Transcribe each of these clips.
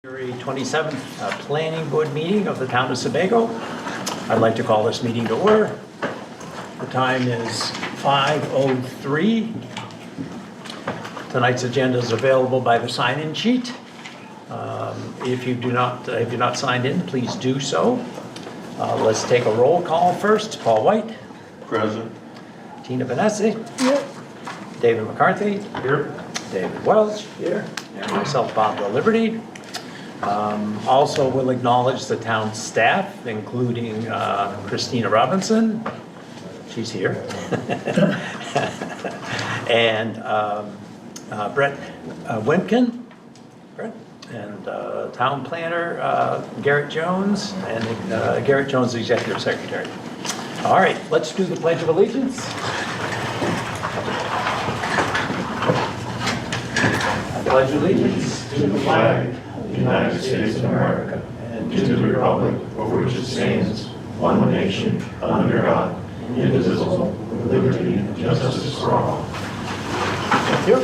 February 27th Planning Board meeting of the town of Sebago. I'd like to call this meeting to order. The time is 5:03. Tonight's agenda is available by the sign-in sheet. If you're not signed in, please do so. Let's take a roll call first. Paul White. Present. Tina Vanessa. Here. David McCarthy. Here. David Welch. Here. And myself, Bob the Liberty. Also will acknowledge the town staff, including Christina Robinson. She's here. And Brett Wimpkin. Brett. And town planner Garrett Jones, and Garrett Jones, the executive secretary. All right, let's do the Pledge of Allegiance. I pledge allegiance To the flag of the United States of America and to the republic for which it stands, one nation, under God, indivisible, with liberty and justice for all. Thank you.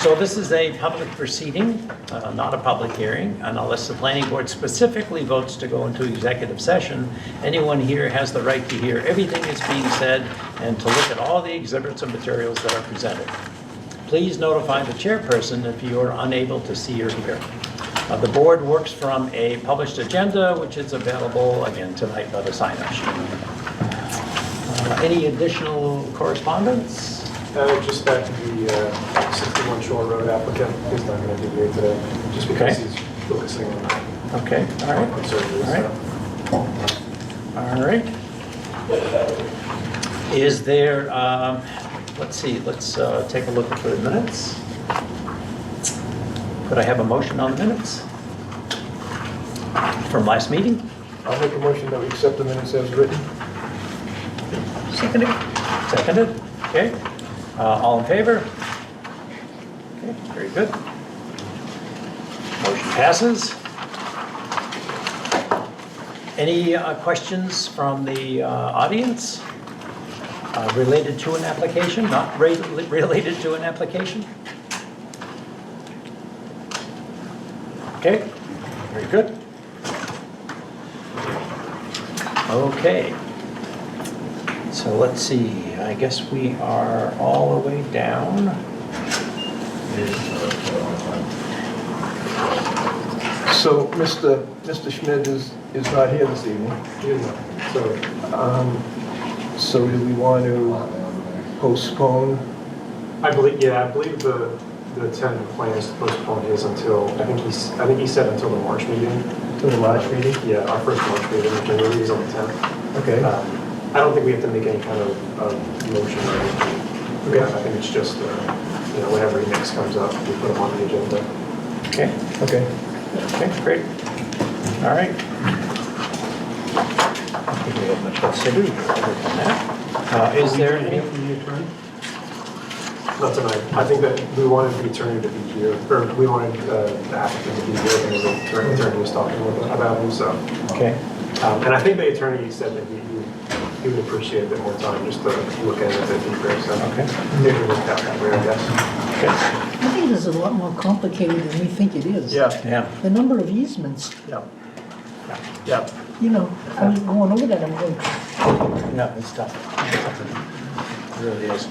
So this is a public proceeding, not a public hearing, and unless the planning board specifically votes to go into executive session, anyone here has the right to hear everything that's being said and to look at all the exhibits and materials that are presented. Please notify the chairperson if you are unable to see or hear. The board works from a published agenda, which is available again tonight by the sign-up sheet. Any additional correspondence? Just that the 61 Shore Road applicant is not going to be here today, just because he's focusing on Okay, all right. conservative stuff. All right. Is there, let's see, let's take a look at the minutes. Could I have a motion on the minutes from last meeting? I'll make a motion that we accept the minutes as written. Seconded. Seconded, okay. All in favor? Okay, very good. Motion passes. Any questions from the audience related to an application, not related to an application? Okay, very good. Okay. So let's see, I guess we are all the way down. So Mr. Schmidt is not here this evening. So do we want to postpone? I believe the tentative plan is to postpone his until, I think he said until the March meeting. To the March meeting? Yeah, our first March meeting, which I believe is on the 10th. Okay. I don't think we have to make any kind of motion or anything. Okay. I think it's just, whenever he next comes up, we put him on the agenda. Okay, Okay. okay, great. All right. I think we have much less to do other than that. Is there any? Not tonight. I think that we wanted the attorney to be here, or we wanted the applicant to be here because the attorney was talking about him, so. Okay, And I think the attorney said that he would appreciate a bit more time just to look at it a bit deeper, so. Okay. Maybe we'll work out that way, I guess. okay, I think this is a lot more complicated than we think it is. yeah, The number of easements, yeah, yeah, I was going over that, I'm going, yeah, it's tough. It really is.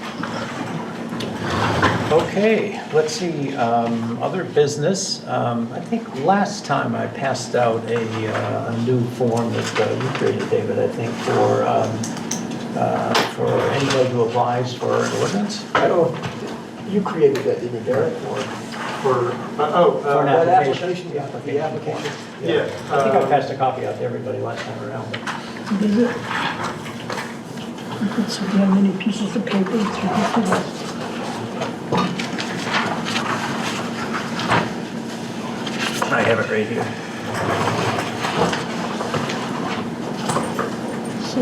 Okay, let's see, other business. I think last time I passed out a new form that you created, David, I think, for anybody who applies for an ordinance. I don't, you created that, didn't you, Derek? For For an That application. application? The application? yeah. I think I passed a copy out to everybody last time around. but- did it? It's how many pieces of paper, it's ridiculous. I have it right here. So,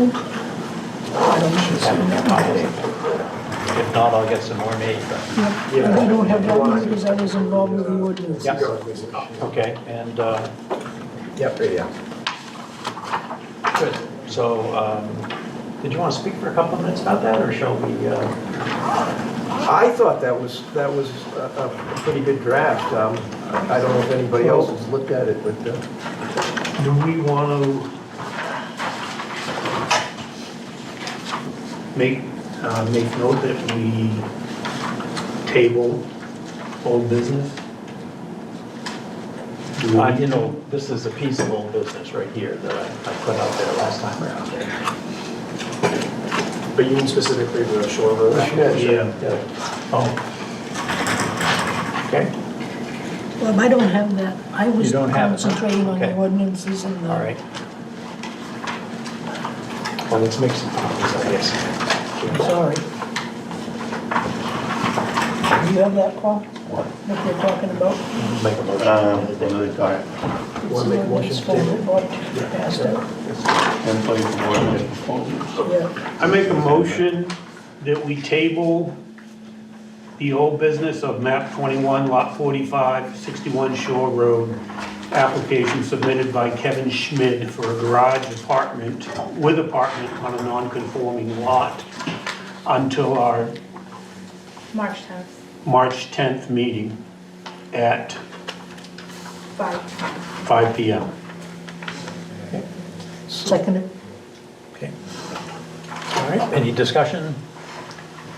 I don't know. If not, I'll get some more made. but- Yeah, I don't have that one because I was involved with the ordinance. Yeah. Go ahead, make a copy. Okay, and, Yep, right, yeah. good. So, Did you want to speak for a couple of minutes about that, or shall we? I thought that was a pretty good draft. I don't know if anybody else has looked at it, but Do we want to make note that we table old business? You know, this is a piece of old business right here that I put out there last time around. But you mean specifically the Shore Road? Yeah. Oh. Okay, Well, I don't have that. I was You don't have it, huh? concentrating on the Okay. ordinances and the... all right. Well, let's make some copies, I guess. I'm sorry. Do you have that, Paul? What they're talking about? Make a motion. What do they call it? want to make a motion to table? Passed out. Template for ordinance proposals. Yeah. I make a motion that we table the old business of map 21, lot 45, 61 Shore Road, application submitted by Kevin Schmid for a garage apartment with apartment on a non-conforming lot until our March 10th, March 10th meeting at 5. 5 PM. Seconded. Okay. All right, any discussion?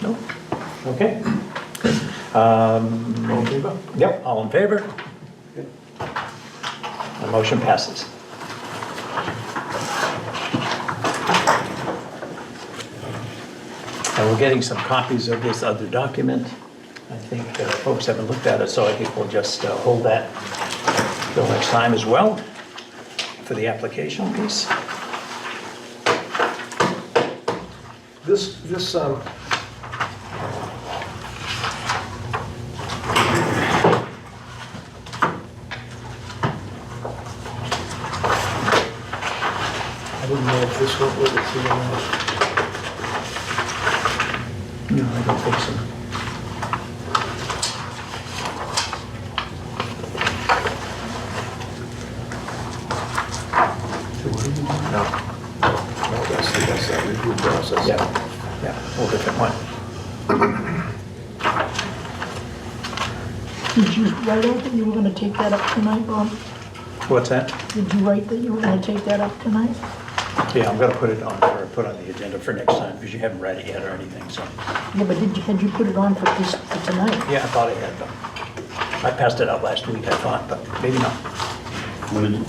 No? Okay. All in favor? Yep, all in favor? The motion passes. And we're getting some copies of this other document. I think folks haven't looked at it, so I think we'll just hold that till next time as well for the application piece. This, I didn't know if this went with it, so, No, I don't think so. no. No, that's that review process. Yeah, yeah, whole different one. Did you write out that you were gonna take that up tonight, Bob? What's that? Did you write that you were gonna take that up tonight? Yeah, I'm gonna put it on, or put on the agenda for next time, because you haven't read it yet or anything, so. Yeah, but had you put it on for tonight? Yeah, I thought I had them. I passed it out last week, I thought, but maybe not. What is it?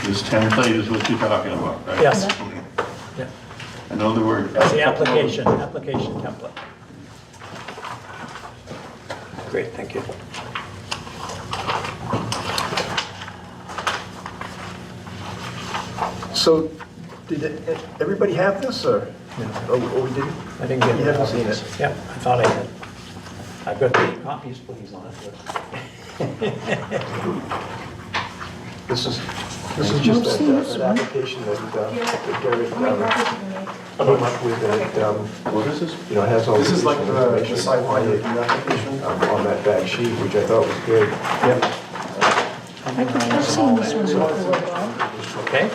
This template is what you're talking about, right? Yes. Yeah. I know the word. That's the application template. Great, thank you. So, did everybody have this, or? Yeah. Oh, we didn't? I didn't get it. You haven't seen it? Yeah, I thought I had. I've got the copies, please, on it. This is just You've seen this that one? application that Gary How many came copies do you make? up with, and, What is this? you know, it has all This the is like the information sidewalk review application. on that back sheet, which I thought was good. Yep. I've seen this one before, Bob. Okay.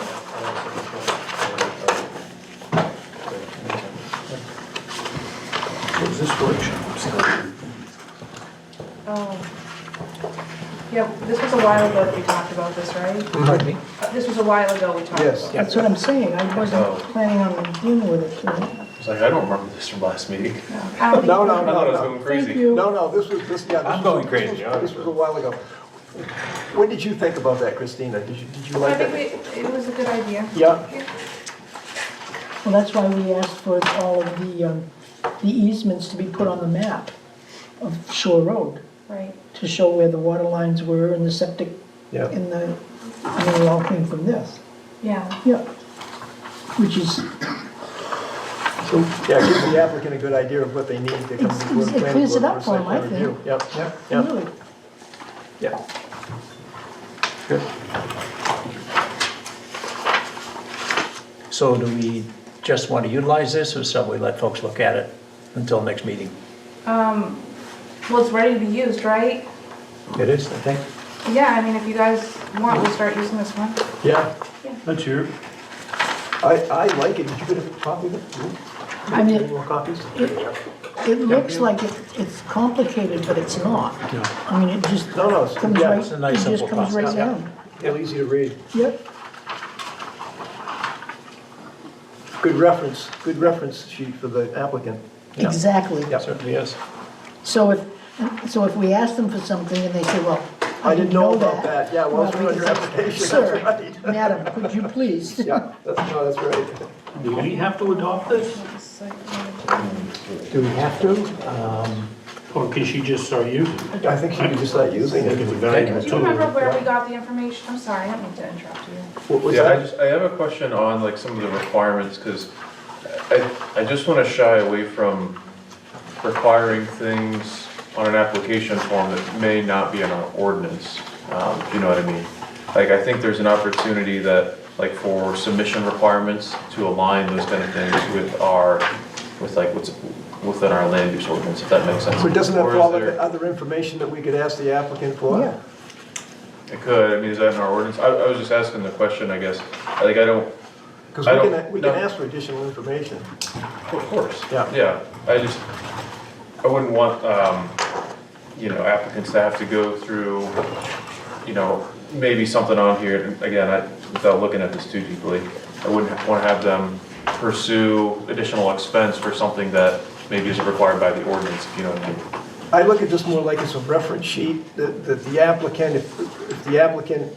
What was this workshop? Yeah, this was a while ago that we talked about this, right? Pardon me? This was a while ago we talked Yes. about That's what I'm saying. I wasn't planning on dealing with it tonight. It's like, I don't remember this from last meeting. it. I don't think- No, I thought I was no. going crazy. Thank you. No, this was, yeah. I'm going crazy, all right. This was a while ago. When did you think about that, Christina? Did you I like think that? it was a good idea. Yeah. Well, that's why we asked for all of the easements to be put on the map of Shore Road, Right. to show where the water lines were and the septic, Yeah. and it all came from this. Yeah. Yeah. Which is, So, yeah, it gives the applicant a good idea of what they need to come before the It planning clears it board up for for site 'em, I plan think. review. Yep, really, yeah. Good. So do we just want to utilize this, or shall we let folks look at it until next meeting? Well, it's ready to be used, right? It is, I think. Yeah, I mean, if you guys want, we'll start using this one. Yeah, That's your, I like it. Did you get a copy of it? I mean, Any more copies? it looks like it's complicated, but it's not. I mean, it just No, comes yeah, right, it's a nice, it just simple comes right process. down. real easy to read. Yep, Good reference sheet for the applicant. Yeah. exactly. Yeah. Certainly is. So if we ask them for something and they say, well, I didn't know about that. Yeah, well, it's we on can your say, application, that's Sir, right. madam, could you please? Yeah, that's right. Do we have to adopt this? Do we have to? Or can she just start using it? I think she could just start I using think it's a it. valuable Do you remember tool. where we got the information? I'm sorry, I didn't mean to interrupt you. What's Yeah, that? I have a question on like some of the requirements, because I just want to shy away from requiring things on an application form that may not be in our ordinance, if you know what I mean. Like, I think there's an opportunity that, like, for submission requirements, to align those kind of things with like what's within our land use ordinance, if that makes sense. So doesn't Or have is all there- the other information that we could ask the applicant for? Yeah. It could, I mean, is that in our ordinance? I was just asking the question, I guess. Like, I don't, Because I we don't- can no. ask for additional information. of course. Yeah. Yeah, I wouldn't want, applicants to have to go through, maybe something on here, and again, without looking at this too deeply, I wouldn't want to have them pursue additional expense for something that maybe isn't required by the ordinance, if you know what I mean. I look at this more like it's a reference sheet, that the applicant, if the applicant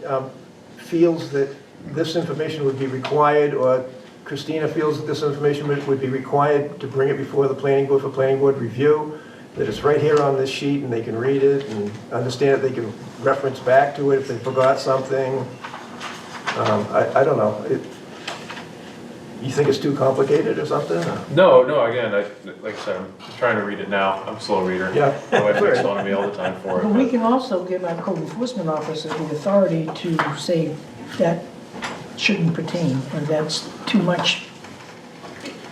feels that this information would be required, or Christina feels that this information would be required to bring it before the planning board for planning board review, that it's right here on this sheet and they can read it and understand it, they can reference back to it if they forgot something. I don't know. You think it's too complicated or something? No, again, like I said, I'm just trying to read it now, I'm a slow reader. Yeah. My wife makes fun of me all the time for But we it. can also give our code enforcement officer the authority to say that shouldn't pertain, or that's too much,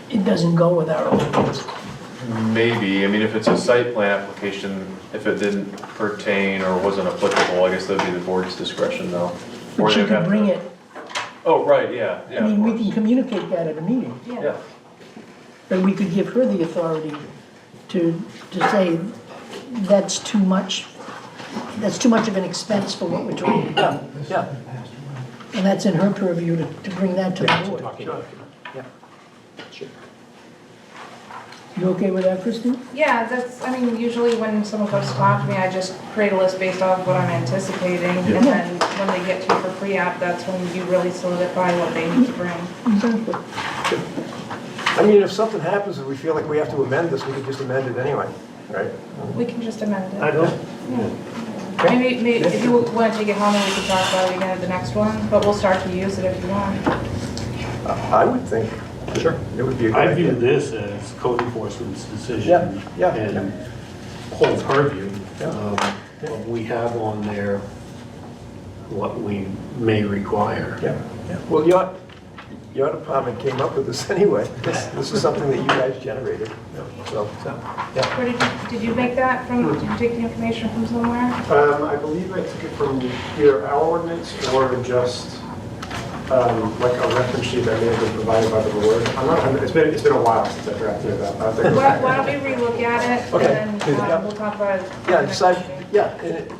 it doesn't go with our ordinance. Maybe, I mean, if it's a site plan application, if it didn't pertain or wasn't applicable, I guess that'd be the board's discretion though. Or But she they'd have could bring to- it, Oh, right, yeah, I yeah. mean, of we course. can communicate that at a meeting, Yeah, but we could give her the authority to say that's too much of an expense for what we're trying to do. Yeah. And that's in her purview to bring that to the board. Sure. Yeah. You okay with that, Christine? Yeah, usually when someone comes to talk to me, I just create a list based off what I'm anticipating. And then when they get to you for pre-app, that's when you really solidify what they need to bring. Exactly. I mean, if something happens and we feel like we have to amend this, we could just amend it anyway, right? We can just amend it. I don't. Yeah. Maybe if you want to take it home, we can talk about it again at the next one, but we'll start to use it if you want. I would think. Sure. It would be a good I idea. view this as code enforcement's decision. Yeah, And whole purview. Yeah. But we have on there what we may require. Yeah. Well, your department came up with this anyway. This is something that you guys generated, so, yeah. Where did you make that from? Did you take the information from somewhere? I believe I took it from either our ordinance or just like a reference sheet that may have been provided by the board. I'm not, it's been a while since I drafted it up. Why don't we relook at it, Okay. and then we'll talk about it. Yeah, decide, yeah, and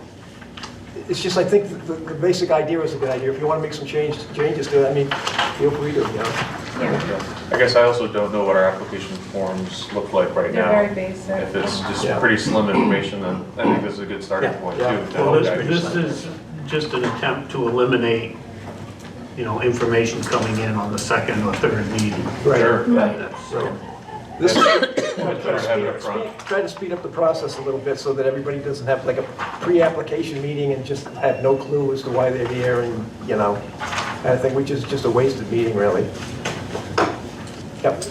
it's just, I think the basic idea is a good idea. If you want to make some changes to it, I mean, feel free to, Yeah, I guess I also don't know what our application forms look like right they're now. very basic. If it's just Yeah. pretty slim information, then I think this is a good starting Yeah. point Yeah. too. to Well, help this guide is just an attempt to eliminate, information coming in on the second or third meeting. Right. Sure. That's- This is, Better have it up front. try to speed up the process a little bit so that everybody doesn't have like a pre-application meeting and just have no clue as to why they're here and, I think which is just a wasted meeting, really. Yep.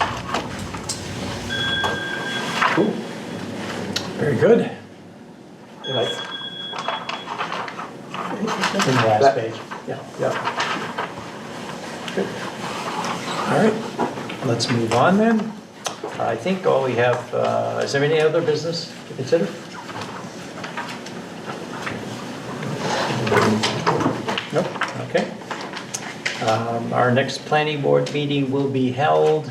Cool. Very good. And I, In the last page. yeah, yeah. All right, let's move on then. I think all we have, is there any other business to consider? Nope, okay. Our next planning board meeting will be held,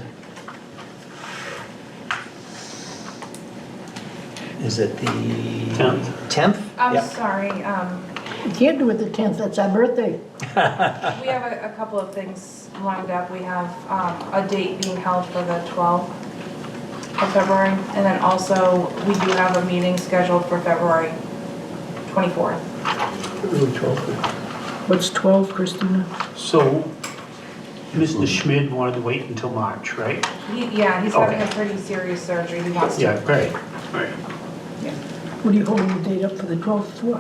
is it the 10th. 10th? I'm Yep. sorry, You can't do it the 10th, that's our birthday. we have a couple of things lined up. We have a date being held for the 12th of February, and then also we do have a meeting scheduled for February 24th. What's 12, Christina? So, Mr. Schmid wanted to wait until March, right? Yeah, he's having a Okay. pretty serious surgery. He wants to. Yeah, great. Right. What are you holding the date up for the 12th for?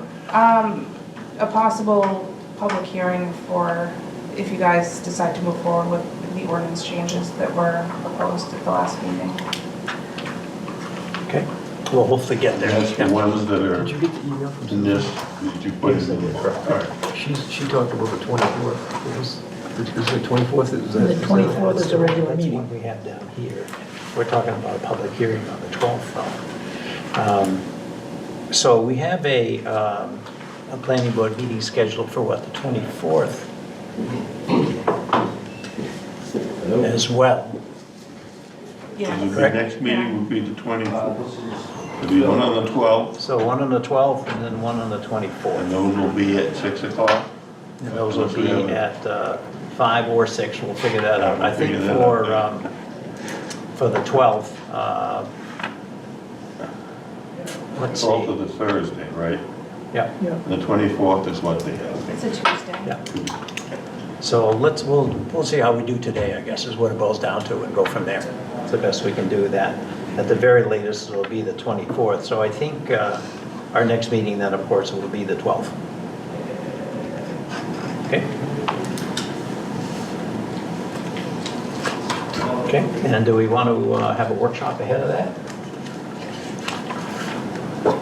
A possible public hearing for if you guys decide to move forward with the ordinance changes that were proposed at the last meeting. Okay, we'll hopefully get there. That's the ones that are Did you get the email from in this, did you put it in the, all right. She talked about the 24th. Is the 24th? The 24th is a regular That's meeting. what we have down here. We're talking about a public hearing on the 12th, though. So we have a planning board meeting scheduled for what, the 24th as well. Yeah. The Correct. next meeting would be the 24th. There'll be one on the 12th, So one on the 12th and then one on the and 24th. those will be at 6 o'clock. And those will be at 5 or 6, we'll figure that out. I think Figure that out, for the 12th, let's 12th see. of the Thursday, right? Yeah, Yeah. The 24th is what they have. It's a Tuesday. yeah. So we'll see how we do today, I guess, is what it boils down to, and go from there. It's the best we can do that. At the very latest, it'll be the 24th. So I think our next meeting then, of course, will be the 12th. Okay? Okay, and do we want to have a workshop ahead of that?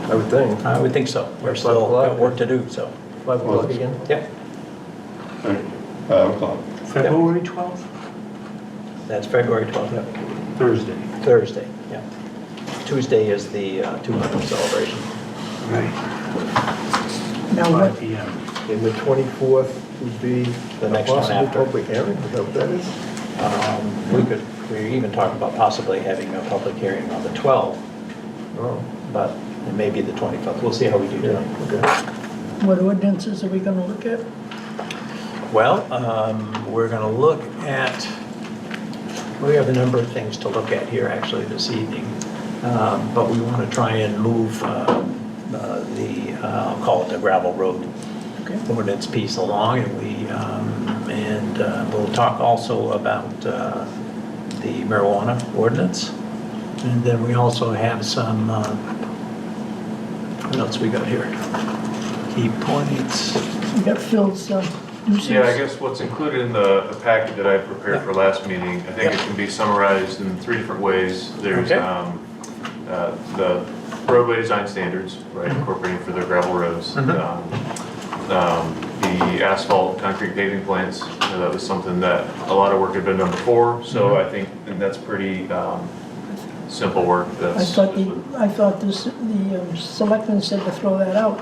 I would think. I would think so. We're still got work to do, so. 5 o'clock again? Yep, All right, 5 o'clock. February 12th? that's February 12th. Thursday. Thursday, yeah. Tuesday is the 200th celebration. Right. Now, 5 what, PM. And the 24th would be The a next one possible after. public hearing, is that what that is? We even talked about possibly having a public hearing on the 12th, Oh, but it may be the 25th. We'll see how we do yeah, that. okay. what ordinances are we gonna look at? Well, we're going to look at, we have a number of things to look at here actually this evening, but we want to try and move I'll call it the gravel road ordinance piece along, and we'll talk also about the marijuana ordinance. And then we also have some, what else we got here? Key points. We got Phil's nuisance. Yeah, I guess what's included in the packet that I prepared for last meeting, I think it can be summarized in 3 different ways. There's Okay. the roadway design standards, right, incorporating for their gravel roads. The asphalt concrete paving plans, that was something that a lot of work had been done before, so I think that's pretty simple work. I thought the selectmen said to throw that out.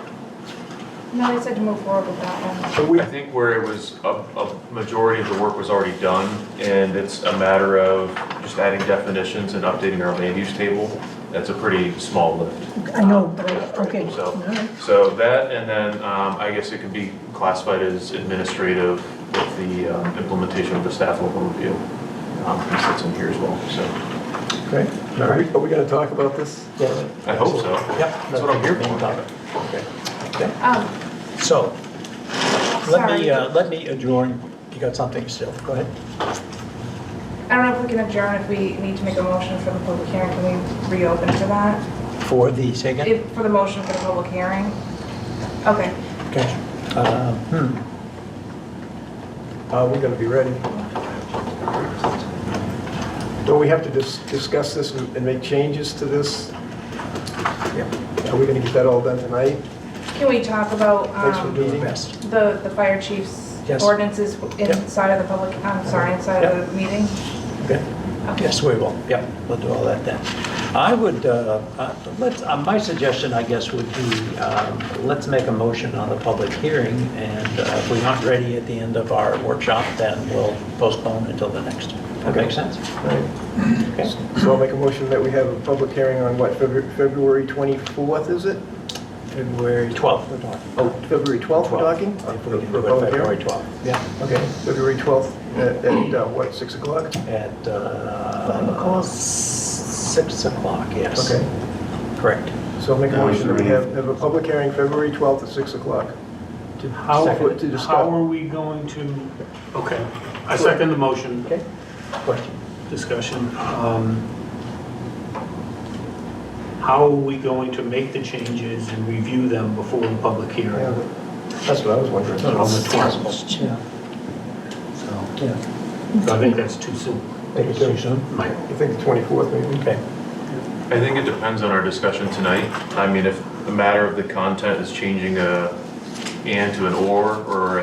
No, they said to move forward with that one. So we, I think where it was, a majority of the work was already done, and it's a matter of just adding definitions and updating our land use table. That's a pretty small lift. I know, but okay. So, All right. so that, and then I guess it could be classified as administrative with the implementation of the staff local review. Piece that's in here as well, so Okay. All right. are we gonna talk about this? I hope so. Yep. That's what I'm here Main for. topic. Okay. Okay. So, Sorry. let me adjourn. You got something still? Go ahead. I don't know if we can adjourn if we need to make a motion for the public hearing. Can we reopen to that? For the second? For the motion for the public hearing? Okay. Okay. We're gonna be ready. Don't we have to discuss this and make changes to this? Yeah. Are we gonna get that all done tonight? Can we talk about Thanks for Do the meeting. best. the fire chief's Yes. ordinances inside of the inside of the meeting? Okay. Okay. Yes, we will. Yep, we'll do all that then. I would, my suggestion, I guess, would be, let's make a motion on the public hearing, and if we aren't ready at the end of our workshop, then we'll postpone until the next. That makes sense? Right. Okay. So I'll make a motion that we have a public hearing on what, February 24th, is it? February 12th, we're talking. Oh, February 12th we're talking? If we can For a do it public February hearing? 12th. Yeah. Okay, February 12th at what, 6 o'clock? At 5 o'clock. 6 o'clock, yes. Okay, Correct. so I'll make a Now, motion that we is there have a public hearing February 12th at 6 o'clock. How, To discuss. how are we going to, okay, I second the motion. Okay. Question? Discussion. How are we going to make the changes and review them before the public Yeah, hearing that's what I was wondering. on the 12th? Yeah. So, Yeah. I think that's too soon. Think it's too soon? Mike? You think the 24th maybe? Okay. I think it depends on our discussion tonight. I mean, if the matter of the content is changing a and to an or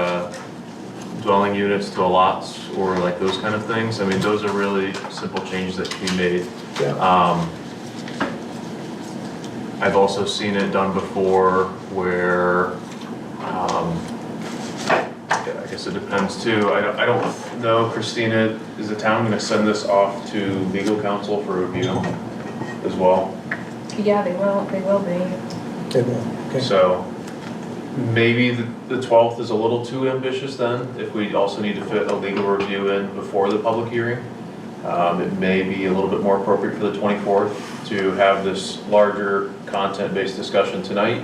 dwelling units to a lots, or like those kind of things, I mean, those are really simple changes that can be made. Yeah. I've also seen it done before where, I guess it depends too. I don't know, Christina, is the town gonna send this off to legal counsel for review as well? Yeah, they will be. Okay. So maybe the 12th is a little too ambitious then, if we also need to fit a legal review in before the public hearing. It may be a little bit more appropriate for the 24th to have this larger content-based discussion tonight.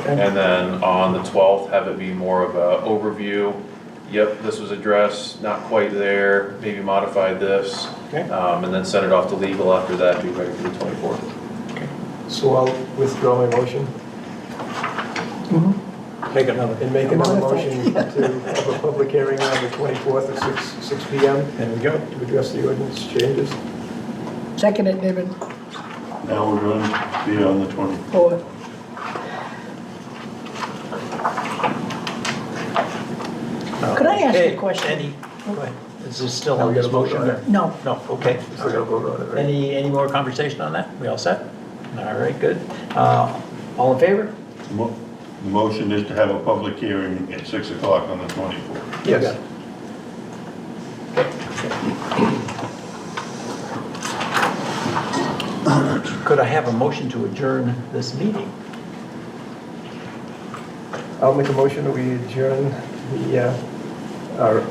And then on the 12th, have it be more of a overview. Yep, this was addressed, not quite there, maybe modify this. Okay. And then send it off to legal after that, be ready for the 24th. So I'll withdraw my motion Make another. and make another Modify. motion to have a public hearing on the 24th at 6 PM. There we go. To address the ordinance changes. Second it, David. Now we're going to be on the 20th. Or, Could I ask you a Okay, question? Any, go ahead. Is this still Now on we this gotta vote motion? on or- it. no. No, okay. So we'll vote on it, right? Any more conversation on that? We all set? All right, good. All in favor? The motion is to have a public hearing at 6 o'clock on the 24th. Yes. Could I have a motion to adjourn this meeting? I'll make a motion that we adjourn our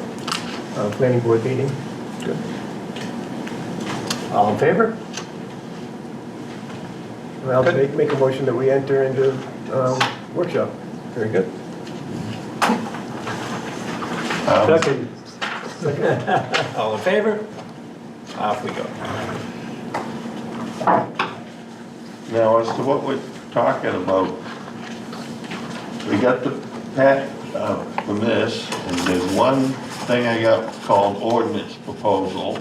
planning board meeting. Good. All in favor? And I'll Good. make a motion that we enter into workshop. Very good. Second. All in favor? Off we go. Now, as to what we're talking about, we got the pack from this, and there's one thing I got called ordinance proposal,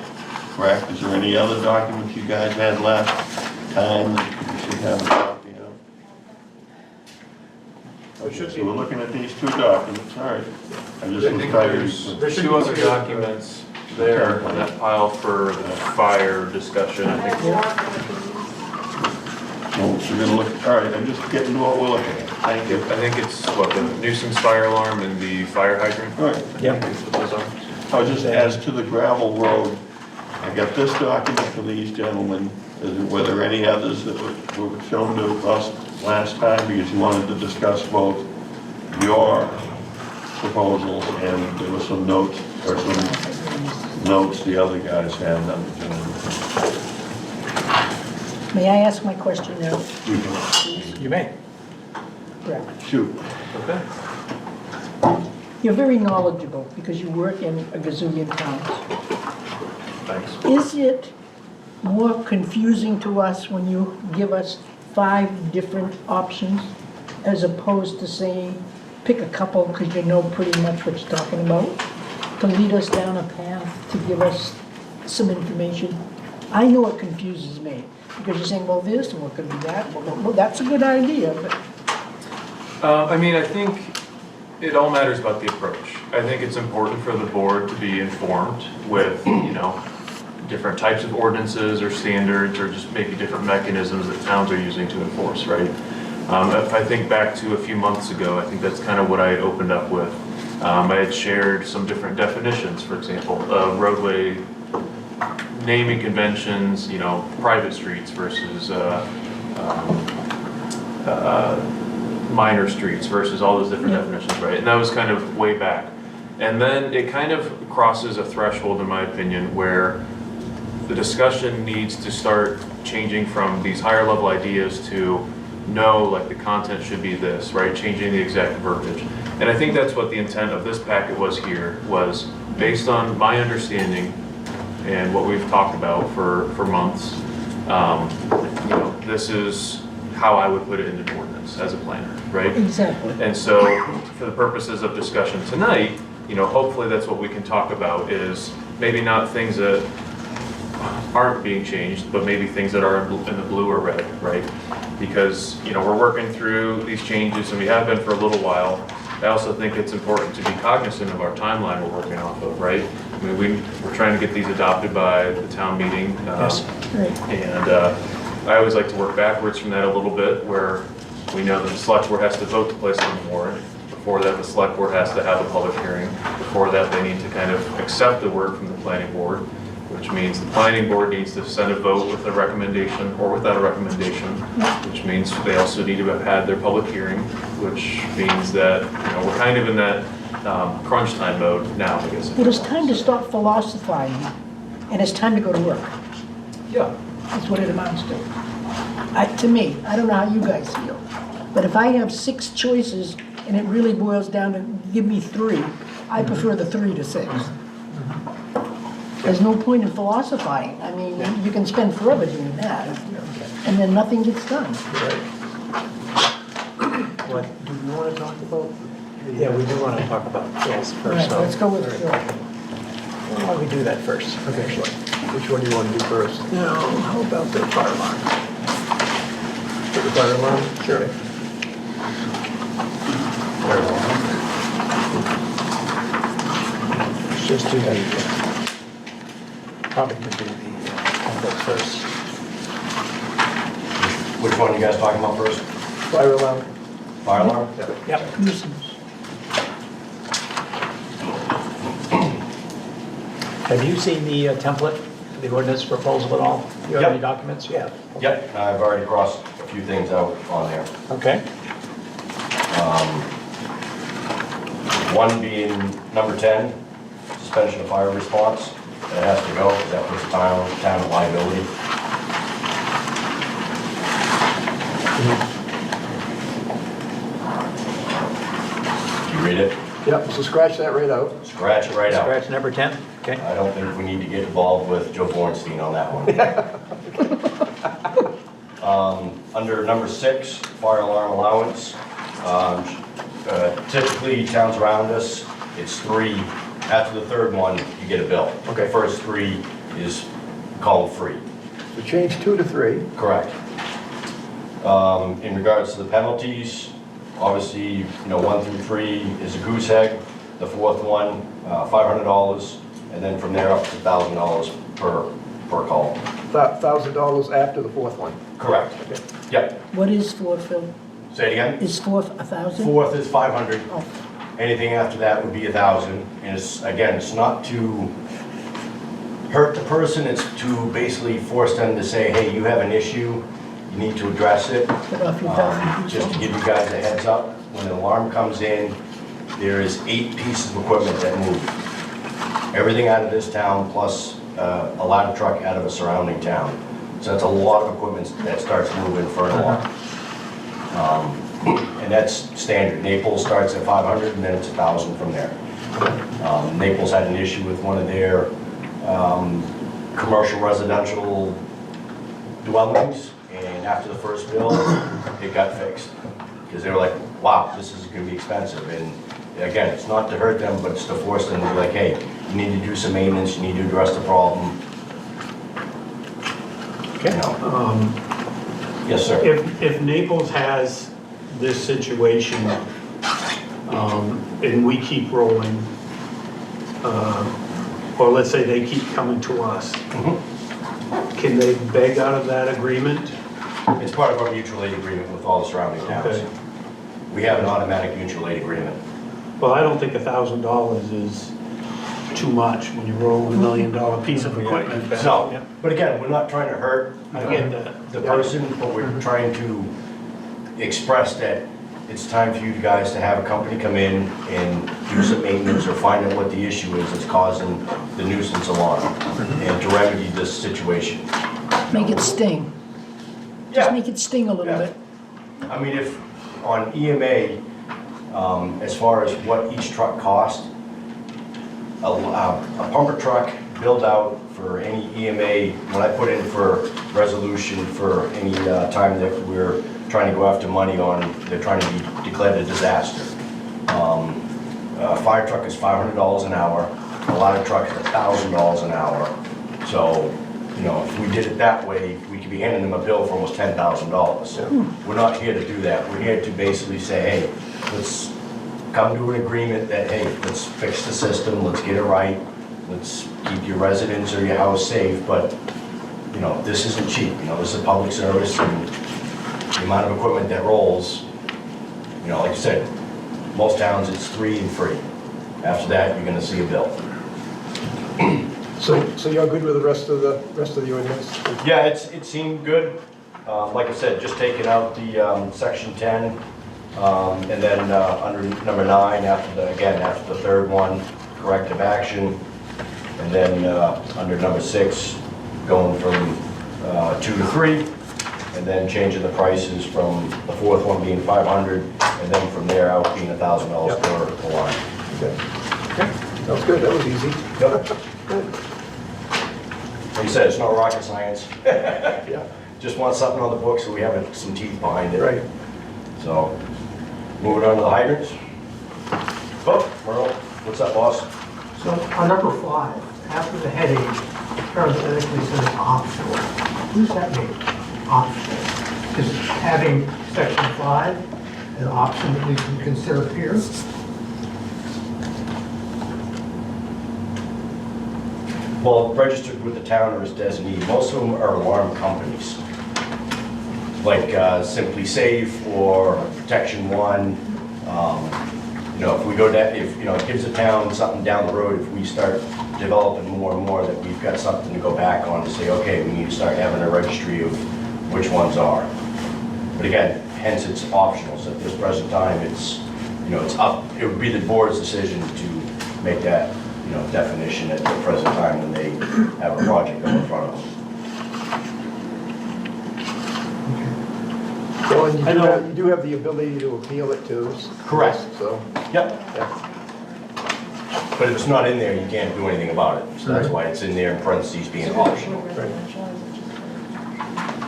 correct? Is there any other documents you guys had last time that you should have a copy of? So we're looking at these two documents, all right. I just I was think tired. there's two other documents there on that pile for the fire discussion. I think So we're gonna look, all right, I'm just getting to what we're looking at. Thank you. I think it's what, the nuisance fire alarm and the fire hydrant? All right. Yep. That's what those are. I was just, as to the gravel road, I got this document from these gentlemen. Were there any others that were shown to us last time? Because you wanted to discuss both your proposals and there were some notes, or some notes the other guys had on the agenda. May I ask my question now? You may. Brett? Shoot. Okay. You're very knowledgeable because you work in a gazillion towns. Thanks. Is it more confusing to us when you give us 5 different options as opposed to saying, pick a couple because you know pretty much what you're talking about, to lead us down a path, to give us some information? I know it confuses me because you're saying, well, this, and what could be that, well, that's a good idea, but I mean, I think it all matters about the approach. I think it's important for the board to be informed with, different types of ordinances or standards, or just maybe different mechanisms that towns are using to enforce, right? If I think back to a few months ago, I think that's kind of what I had opened up with. I had shared some different definitions, for example, roadway naming conventions, you know, private streets versus minor streets versus all those different definitions, right? And that was kind of way back. And then it kind of crosses a threshold, in my opinion, where the discussion needs to start changing from these higher level ideas to no, like the content should be this, right? Changing the exact verbiage. And I think that's what the intent of this packet was here, was based on my understanding and what we've talked about for months. You know, this is how I would put it into an ordinance as a planner, right? Exactly. And so for the purposes of discussion tonight, you know, hopefully that's what we can talk about, is maybe not things that aren't being changed, but maybe things that are in the blue or red, right? Because, you know, we're working through these changes, and we have been for a little while. I also think it's important to be cognizant of our timeline we're working off of, right? I mean, we're trying to get these adopted by the town meeting. Yes. And I always like to work backwards from that a little bit, where we know that the select board has to vote to place on the warrant. Before that, the select board has to have a public hearing. Before that, they need to kind of accept the word from the planning board, which means the planning board needs to send a vote with a recommendation or without a recommendation, which means they also need to have had their public hearing, which means that, you know, we're kind of in that crunch time mode now, I guess. It is time to stop philosophizing, and it's time to go to work. Yeah. That's what it amounts to. To me, I don't know how you guys feel, but if I have 6 choices and it really boils down to give me 3, I prefer the 3 to 6. There's no point in philosophizing. I mean, you can spend forever doing that, and then nothing gets done. What, do you want to talk about? Yeah, we do want to talk about Phil's All first. right, let's go with Phil. Why don't we do that first? Okay, sure. Which one do you want to do first? No, how about the fire alarm? The fire alarm? Sure. Let's just do the, probably could do the template first. Which one you guys talking about first? Fire alarm? Fire alarm? Yep. Nuisance. Have you seen the template, the ordinance proposal at all? You have Yep. any documents? Yeah. Yep, I've already crossed a few things out on there. Okay. One being number 10, suspension of fire response. That has to go, because that puts the town at liability. Did you read it? Yep, so scratch that right out. Scratch it right out. Scratch number 10? Okay. I don't think we need to get involved with Joe Bornstein on that one. Under number 6, fire alarm allowance. Typically, towns around us, it's 3. After the 3rd one, you get a bill. Okay. The first 3 is called free. So change 2 to 3. Correct. In regards to the penalties, obviously, you know, 1 through 3 is a goose egg. The 4th one, $500, and then from there up to $1,000 per call. $1,000 after the 4th one. Correct. Okay. Yep. What is 4, Phil? Say it again. Is 4 1,000? 4th is 500. Oh, Anything after that would be 1,000. And it's, again, it's not to hurt the person, it's to basically force them to say, hey, you have an issue, you need to address it. Get off your thousand. Just to give you guys a heads up, when an alarm comes in, there is 8 pieces of equipment that move. Everything out of this town, plus a ladder truck out of a surrounding town. So that's a lot of equipment that starts moving for an alarm. And that's standard. Naples starts at 500 and then it's 1,000 from there. Naples had an issue with one of their commercial residential dwellings, and after the first bill, it got fixed. Because they were like, wow, this is gonna be expensive. And again, it's not to hurt them, but it's to force them to be like, hey, you need to do some maintenance, you need to address the problem. Okay. You know. Yes, sir. If Naples has this situation, and we keep rolling, or let's say they keep coming to us, can they beg out of that agreement? It's part of our mutual aid agreement with all the surrounding towns. Okay. We have an automatic mutual aid agreement. Well, I don't think $1,000 is too much when you roll $1 million piece of equipment back. No, but again, we're not trying to hurt I get that. the person, but we're trying to express that it's time for you guys to have a company come in and do some maintenance or find out what the issue is that's causing the nuisance alarm and to remedy this situation. Make it sting. Yeah. Just make it sting a little Yeah. bit. I mean, if, on EMA, as far as what each truck cost, a pumper truck build out for any EMA, when I put in for resolution for any time that we're trying to go after money on, they're trying to be declared a disaster. A fire truck is $500 an hour, a ladder truck is $1,000 an hour. So, you know, if we did it that way, we could be handing them a bill for almost $10,000. We're not here to do that. We're here to basically say, hey, let's come to an agreement that, hey, let's fix the system, let's get it right, let's keep your residents or your house safe, but, you know, this isn't cheap. You know, this is a public service, and the amount of equipment that rolls, you know, like I said, most towns it's 3 and free. After that, you're gonna see a bill. So you're good with the rest of the ordinance? Yeah, it seemed good. Like I said, just taking out the section 10, and then under number 9, after the third one, corrective action, and then under number 6, going from 2 to 3, and then changing the prices from the fourth one being $500, and then from there out being $1,000 per line. Okay. Sounds good, that was easy. Like you said, it's not rocket science. Yeah. Just want something on the books so we have some teeth behind it. Right. So, moving on to the hydrants. Oh, Merle, what's up, boss? So on number 5, after the heading, parenthetically says optional. What does that mean, optional? Is having section 5 an option that we can consider here? Well, registered with the town or as designee, most of them are alarm companies. Like Simply Safe or Protection One. You know, if we go down, if, you know, it gives the town something down the road, if we start developing more and more, that we've got something to go back on to say, okay, we need to start having a registry of which ones are. But again, hence it's optional, so at this present time, it's, you know, it's up, it would be the board's decision to make that, you know, definition at the present time when they have a project go in front of them. Well, and I know. you do have the ability to appeal it too. Correct. So, Yep. yeah. But if it's not in there, you can't do anything about it. So that's why it's in there in parentheses being optional.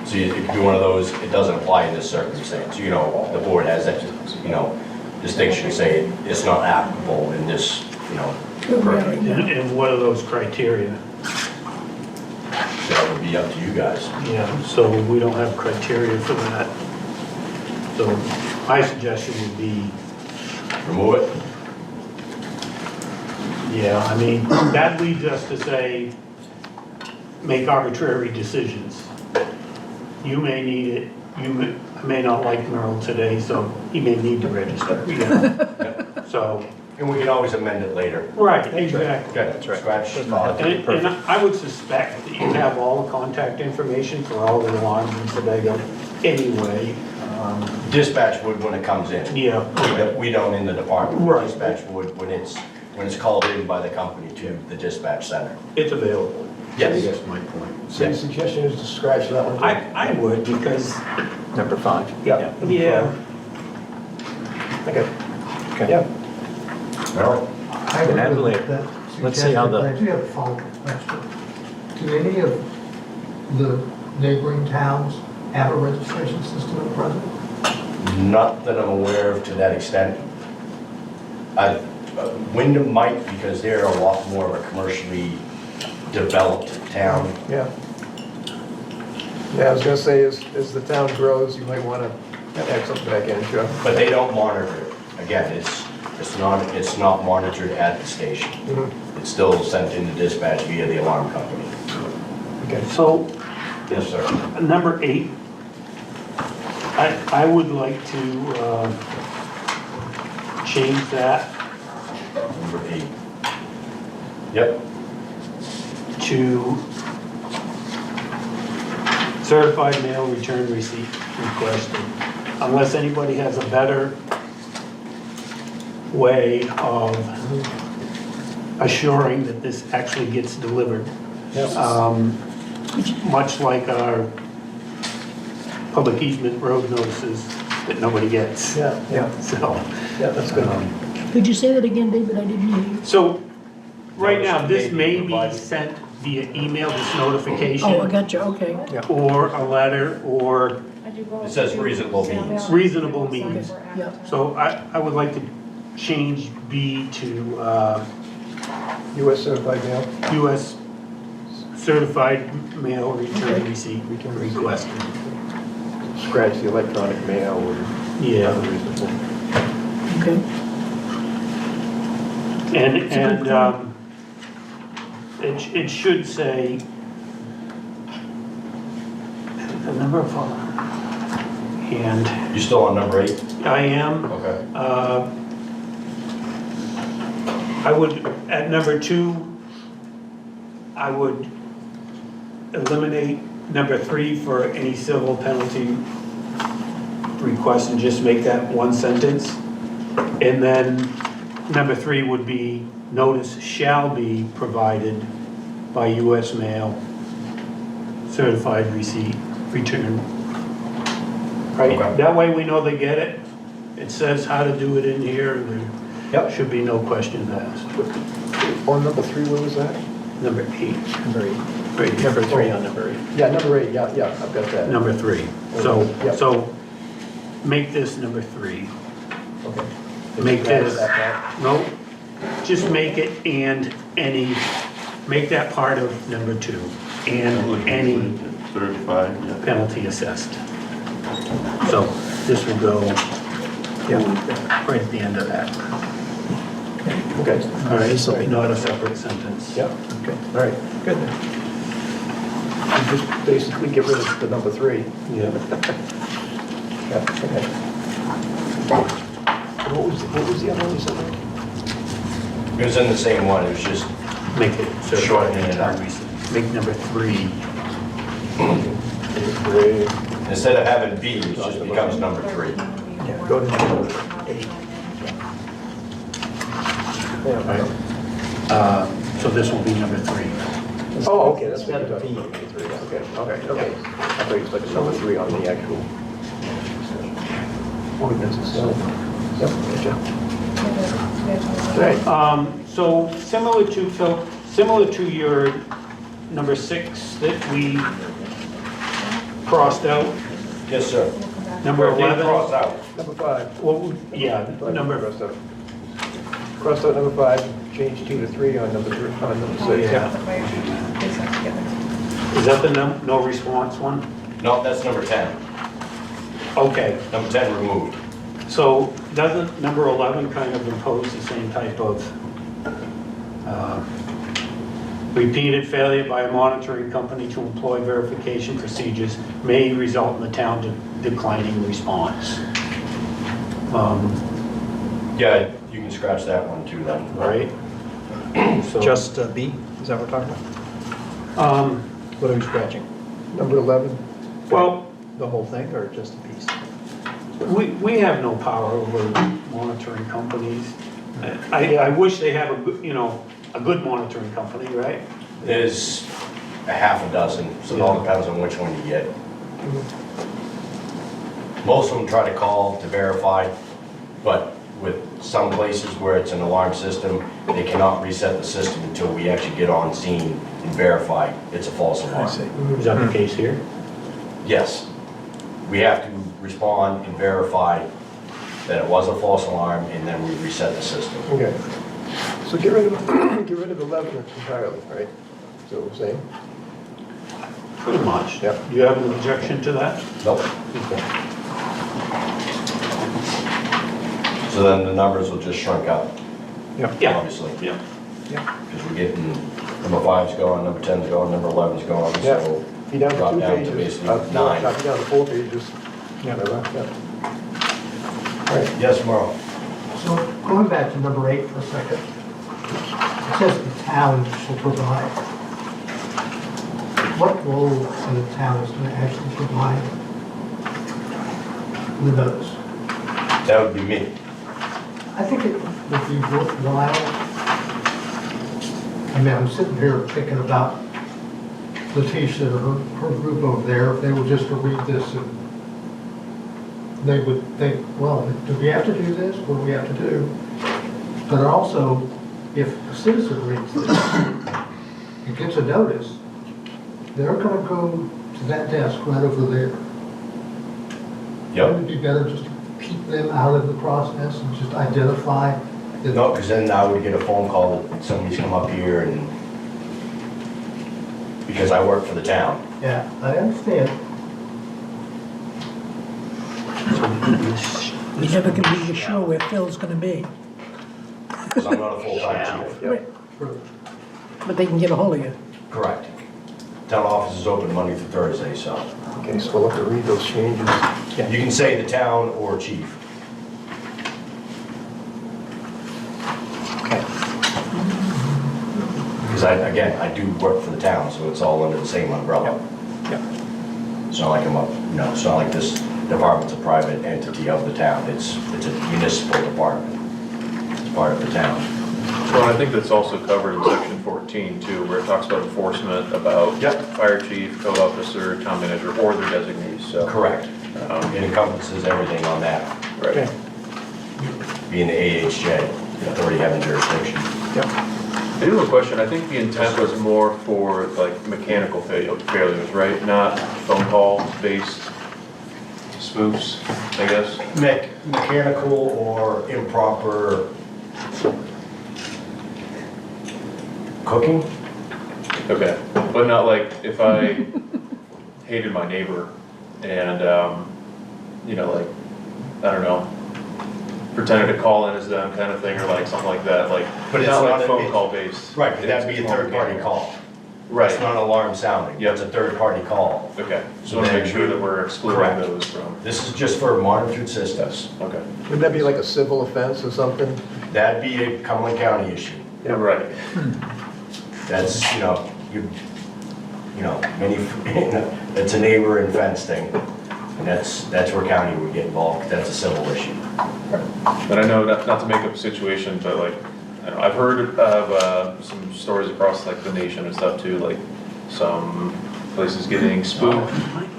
So it could be one of those, it doesn't apply in this circumstance. You know, the board has that, you know, distinction to say it's not applicable in this, you know, purview. And what are those criteria? That would be up to you guys. Yeah, so we don't have criteria for that. So my suggestion would be, Remove it. yeah, I mean, that leads us to say, make arbitrary decisions. You may need it, I may not like Merle today, so he may need to register, you know? So, And we can always amend it later. right, exactly. Okay, scratch. And I would suspect that you have all the contact information for all the alarms in Sebago anyway. Dispatch would when it comes in. Yeah. We don't in the department. Right. Dispatch would when it's called in by the company to the dispatch center. It's available. Yes. That's my point. So your suggestion is to scratch that one? too? I would, because, Number 5. Yeah. yeah, Okay. Yeah. Merrill? I Can add agree with later. that Let's see how the- suggestion, but I do have a follow-up question. Do any of the neighboring towns have a registration system at present? Not that I'm aware of to that extent. Wyndham might, because they're a lot more of a commercially developed town. Yeah. Yeah, I was gonna say, as the town grows, you might wanna add something back in, sure. But they don't monitor it. Again, it's, It's not monitored at the station. It's still sent into dispatch via the alarm company. Okay. So, Yes, sir. number 8, I would like to change that Number 8. Yep. to certified mail return receipt requested, unless anybody has a better way of assuring that this actually gets delivered. Much like our public easement road notices that nobody gets. Yeah, So, yeah, that's good. Could you say that again, David? I didn't hear you. so right now, Notice this may be may be provided. sent via email, this Oh, I notification, gotcha, okay. or a letter, or, It says reasonable means. Reasonable means. Yeah. so I would like to change B to US certified mail? US certified mail return Okay. receipt Return receipt. requested. Scratch the electronic mail or Yeah, unreasonable. Okay. and it should say the number of, and You still on number 8? I am, Okay. I would, at number 2, I would eliminate number 3 for any civil penalty request and just make that one sentence. And then number 3 would be, notice shall be provided by US mail, certified receipt, return. Right, Okay. that way we know they get it. It says how to do it in here, and there Yep. should be no questions asked. On number 3, what was that? Number 8, Number 8. right here. Number 3 on number 8. Yeah, number 8, yeah, I've got that. Number 3. So, Yep. so make this number 3. Okay. Make Scratch this, that part. no, just make it and any, make that part of number 2. And any Certified, yeah. penalty assessed. So this will go right at the end of that. Okay. All right, so not a separate sentence. Yeah, okay, all right, good. You just basically get rid of the number 3. Yeah. Yeah, okay. And what was the other one you said? It was in the same one, it was just Make it Shorten it up. Make number 3. instead of having B, it just becomes number 3. Yeah, go to number 8. Yeah. So this will be number 3. Oh, okay, that's what you're talking about. Okay, okay. I thought you was like a number 3 on the actual ordinance itself. Yep, gotcha. Right. So similar to your number 6 that we crossed out, Yes, sir. number Did cross 11. out. Number 5. Well, yeah, number, Crossed out number 5, change 2 to 3 on number 6. yeah. Is that the no response one? No, that's number 10. Okay, Number 10 removed. so doesn't number 11 kind of impose the same type of repeated failure by a monitoring company to employ verification procedures may result in the town declining response? Yeah, you can scratch that one too then. Right? So, Just B, is that what we're talking about? What are we scratching? Number 11. well, The whole thing or just a piece? we have no power over monitoring companies. I wish they have a good monitoring company, right? There's a half a dozen, so it all depends on which one you get. Most of them try to call to verify, but with some places where it's an alarm system, they cannot reset the system until we actually get on scene and verify it's a false alarm. Is that the case here? Yes. We have to respond and verify that it was a false alarm, and then we reset the system. Okay. So get rid of 11 entirely, right? So we're saying? Pretty much. Yep. Do you have an objection to that? Nope. So then the numbers will just shrink up, Yeah, obviously. yeah. Because we're getting, number 5's gone, number 10's gone, number 11's gone, Yeah. so Be down to drop 2 down to pages. basically No, 9. Be down to 4 pages. Whatever, yeah. All right. Yes, Merle? So going back to number 8 for a second. It says the town shall provide. What role in the town is going to actually provide with those? That would be me. I think it would be worthwhile. I mean, I'm sitting here thinking about Letitia and her group over there, if they were just to read this and they would think, well, do we have to do this? What do we have to do? But also, if a citizen reads this and gets a notice, they're gonna go to that desk right over there. Yep. Wouldn't it be better just to keep them out of the process and just identify that? No, because then I would get a phone call that somebody's come up here and, because I work for the town. Yeah, I understand. You never can be sure where Phil's gonna be, Because I'm not a full-time chief. but they can get a hold of you. Correct. Town office is open Monday through Thursday, so Okay, so we'll have to read those changes. you can say the town or chief. Because again, I do work for the town, so it's all under the same umbrella. It's not like I'm up, it's not like this department's a private entity of the town. It's a municipal department. It's part of the town. Well, I think that's also covered in section 14 too, where it talks about enforcement about fire chief, code officer, town manager, or their designees, so. Correct. It encompasses everything on that, Right. being the AHJ, authority having jurisdiction. I do have a question. I think the intent was more for like mechanical failures, right? Not phone call based spoofs, I guess. Mechanical or improper cooking? Okay, but not like if I hated my neighbor and, like, I don't know, pretended to call in as them kind of thing or like something like that, like, But it's not not like a- phone it's- call based. Right, but that'd be a third-party call. Right, It's not an alarm sounding. Yep. It's a third-party call. okay, so want to make sure that we're excluding Correct. those from, This is just for monitored systems. okay. Wouldn't that be like a civil offense or something? That'd be a Cumberland County issue. Yeah, right. That's, it's a neighbor and fence thing. And that's where county would get involved, 'cause that's a civil issue. But I know, not to make up a situation, but like, I don't know, I've heard of some stories across like the nation and stuff too, like some places getting spoofed,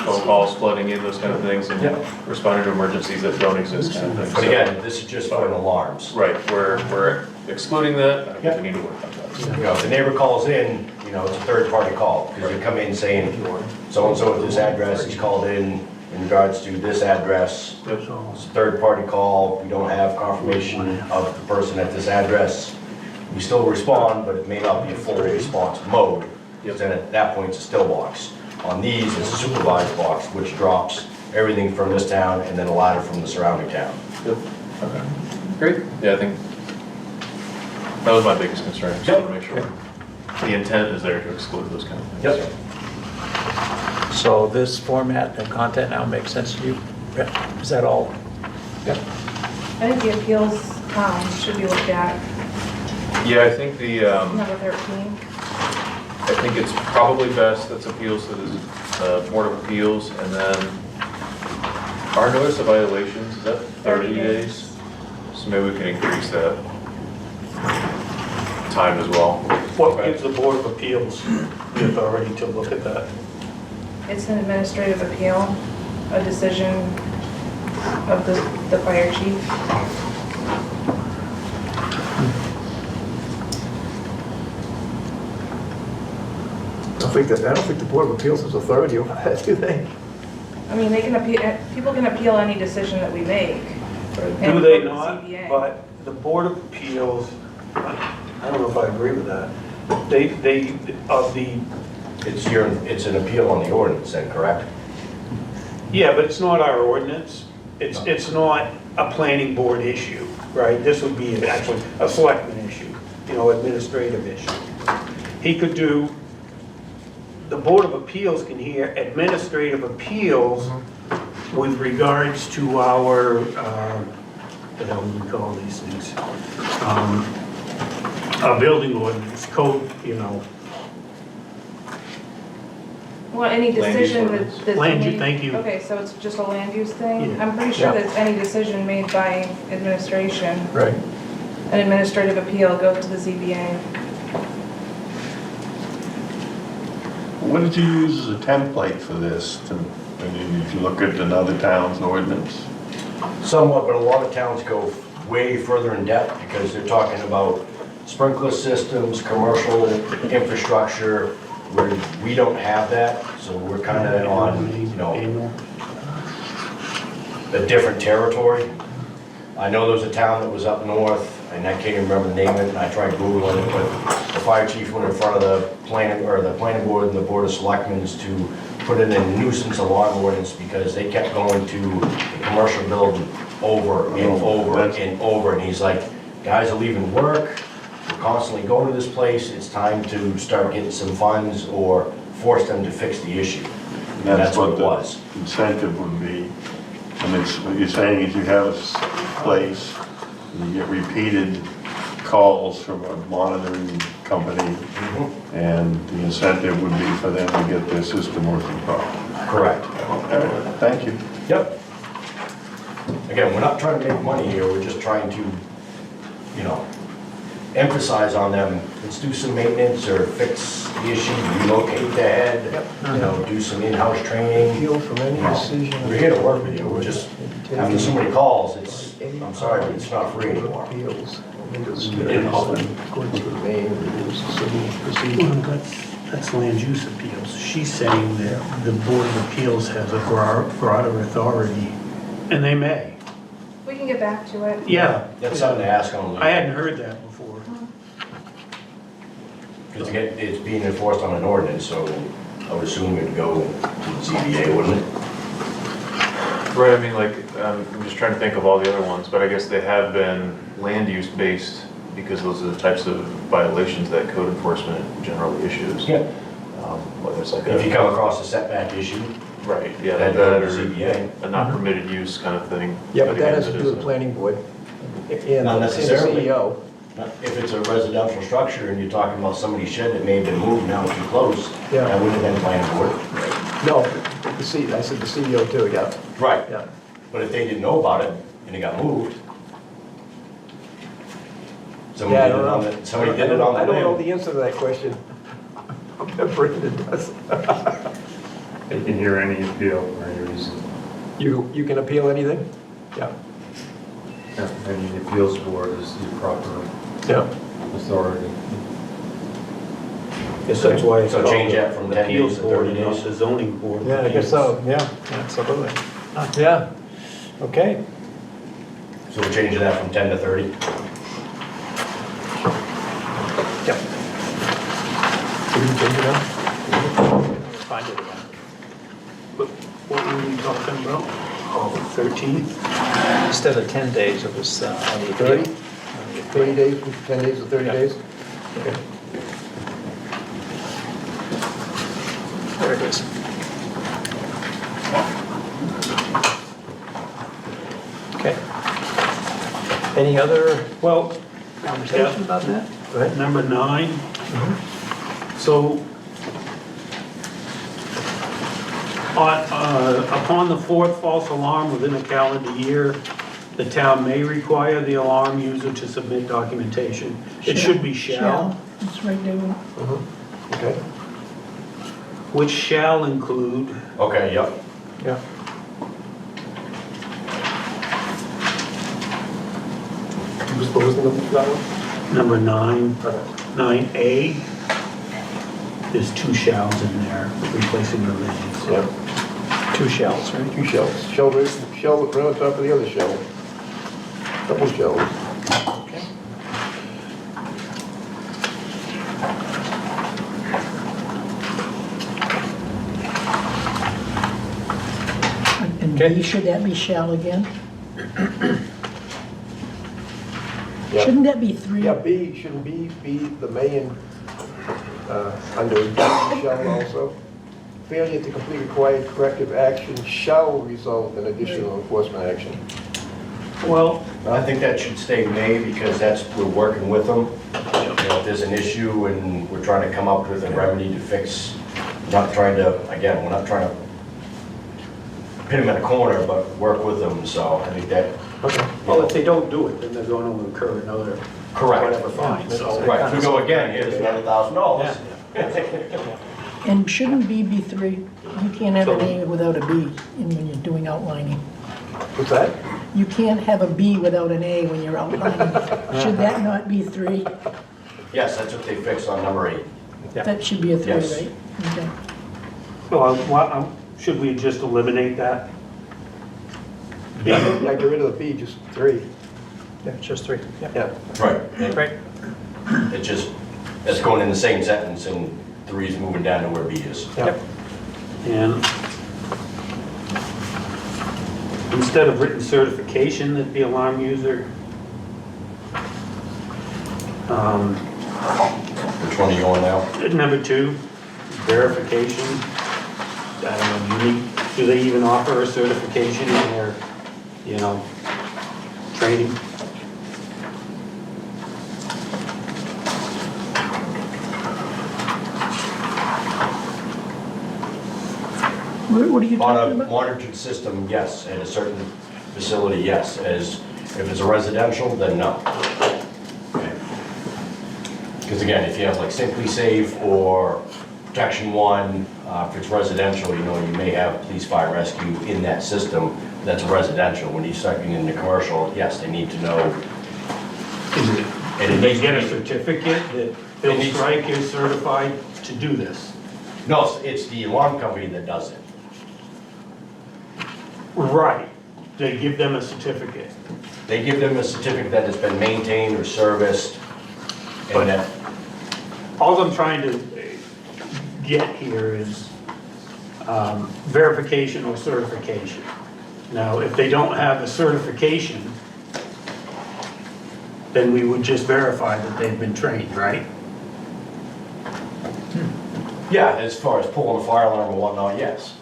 phone calls flooding in, those kind of things, and responding to emergencies that don't exist kind of thing. But So- again, this is just for alarms. Right, we're excluding that, I think we need to work on that. If the neighbor calls in, it's a third-party call, because they come in saying, so-and-so at this address, he's called in regards to this address. It's a third-party call, we don't have confirmation of the person at this address. We still respond, but it may not be a full response mode, because then at that point, it's a still box. On these, it's a supervised box, which drops everything from this town and then a ladder from the surrounding town. Yep. Okay. Great. Yeah, I think that was my biggest concern, just want to make sure the intent is there to exclude those kind of things. Yep. So this format and content now makes sense to you? Is that all? Yep. I think the appeals should be looked at, Yeah, I think the, number 13. I think it's probably best that's appeals to the Board of Appeals, and then our notice of violations, is that 30 days? So maybe we can increase that time as well. What gives the Board of Appeals the authority to look at that? It's an administrative appeal, a decision of the fire chief. I don't think the Board of Appeals has authority over that, do they? I mean, they can appeal, people can appeal any decision that we make. Do they not? But the Board of Appeals, I don't know if I agree with that. It's an appeal on the ordinance then, correct? Yeah, but it's not our ordinance. It's not a planning board issue, right? This would be actually a selectman issue, administrative issue. He could do, the Board of Appeals can hear administrative appeals with regards to our, what the hell do we call these things? Our building ordinance code, Well, any decision ordinance. that's Land use, made- thank you. Okay, so it's just a land use thing? Yeah. I'm pretty sure Yeah. that any decision made by administration, Right. an administrative appeal goes to the ZBA. What did you use as a template for this? If you look at another town's ordinance? Somewhat, but a lot of towns go way further in depth because they're talking about sprinkler systems, commercial infrastructure, where we don't have that, so we're kind of on, Annual. a different territory. I know there was a town that was up north, and I can't even remember the name of it, and I tried Googling it, but the fire chief went in front of the planning board and the board of selectmen to put in a nuisance alarm ordinance because they kept going to the commercial building over and over and over, and he's like, guys are leaving work, we're constantly going to this place, it's time to start getting some funds or force them to fix the issue. And that's what it was. The incentive would be, and it's, what you're saying is you have a place, and you get repeated calls from a monitoring company, and the incentive would be for them to get their system working properly. Correct. Okay, thank you. Yep. Again, we're not trying to make money here, we're just trying to, emphasize on them, let's do some maintenance or fix the issue, relocate the head, do some in-house training. Appeal from any decision. We're here to work with you, we're just, after so many calls, I'm sorry, but it's not free anymore. Appeals. According to the Maine rules of civil procedure. Well, that's land use appeals. She's saying that the Board of Appeals has a broader authority, and they may. We can get back to it. Yeah. That's something to ask on. I hadn't heard that before. Because again, it's being enforced on an ordinance, so I would assume it would go to the ZBA, wouldn't it? Right, I mean, I'm just trying to think of all the other ones, but I guess they have been land use based because those are the types of violations that code enforcement generally issues. Yeah. Whether it's like If you come across a setback issue, right, yeah, That'd that go or to ZBA. a not permitted use kind of thing. Yeah, but that again, has to it do with is the a- planning board and Not the necessarily. CEO. if it's a residential structure and you're talking about somebody's shed that may have been moved now too close, Yeah. that wouldn't have been planning board. No, I said the CEO too, yeah. Right. Yeah. But if they didn't know about it and it got moved, Yeah, somebody I did don't it on know. the, somebody did it on the I don't know land. the answer to that question. I'm not Brendan does. They can hear any appeal for any reason. You can appeal anything? Yeah. And the appeals board is the proper Yeah. authority. Guess that's why it's So called change that from the 10 appeals days to board 30 and not days? the zoning board. of Yeah, I guess appeals. so, yeah, absolutely. Yeah, okay. So we're changing that from 10 to 30? Yep. Can you change it now? Find it again. What were we talking about? Oh, 13th? Instead of 10 days, it was on the 30? appeal. 30 days, 10 days or 30 Yeah. days? Okay. There it is. Okay. Any other Well, conversation about that? Go ahead. number 9. So, upon the fourth false alarm within a calendar year, the town may require the alarm user to submit documentation. It should be shall, It's right there. Okay, which shall include, Okay, yep. yeah. What was the number for that one? number 9, Okay. 9A. There's 2 shalls in there, replacing the names. Yeah, 2 shells, right? 2 shells. Shell right on top of the other shell. Couple shells. Okay. And Okay. B, should that be shall again? Yeah. Shouldn't that be 3? Yeah, B, shouldn't B be the may and, under B, shall also? Failure to complete required corrective action shall result in additional enforcement action. Well, I think that should stay may, because that's, we're working with them. You know, if there's an issue and we're trying to come up with a remedy to fix, not trying to, again, we're not trying to pin them in a corner, but work with them, so I think that, Okay. Well, if they don't do it, then they're going to incur another correct. whatever fine. So Right, if we go again, here's another $1,000. And shouldn't B be 3? You can't have an A without a B when you're doing outlining. What's that? You can't have a B without an A when you're outlining. Should that not be 3? Yes, that's what they fixed on number 8. That should be a 3, Yes. right? Okay. so should we just eliminate that? Yeah, get rid of the B, just 3. Yeah, it's just 3. Yeah. Yeah. Right. Right. It just, it's going in the same sentence, and 3 is moving down to where B is. Yep. And instead of written certification that the alarm user, Which one are you on now? number 2, verification. I don't know, do they even offer a certification in their, training? What are you On talking a about? monitored system, yes. At a certain facility, yes. As, if it's a residential, then no. Because again, if you have like Simply Safe or Protection One, if it's residential, you may have police, fire, rescue in that system. That's residential. When you start getting into commercial, yes, they need to know. And Did it they needs get to a be- certificate that Bill Strike is certified to do this? No, it's the alarm company that does it. Right. They give them a certificate. They give them a certificate that has been maintained or serviced, and that, All I'm trying to get here is verification or certification. Now, if they don't have a certification, then we would just verify that they've been trained, right? yeah, as far as pulling a fire alarm and whatnot, yes.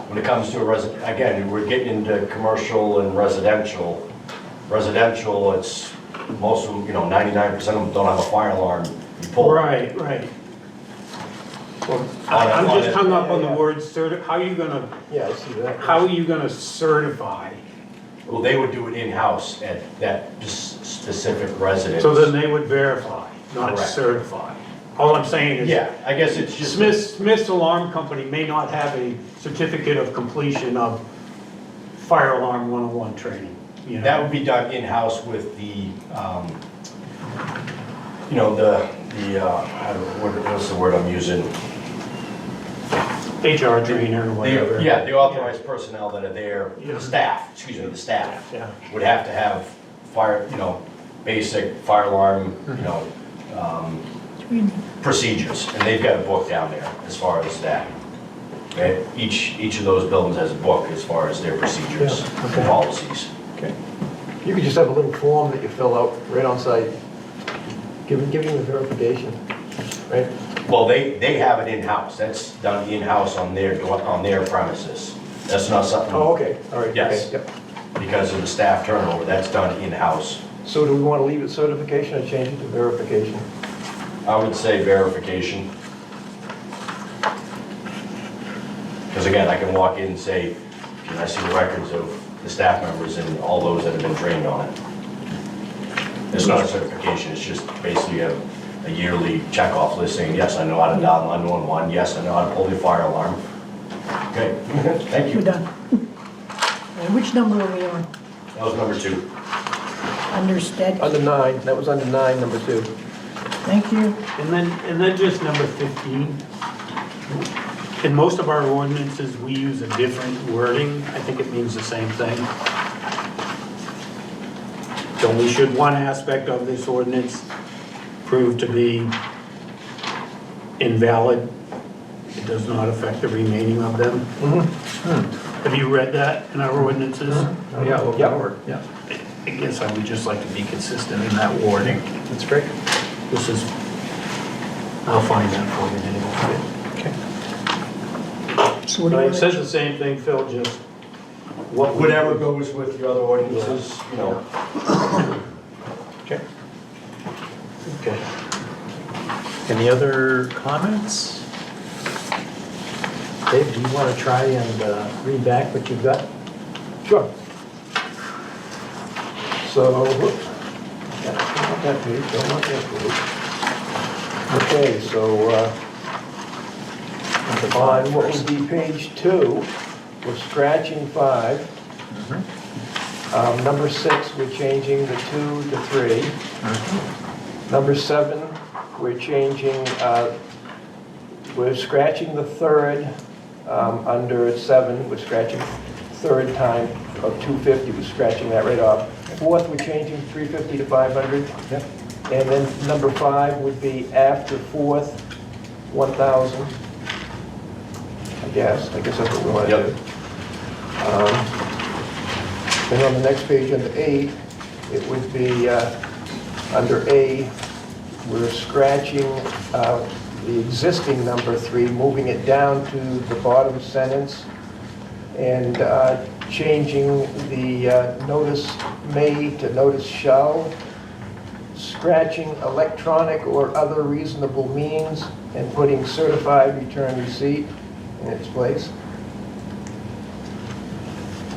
When it comes to a again, we're getting into commercial and residential. Residential, it's, most of them, 99% of them don't have a fire alarm. You pull. Right. Well, I'm just hung up on the word how are you gonna, Yeah, I see that. how are you gonna certify? Well, they would do it in-house at that specific residence. So then they would verify, not Correct. certify. All I'm saying is. Yeah, I guess it's just. Smith's Alarm Company may not have a certificate of completion of fire alarm 101 training, That would be done in-house with the, what's the word I'm using? HR trainer or whatever. Yeah, the authorized personnel that are there, the staff, the staff, Yeah. would have to have fire, basic fire alarm, procedures, and they've got a book down there as far as that. Okay, each of those buildings has a book as far as their procedures, Yeah, okay. policies. Okay. You could just have a little form that you fill out right on site, giving the verification, right? Well, they have it in-house, that's done in-house on their premises. That's not something. Oh, okay, all right. Yes. Okay, yep. Because of the staff turnover, that's done in-house. So do we want to leave it certification or change it to verification? I would say verification. Because again, I can walk in and say, can I see the records of the staff members and all those that have been trained on it? It's not a certification, it's just basically a yearly check-off list saying, yes, I know how to dial 911, yes, I know how to pull the fire alarm. Okay, thank We're you. done. And which number are we on? That was number 2. Under statute? Under 9, that was under 9, number 2. Thank you. And then just number 15. In most of our ordinances, we use a different wording. I think it means the same thing. So we should one aspect of this ordinance prove to be invalid. It does not affect the remaining of them. Have you read that in our ordinances? Oh, yeah, well, Yep. forward, yeah. I guess I would just like to be consistent in that wording. That's great. This is, I'll find that for you anyway. Okay. So what do you It want says the same thing, Phil, just what would... Whatever goes with your other ordinances, you know. Okay. Okay. Any other comments? Dave, do you want to try and read back what you've got? Sure. So, whoops. Yeah, don't want that page, don't want that page. Okay, so, on what would be page 2, we're scratching 5. Number 6, we're changing the 2 to 3. Number 7, we're changing, we're scratching the 3rd, under 7, we're scratching third time of 250, we're scratching that right off. 4th, we're changing 350 to 500. Yep. And then number 5 would be after 4th, 1,000. I guess that's what we want to do. Then on the next page, under 8, it would be under A, we're scratching the existing number 3, moving it down to the bottom sentence, and changing the notice may to notice shall, scratching electronic or other reasonable means, and putting certified return receipt in its place.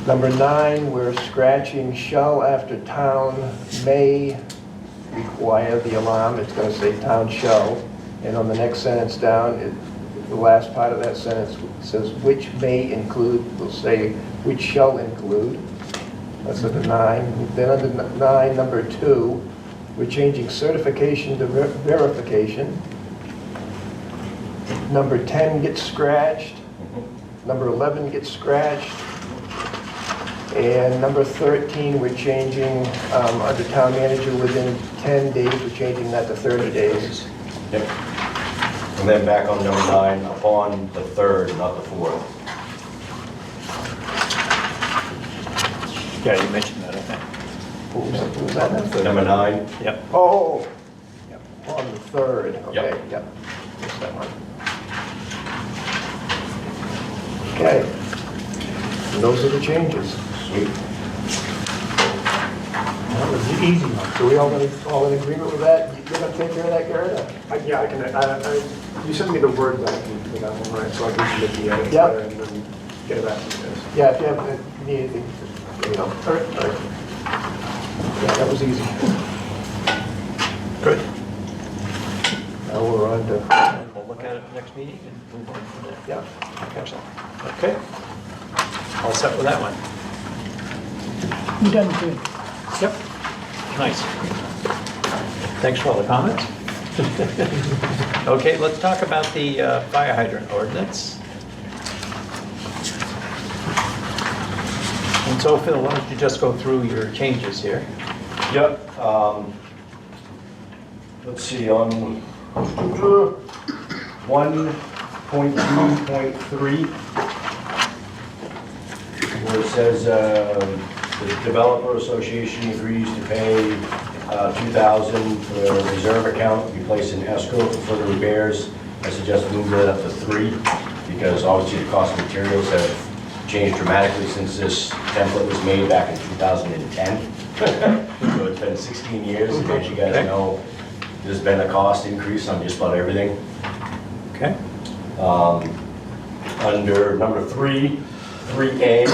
Number 9, we're scratching shall after town may require the alarm. It's going to say town shall. And on the next sentence down, the last part of that sentence says which may include, we'll say which shall include. That's under 9. Then under 9, number 2, we're changing certification to verification. Number 10 gets scratched. Number 11 gets scratched. And number 13, we're changing, under town manager, within 10 days, we're changing that to 30 days. Yep. And then back on number 9, upon the 3rd, not the 4th. Yeah, you mentioned that, I think. What was that? Number 9, Yep. Oh, yep, on the 3rd, okay, Yep. yep. Missed that one. Okay. And those are the changes. sweet. That was the easy one. So we all in agreement with that? You're gonna take care of that, Garrett? Yeah, I can, you sent me the Word document for that one, right? So I can make the edits Yep. there and then get it back to you guys. Yeah, if you have, if you need anything, just let me know. All right. Yeah, that was easy. Good. Now we're on to, And we'll look at it next meeting and move on from there. yeah. Excellent. Okay. All set with that one? You're done, too. Yep. Nice. Thanks for all the comments. Okay, let's talk about the fire hydrant ordinance. And so Phil, why don't you just go through your changes here? Yep. Let's see, on 1.2.3, where it says the developer association agrees to pay $2,000 for a reserve account to be placed in escrow for further repairs. I suggest moving that up to 3, because obviously the cost of materials have changed dramatically since this template was made back in 2010. So it's been 16 years, and as you guys know, there's been a cost increase on just about everything. Okay. Under number 3, 3A,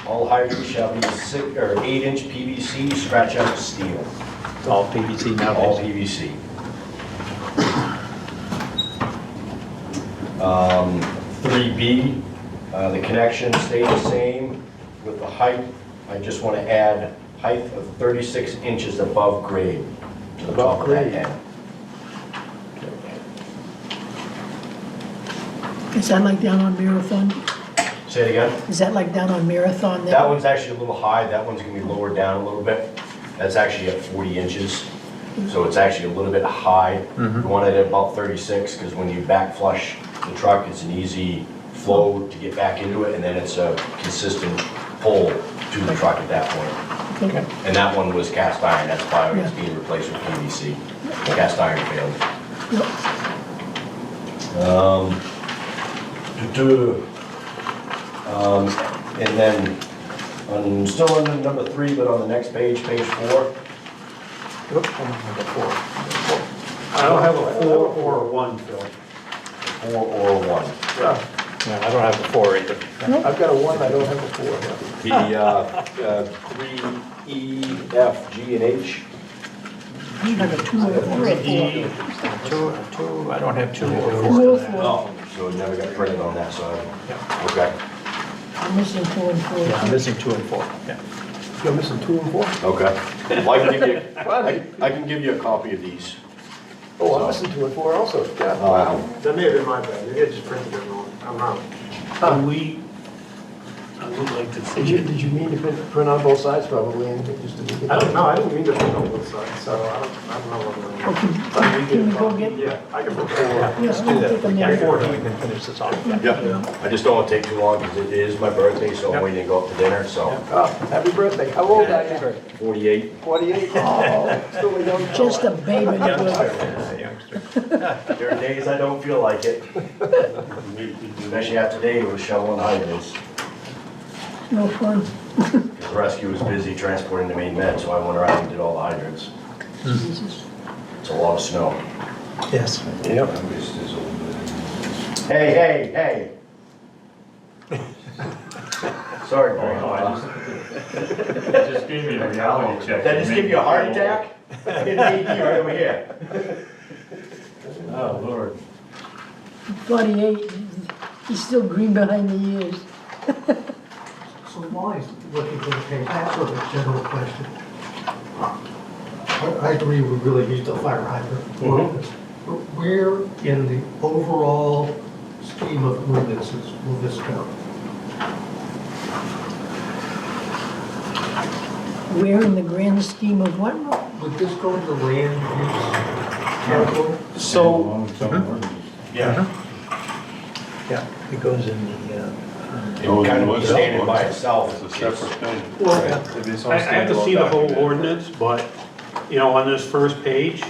all hydrants shall be 8-inch PVC scratch out steel. It's all PVC now. All basically. PVC. 3B, the connection stays the same with the height. I just want to add height of 36 inches above grade to the top of that end. Is that like down on Marathon? Say it again? Is that like down on Marathon there? That one's actually a little high. That one's going to be lowered down a little bit. That's actually at 40 inches. So it's actually a little bit high. We want it at about 36, because when you back flush the truck, it's an easy flow to get back into it, and then it's a consistent pull to the truck at that point. Okay. And that one was cast iron, that's why it's being replaced with PVC. Cast iron failed. And then, still on number 3, but on the next page, page 4. Oop, I'm number 4. I don't have a 4 or a 1, Phil. 4 or 1. Yeah, No, I don't have a 4 either. I've got a 1, I don't have a 4. The 3, E, F, G, and H. You have a 2 or a 4. Two, I don't have 2 or 4. 2 or 4. Oh, so it never got printed on that side. Okay. I'm missing 2 and 4. Yeah, I'm missing 2 and 4, yeah. You're missing 2 and 4? Okay. Well, I can give you, I can give you a copy of these. Oh, I'm missing 2 and 4 also, yeah. That may have been my bad, maybe I just printed it wrong, I'm wrong. I would like to Did see you, it. did you mean to print on both sides probably and just to... I don't know, I didn't mean to print on both sides, so I don't know what I'm Okay, can we go get? Yeah, I can put 4. Yes, Do that. take a We minute. can finish this off. Yeah. I just don't want to take too long because it is my birthday, so I'm waiting to go up to dinner, so. Oh, happy birthday. How old are you? 48. 48? Oh, still a young Just fella. a baby. Yeah, youngster. There are days I don't feel like it. Especially after today with shoveling hydrants. No fun. The rescue was busy transporting the main med, so I went around and did all the hydrants. Jesus. It's a lot of snow. Yes. Yep. Hey. Sorry, Grandpa. Just gave me a reality check. Did I just give you a heart attack? I didn't need you right over here. Oh, Lord. 48, he's still green behind the ears. So while he's looking for the page, I have sort of a general question. I agree we really need the fire hydrant. But where in the overall scheme of ordinances will this go? Where in the grand scheme of what? Would this go to the land use category? So, Yeah. Yeah, it goes in the, It kind of standing by itself. It's a separate thing. well, I have to see the whole ordinance, but, you know, on this first page,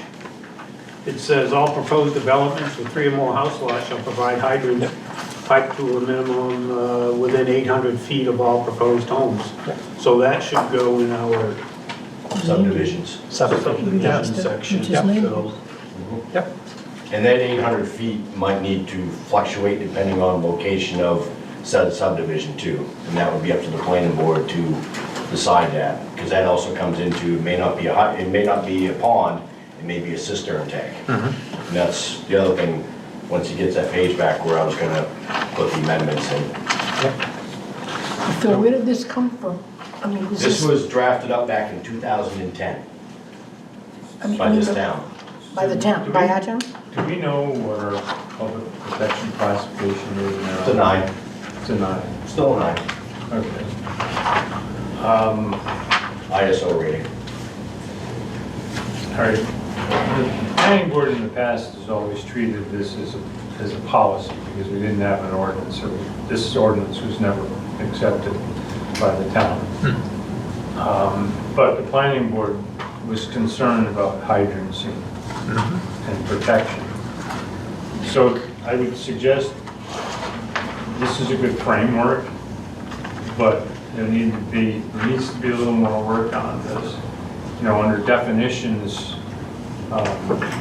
it says all proposed developments with 3 or more house lots shall provide hydrants piped to a minimum within 800 feet of all proposed homes. So that should go in our Subdivisions. subdivision section. Which is named. So, And that 800 feet might need to fluctuate depending on location of said subdivision too. And that would be up to the planning board to decide that, because that also comes into, it may not be a pond, it may be a cistern tank. And that's the other thing, once he gets that page back where I was gonna put the amendments in. Phil, where did this come from? I mean, This was drafted up back in 2010 by this town. By the town, by our town? Do we know what our public protection classification is now? It's a 9, It's a 9. still a 9, Okay. ISO rating. All right. The planning board in the past has always treated this as a policy because we didn't have an ordinance. So this ordinance was never accepted by the town. But the planning board was concerned about hydrancy and protection. So I would suggest this is a good framework, but there needs to be a little more work on this. You know, under definitions,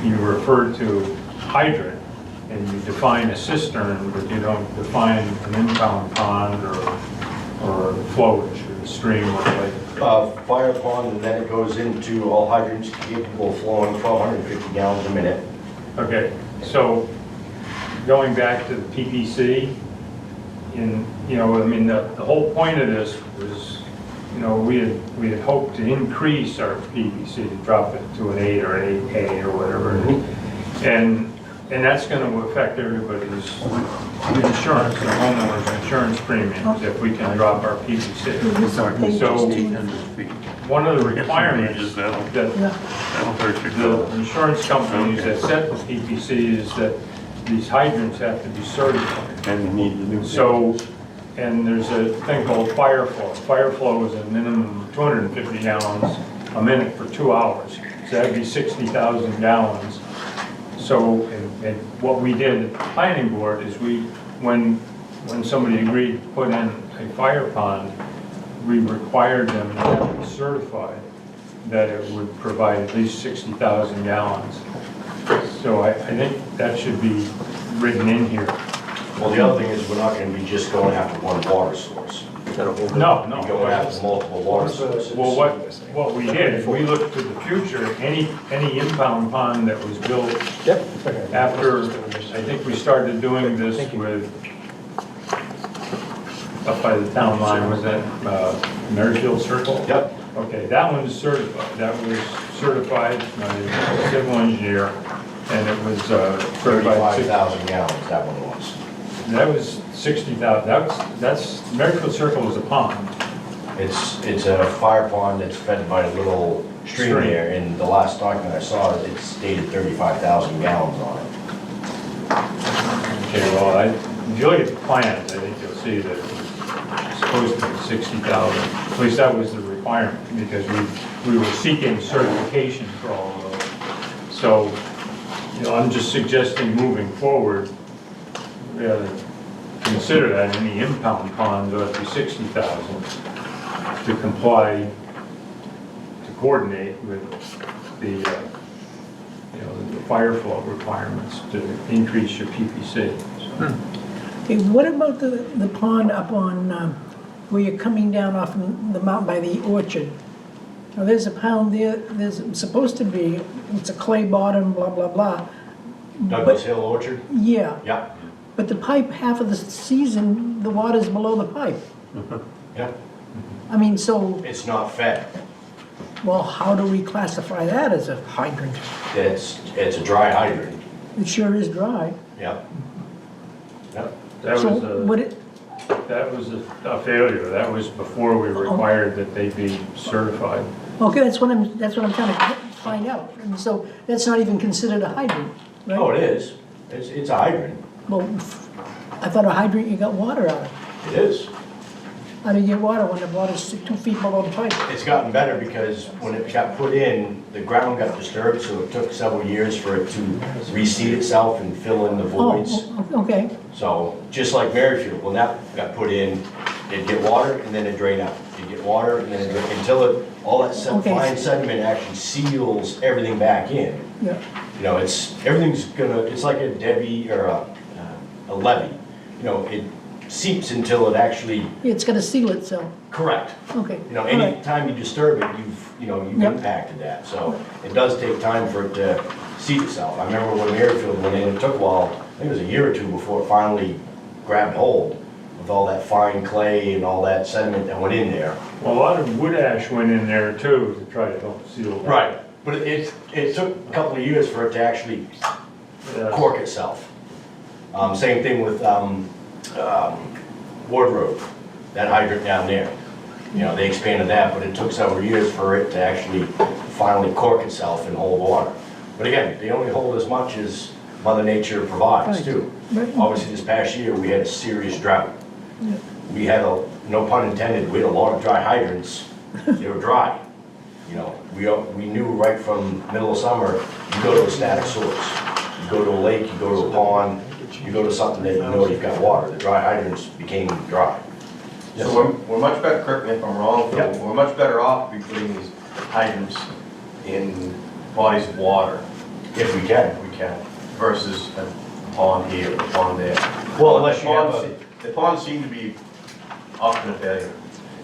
you refer to hydrant and you define a cistern, but you don't define an impound pond or flowage or a stream or lake. Fire pond, and then it goes into all hydrants capable of flowing 1,250 gallons a minute. Okay, so going back to the PPC, you know, I mean, the whole point of this was, you know, we had hoped to increase our PPC, to drop it to an 8 or an 8A or whatever. And that's going to affect everybody's insurance, the homeowner's insurance premiums, if we can drop our PPC. So one of the requirements that the insurance companies that set the PPC is that these hydrants have to be certified. And you need the new. So, and there's a thing called fire flow. Fire flow is a minimum of 250 gallons a minute for 2 hours. So that'd be 60,000 gallons. So, and what we did at the planning board is when somebody agreed to put in a fire pond, we required them to have it certified that it would provide at least 60,000 gallons. So I think that should be written in here. Well, the other thing is, we're not gonna be just going after one water source. No. We're going after multiple water sources. Well, what we did, we looked to the future, any impound pond that was built after, I think we started doing this with, up by the town line, was that Merrifield Circle? Yep. Okay, that one's certified, that was certified by a civil engineer, and it was certified. 35,000 gallons, that one was. That was 60,000, that's, Merrifield Circle was a pond. It's a fire pond that's fed by a little stream there, and the last document I saw, it stated 35,000 gallons on it. Okay, well, if you look at the plans, I think you'll see that it's supposed to be 60,000. At least that was the requirement, because we were seeking certification for all of those. So, I'm just suggesting moving forward, we ought to consider that any impound ponds ought to be 60,000 to comply, to coordinate with the, the fire flow requirements to increase your PPC. Okay, what about the pond up on, where you're coming down off the mountain by the orchard? Now, there's a pond there, there's supposed to be, it's a clay bottom, blah, blah, blah. Douglas Hill Orchard? Yeah, Yeah. but the pipe, half of the season, the water's below the pipe. Yeah. I mean, so, It's not fed. well, how do we classify that as a hydrant? It's a dry hydrant. It sure is dry. Yep. Yep. That So was would it, that was a failure. That was before we required that they be certified. okay, that's what I'm trying to find out. And so that's not even considered a hydrant, right? Oh, it is. It's a hydrant. Well, I thought a hydrant, you got water out of it. It is. How do you get water when the water's 2 feet below the pipe? It's gotten better because when it got put in, the ground got disturbed, so it took several years for it to reseed itself and fill in the voids. Oh, okay, So, just like Merrifield, when that got put in, it'd get water and then it'd drain out. You'd get water and then it'd drain, until all that Okay. fine sediment actually seals everything back in. yeah. You know, everything's gonna, it's like a Debbie or a levee. You know, it seeps until it actually, It's gonna seal itself, correct. okay. You know, all right. any time you disturb it, you've Yep. impacted that. So it does take time for it to seat itself. I remember when Merrifield went in, it took a while, I think it was a year or two before it finally grabbed hold with all that fine clay and all that sediment that went in there. Well, a lot of wood ash went in there too to try to help seal that. Right. But it took a couple of years for it to actually Yeah. cork itself. Same thing with Ward Road, that hydrant down there. You know, they expanded that, but it took several years for it to actually finally cork itself and hold water. But again, they only hold as much as Mother Nature provides Right. too. Right. Obviously, this past year, we had a serious drought. Yeah. We had no pun intended, we had a lot of dry hydrants. They were dry. You know, we knew right from middle of summer, you go to a static source. You go to a lake, you go to a pond, you go to something that you know you've got water. The dry hydrants became dry. Yes, So we're much better, correct me if I'm wrong, Phil, Yep. we're much better off be putting these hydrants in bodies of water if we can. versus a pond here, a pond there. Well, unless you have The ponds seem to be often a failure.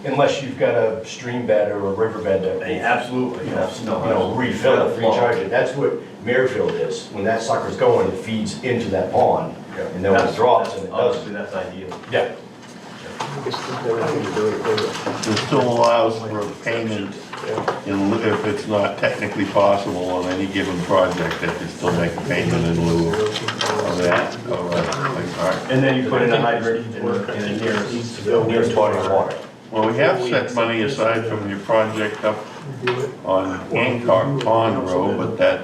unless you've got a stream bed or a river bed that Absolutely, yes. refill it, recharge it. That's what Merrifield is. When that sucker's going, it feeds into that pond, and then when it drops, and it Obviously, doesn't. that's ideal. Yeah. It still allows for a payment if it's not technically possible on any given project, that you still make a payment in lieu of that. And then you put in a hydrant in the Nearest body of water. Well, we have set money aside from your project up on Hancock Pond Road, but that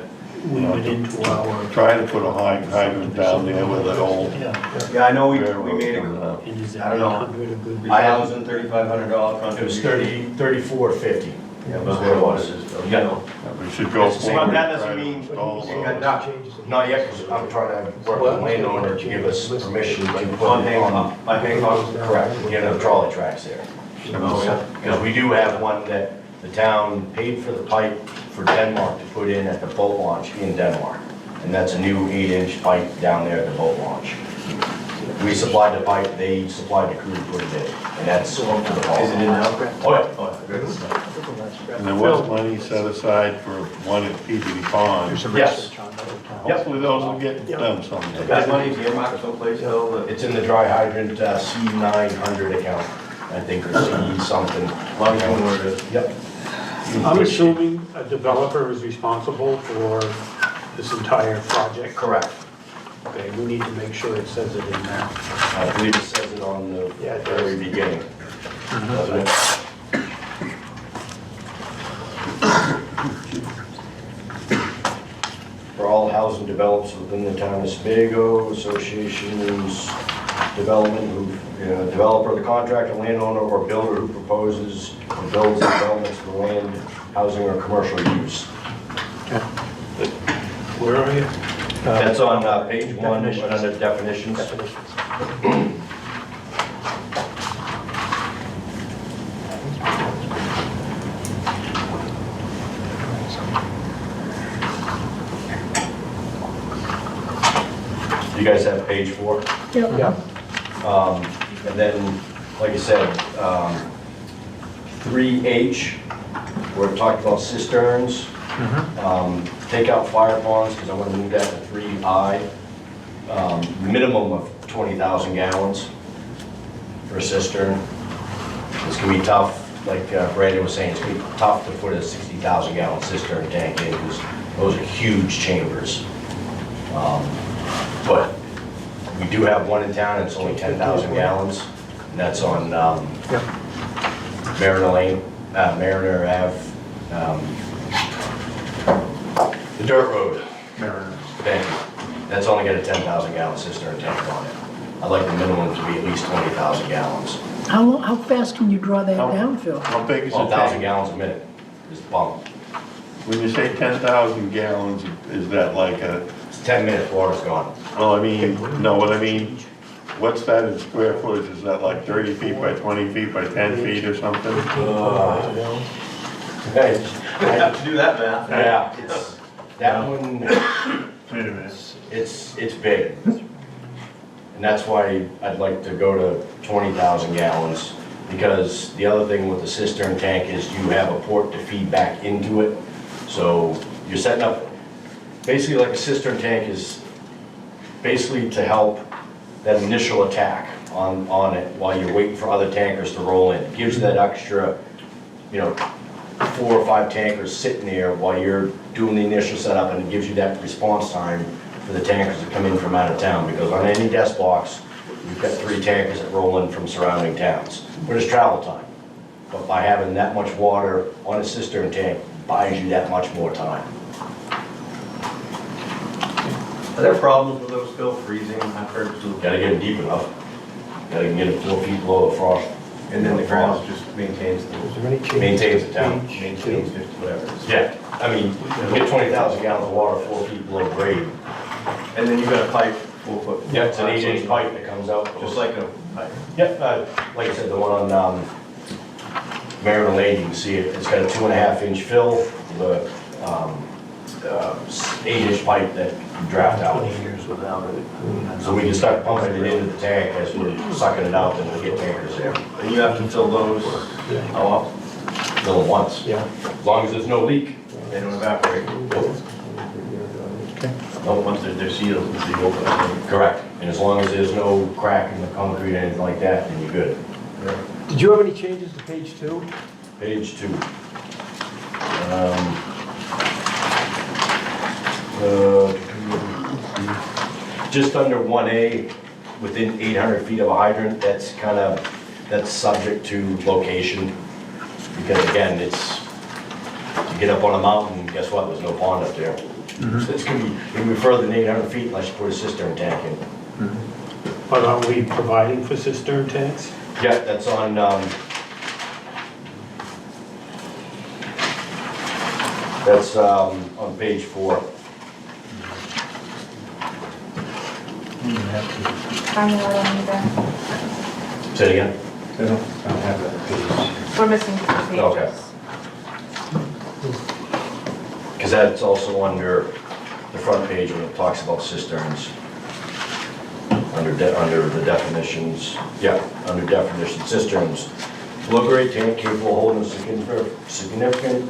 we went into our, Trying to put a hydrant down there with an old Yeah, I know we railroad made coming a, up. and is I that don't know. 800 a good? $1,300 It was contribution. 34.50. Yeah, was what it was. Yeah. We should go It's the same, forward. that and doesn't try to mean- install it those. got Not yet, because I'm trying to work with the landowner to give us permission to put On it Hancock, on. on Hancock. Correct, get the trolley tracks there. Oh, yeah. Because we do have one that the town paid for the pipe for Denmark to put in at the boat launch in Denmark. And that's a new 8-inch pipe down there at the boat launch. We supplied the pipe, they supplied the crew to put it in, and that's to the boat. Is it in now? Oh, yeah. Oh, yeah, good. And there was money set aside for one at Peabody Pond. Yes. Hopefully those will get done someday. That money's earmarked someplace, though, It's in the dry hydrant C900 account, I think, or C something. long as where it is. Yep. I'm assuming a developer is responsible for this entire project. Correct. Okay, we need to make sure it says it in there. I believe it says it on the Yeah, it does. very beginning. Doesn't it? For all housing develops within the town of Sebago, associations, development, who, developer, the contractor, landowner, or builder who proposes or builds developments for land, housing, or commercial use. Where are you? That's on page 1, under definitions. You guys have page 4? Yep. And then, like I said, 3H, where it talked about cisterns. Take out fire ponds, because I want to move that to 3I. Minimum of 20,000 gallons for a cistern. It's gonna be tough, like Brandon was saying, it's gonna be tough to put a 60,000 gallon cistern tank in, because those are huge chambers. But we do have one in town, it's only 10,000 gallons, and that's on Mariner Lane, Mariner Ave, the dirt road. Mariner. Thank you. That's only got a 10,000 gallon cistern tank on it. I'd like the minimum to be at least 20,000 gallons. How fast can you draw that down, Phil? How big is the 1,000 tank? gallons a minute is the pump. When you say 10,000 gallons, is that like a, It's 10 minutes, water's gone. well, I mean, no, what I mean, what's that in square footage? Is that like 30 feet by 20 feet by 10 feet or something? You have to do that math. Yeah, it's, that one, Wait a minute. it's big. And that's why I'd like to go to 20,000 gallons, because the other thing with the cistern tank is you have a port to feed back into it. So you're setting up, basically like a cistern tank is basically to help that initial attack on it while you're waiting for other tankers to roll in. It gives you that extra, 4 or 5 tankers sitting there while you're doing the initial setup, and it gives you that response time for the tankers that come in from out of town, because on any desk box, you've got 3 tankers that roll in from surrounding towns. But it's travel time. But by having that much water on a cistern tank, buys you that much more time. Are there problems with those still freezing? I've heard some. Gotta get it deep enough. Gotta get it 4 feet below the frost. And then the frost just maintains the, Maintains the town. maintains 50, whatever it is. Yeah, I mean, you get 20,000 gallons of water 4 feet below grade. And then you've got a pipe 4 foot. Yeah, it's an 8-inch pipe that comes out. Just like a pipe. Yep, like I said, the one on Mariner Lane, you can see it, it's got a 2.5-inch fill, the 8-inch pipe that you draft out. So we can start pumping it into the tank as we're sucking it out, and we'll get tankers there. And you have to fill those, how often? Fill it once. Yeah. As long as there's no leak. They don't evaporate. No, Once they're sealed, it's the open. correct. And as long as there's no crack in the concrete or anything like that, then you're good. Did you have any changes to page 2? Page 2. Just under 1A, within 800 feet of a hydrant, that's subject to location. Because again, you get up on a mountain, guess what, there's no pond up there. So it's gonna be further than 800 feet unless you put a cistern tank in. But are we providing for cistern tanks? Yeah, that's on, on page 4. I don't need that. Say it again? I don't have that page. We're missing two pages. Okay. Because that's also under the front page when it talks about cisterns. Under the definitions, yeah, under definition cisterns. Low-grade tank capable of holding significant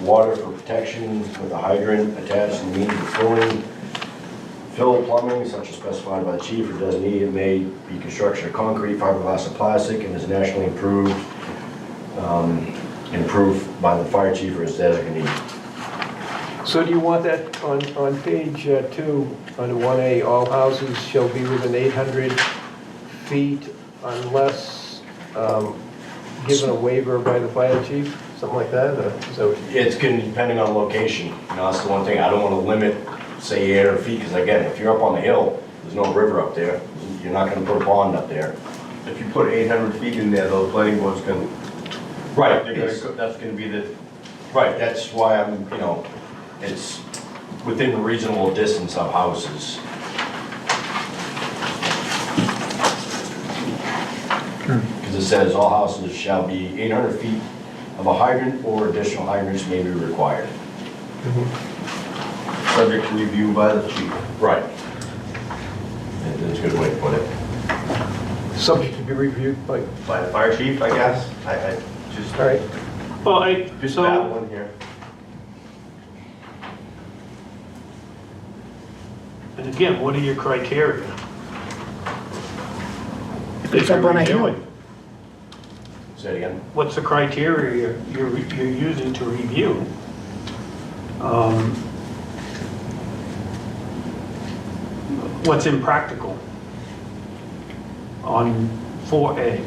water for protection with a hydrant attached and means of filling. Fill plumbing such as specified by the chief or designee. It may be construction of concrete, fiberglass, or plastic and is nationally improved by the fire chief or his designee. So do you want that on page 2, under 1A, all houses shall be within 800 feet unless given a waiver by the fire chief, something like that? Or is that what you- It's going to depending on location. You know, that's the one thing, I don't want to limit, say 800 feet, because again, if you're up on the hill, there's no river up there. You're not going to put a pond up there. If you put 800 feet in there, though, the planning board's gonna, Right. that's gonna be the, Right, that's why I'm, it's within a reasonable distance of houses. Because it says all houses shall be 800 feet of a hydrant or additional hydrants may be required. subject to review by the chief. Right. That's a good way to put it. Subject to be reviewed by, By the fire chief, I guess. I just, all right. Well, just so, babbling here. and again, what are your criteria? It's up on a hill. Say it again. What's the criteria you're using to review? What's impractical on 4A?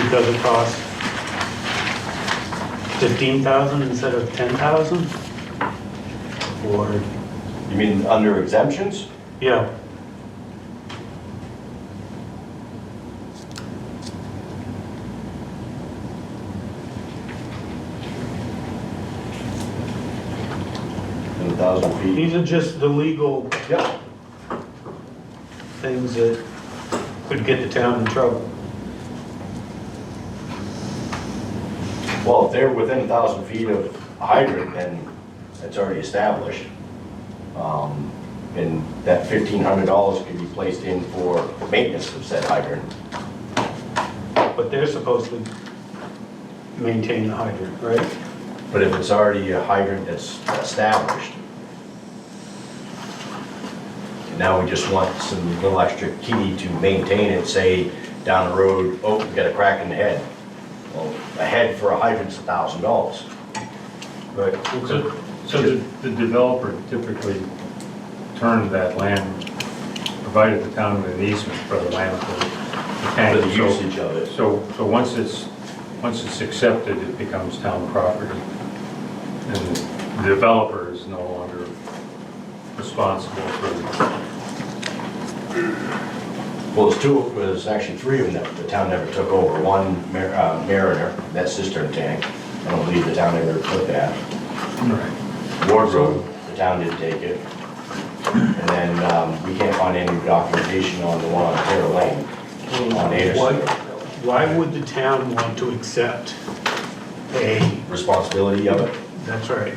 Because it costs 15,000 instead of 10,000? Or, You mean under exemptions? yeah, In 1,000 feet? these are just the legal Yep. things that could get the town in trouble. Well, if they're within 1,000 feet of a hydrant, then it's already established. And that $1,500 could be placed in for maintenance of said hydrant. But they're supposed to maintain the hydrant, right? But if it's already a hydrant that's established, and now we just want some little extra key to maintain it, say down the road, oh, we got a crack in the head. Well, a head for a hydrant's $1,000. Right. So the developer typically turned that land, provided the town with an easement for the land for the tank. For the usage of it. So once it's accepted, it becomes town property. And the developer is no longer responsible for, Well, there's actually 3 of them that the town never took over. One, Mariner, that cistern tank. I don't believe the town ever took that. Wardrobe, the town did take it. And then we can't find any documentation on the one on Taylor Lane, on Anderson. Why would the town want to accept a, Responsibility of it. that's right.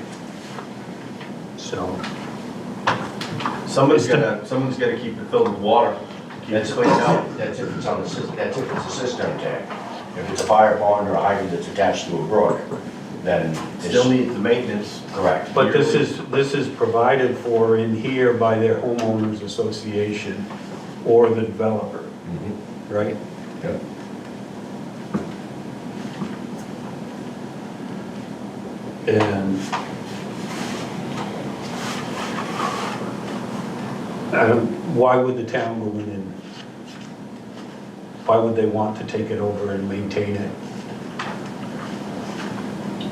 So, Someone's gotta keep it filled with water, keep it That's cleaned out. That's if it's on the, that's if it's a cistern tank. If it's a fire pond or a hydrant that's attached to a brook, then it's... Still needs the maintenance. Correct. but this is provided for in here by their homeowners association or the developer, Mhm. right? Yep. And why would the town go in and, why would they want to take it over and maintain it?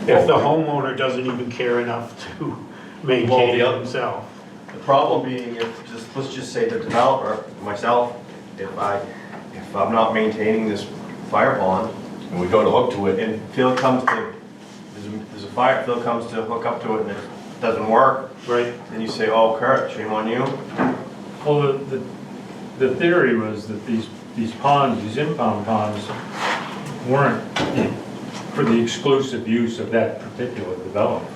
If the homeowner doesn't even care enough to maintain it himself. The problem being if, let's just say the developer, myself, if I'm not maintaining this fire pond, And we go to hook to it, and Phil comes to, there's a fire, Phil comes to hook up to it and it doesn't work, Right. then you say, oh, Kurt, shame on you. Well, the theory was that these ponds, these impound ponds, weren't for the exclusive use of that particular development.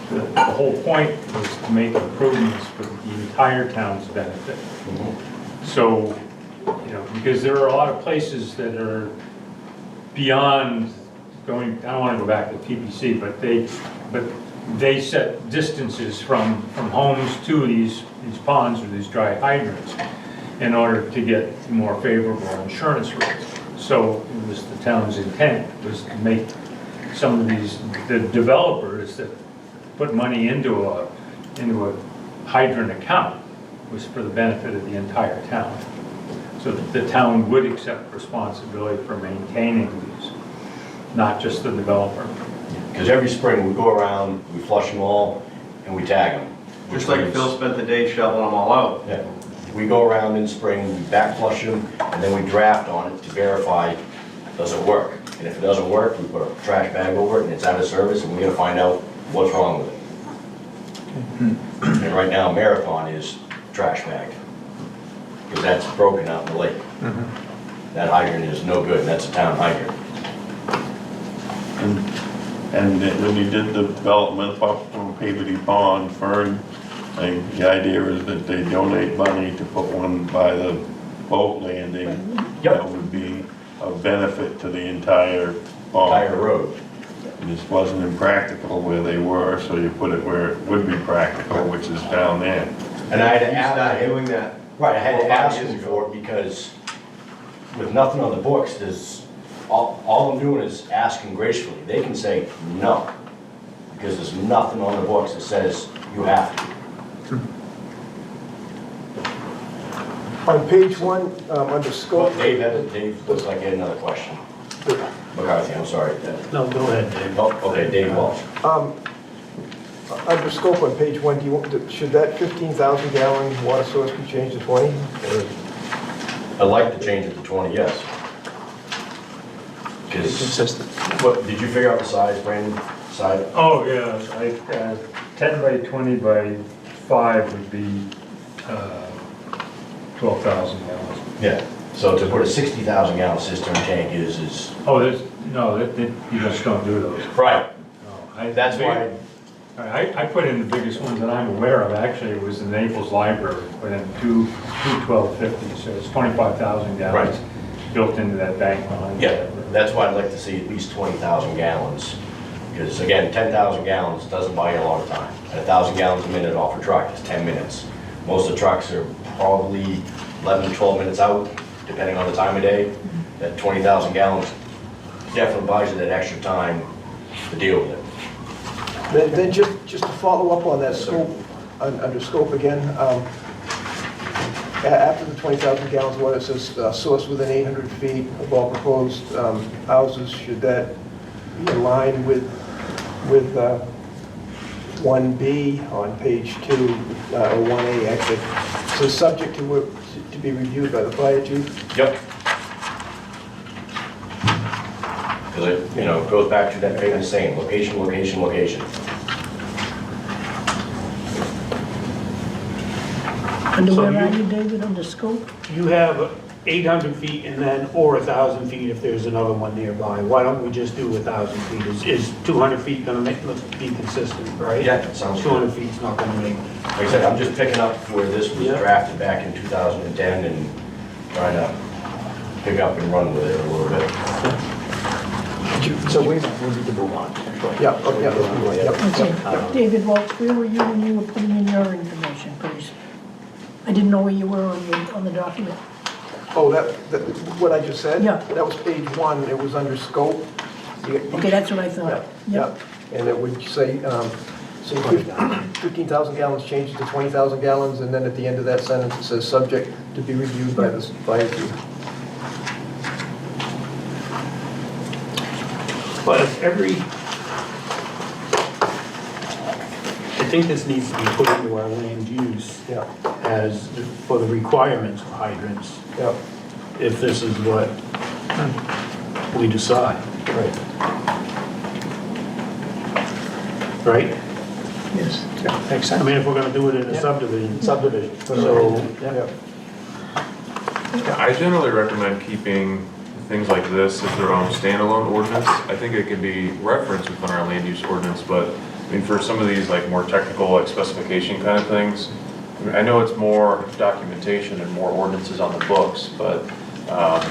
The whole point was to make improvements for the entire town's benefit. So, because there are a lot of places that are beyond going, I don't want to go back to PPC, but they set distances from homes to these ponds or these dry hydrants in order to get more favorable insurance rates. So it was the town's intent was to make some of the developers that put money into a hydrant account was for the benefit of the entire town. So that the town would accept responsibility for maintaining these, not just the developer. because every spring we go around, we flush them all, and we tag them. Just like Phil spent the day shoveling them all out. Yeah, we go around in spring, we back flush them, and then we draft on it to verify, does it work? And if it doesn't work, we put a trash bag over it, and it's out of service, and we gotta find out what's wrong with it. And right now, Marathon is trash bagged, because that's broken out in the lake. That hydrant is no good, and that's a town hydrant. And when you did the development up from Peabody Pond, Fern, the idea is that they donate money to put one by the boat landing. That would be a benefit to the entire pond. Entire road. And this wasn't impractical where they were, so you put it where it would be practical, which is down there. And I had to You ask, started doing that. right, I had to 4 or 5 ask years them ago. for it, because with nothing on the books, all I'm doing is asking gracefully. They can say no, because there's nothing on the books that says you have to. On page 1, under scope, Dave looks like he had another question. McCarthy, I'm sorry. No, go ahead, Dave. Oh, okay, Dave Walsh. under scope on page 1, should that 15,000 gallon water source be changed to 20? I'd like to change it to 20, yes. Because, Consistent. what, did you figure out the size, Brandon? Size? Oh, yeah, 10 by 20 by 5 would be 12,000 gallons. Yeah. So to put a 60,000 gallon cistern tank is... Oh, you just don't do those. Right. No, That's why... I put in the biggest ones that I'm aware of, actually, it was the Naples Library, put in two 1250s, so it's 25,000 gallons built into that bank behind. Yeah, that's why I'd like to see at least 20,000 gallons. Because again, 10,000 gallons doesn't buy you a lot of time. At 1,000 gallons a minute off a truck is 10 minutes. Most of the trucks are probably 11 to 12 minutes out, depending on the time of day. That 20,000 gallons definitely buys you that extra time to deal with it. Then just to follow up on that scope, under scope again, after the 20,000 gallons, what it says, source within 800 feet of all proposed houses, should that be aligned with 1B on page 2, or 1A actually? So subject to be reviewed by the fire chief? Yep. Because it, it goes back to that famous saying, location, location, location. Under So where you- are you, David, under scope? You have 800 feet and then, or 1,000 feet if there's another one nearby. Why don't we just do 1,000 feet? Is 200 feet gonna be consistent, right? Yeah, that sounds good. 200 feet's not gonna make, Like I said, I'm just picking up where this was Yeah. drafted back in 2010 and trying to pick up and run with it a little bit. So we need to move on, actually. Yeah, okay, yeah. Okay, David Walsh, where were you when you were putting in your information, please? I didn't know where you were on the document. Oh, what I just said? Yeah. That was page 1, it was under scope. Okay, that's what I thought. Yeah, and it would say, 15,000 gallons changes to 20,000 gallons, and then at the end of that sentence, it says, subject to be reviewed by the fire chief. but if think this needs to be put into our land use Yeah, as, for the requirements of hydrants, yeah, if this is what we decide, right. right? Yes. Yeah, makes I sense. mean, if we're gonna do it in a Yeah. subdivision. Subdivision. So, Yeah. I generally recommend keeping things like this as their own standalone ordinance. I think it can be referenced within our land use ordinance, but I mean, for some of these like more technical, like specification kind of things, I mean, I know it's more documentation and more ordinances on the books, but I'm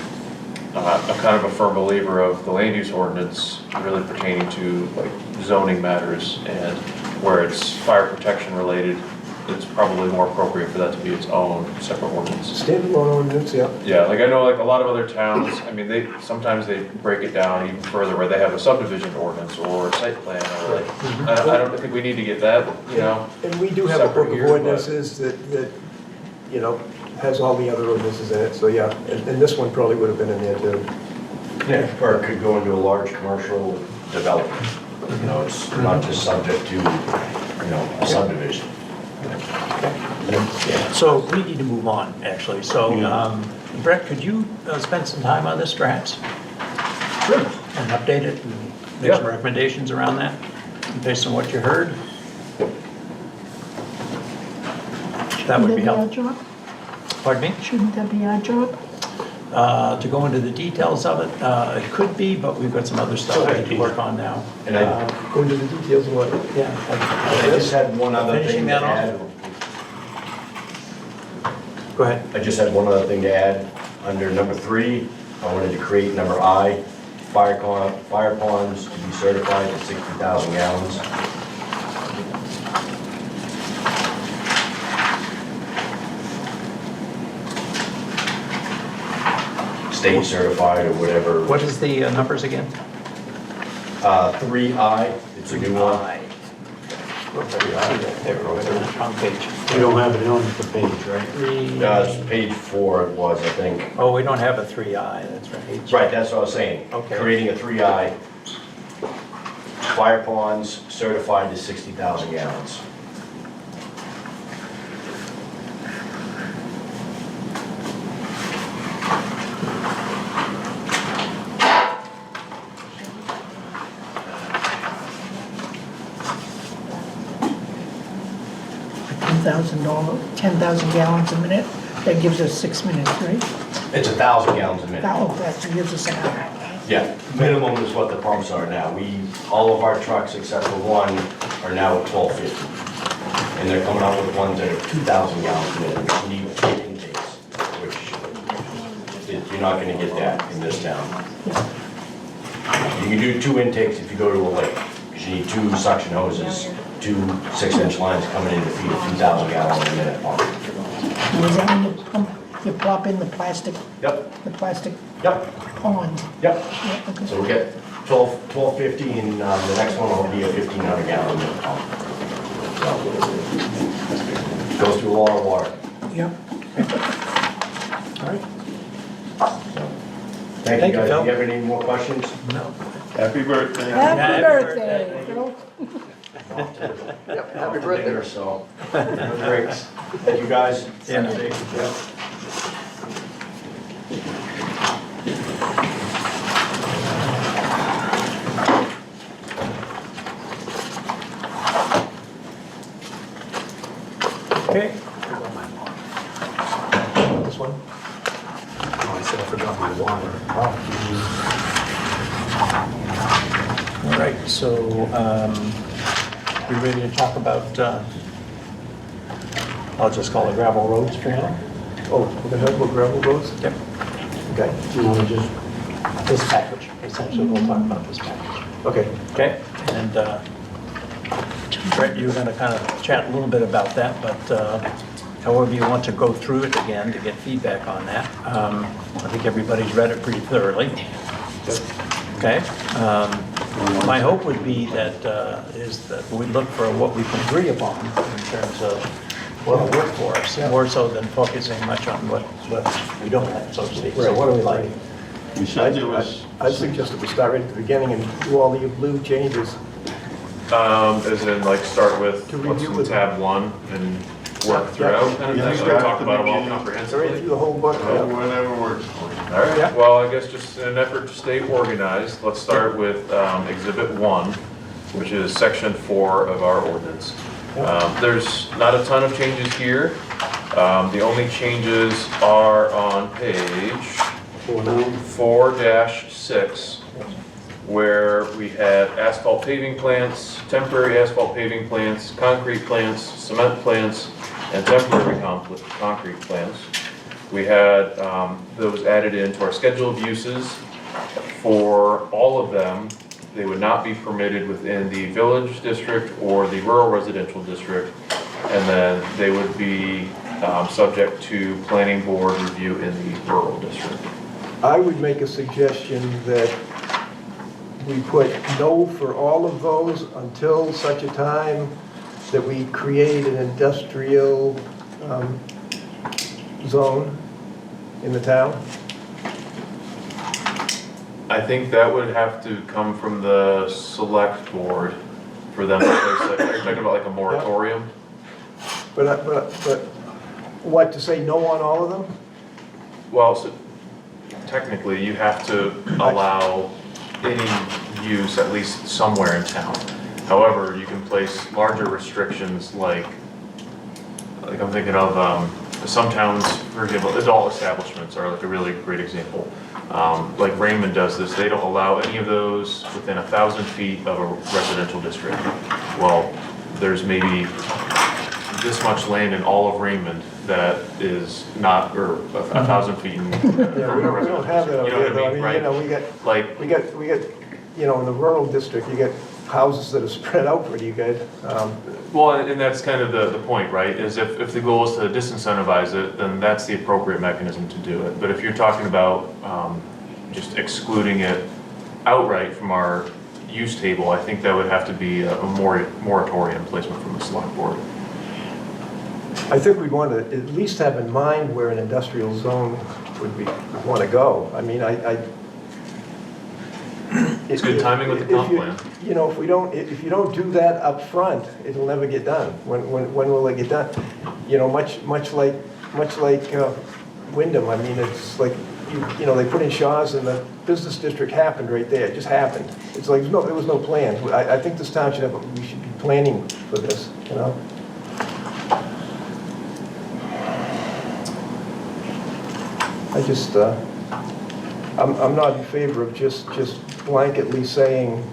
kind of a firm believer of the land use ordinance really pertaining to like zoning matters, and where it's fire protection related, it's probably more appropriate for that to be its own separate ordinance. Standalone ordinance, yeah. Yeah, like I know like a lot of other towns, I mean, sometimes they break it down even further where they have a subdivision ordinance or a site plan or like, I don't think we need to get that, you know. And we do have a separate book here, of but- ordinances that, you know, has all the other ordinances in it, so yeah, and this one probably would have been in there too. Yeah, or it could go into a large commercial development. You know, it's not just subject to, you know, a subdivision. So we need to move on, actually. So Brett, could you spend some time on this perhaps? Sure. And update it and make some recommendations around that based on what you heard? That would be helpful. Shouldn't that be our job? Pardon me? Shouldn't that be our job? To go into the details of it, it could be, but we've got some other stuff we need to work on now. And I Go into the details of what? I just had one other Finishing thing to that off? add. Go ahead. I just had one other thing to add. Under number 3, I wanted to create number I, fire ponds to be certified at 60,000 gallons. State certified or whatever. What is the numbers again? 3I, it's a new one. There we go, wrong page. we don't have it on the page, right? It's page 4 it was, I think. Oh, we don't have a 3I, that's right. Right, that's what I was saying. Okay. Creating a 3I, fire ponds certified to 60,000 gallons. $10,000, 10,000 gallons a minute, that gives us 6 minutes, right? It's 1,000 gallons a minute. That gives us an hour. Yeah, minimum is what the pumps are now. All of our trucks except for one are now at 1250. And they're coming out with ones that are 2,000 gallons a minute, which need 8 intakes, which you're not gonna get that in this town. You can do 2 intakes if you go to a lake, because you need 2 suction hoses, 2 6-inch lines coming in to feed a 2,000 gallon a minute pump. And is that when you pump, you plop in the plastic Yep, yep, pond? yep. Yeah, okay. So we'll get 1250 and the next one will be a 1,500 gallon minute pump. So, goes through a lot of water. Yeah. All right. Thank Thank you you, guys. Phil. Do you have any more questions? No. Happy birthday. Happy birthday, Phil. Happy birthday. Dinner, so, great. Thank you guys. Yeah. Okay. This one? Oh, I said I forgot my water. All right, so we ready to talk about, I'll just call it gravel roads for now? Oh, we're gonna talk about gravel roads? Yep. Okay, You know, just this package, essentially, we'll talk about this package. okay. Okay, and Brett, you were gonna kind of chat a little bit about that, but however you want to go through it again to get feedback on that. I think everybody's read it pretty thoroughly. Okay. My hope would be that, is that we look for what we can agree upon in terms of what'll work for us, more so than focusing much on what we don't like, so to speak. So what do we like? You said there was, I'd suggest that we start right at the beginning and do all the blue changes. As in like start with, To what's review in with- tab 1 and work Yeah, throughout kind of yeah. thing, Yeah, like start talk at the about them all beginning. Right comprehensively? through the whole book, yeah. Whatever works for you. All Yeah. right, well, I guess just in an effort to stay organized, let's start with Exhibit 1, which is Section 4 of our ordinance. There's not a ton of changes here. The only changes are on page 4-6, where we had asphalt paving plants, temporary asphalt paving plants, concrete plants, cement plants, and temporary concrete plants. We had those added into our schedule of uses. For all of them, they would not be permitted within the village district or the rural residential district, and then they would be subject to planning board review in the rural district. I would make a suggestion that we put no for all of those until such a time that we create an industrial zone in the town. I think that would have to come from the select board for them to place, like, are you talking about like a moratorium? But what, to say no on all of them? Well, so technically, you have to allow any use at least somewhere in town. However, you can place larger restrictions like I'm thinking of some towns, for example, adult establishments are like a really great example. Like Raymond does this, they don't allow any of those within 1,000 feet of a residential district. Well, there's maybe this much land in all of Raymond that is not, or 1,000 feet in. Yeah, we don't have that over You know there, what I though. mean, I mean, right? you know, we got, you know, in the rural district, you got houses that are spread out pretty good. Well, and that's kind of the point, right? Is if the goal is to disincentivize it, then that's the appropriate mechanism to do it. But if you're talking about just excluding it outright from our use table, I think that would have to be a moratorium placement from the select board. I think we'd want to at least have in mind where an industrial zone would want to go. I mean, It's good timing with the comp plan. You know, if you don't do that up front, it'll never get done. When will it get done? You know, much like Wyndham, I mean, it's like, you know, they put in Shaw's and the business district happened right there, it just happened. It's like, no, there was no plan. I think this town we should be planning for this, you know? I just, I'm not in favor of just blanketly saying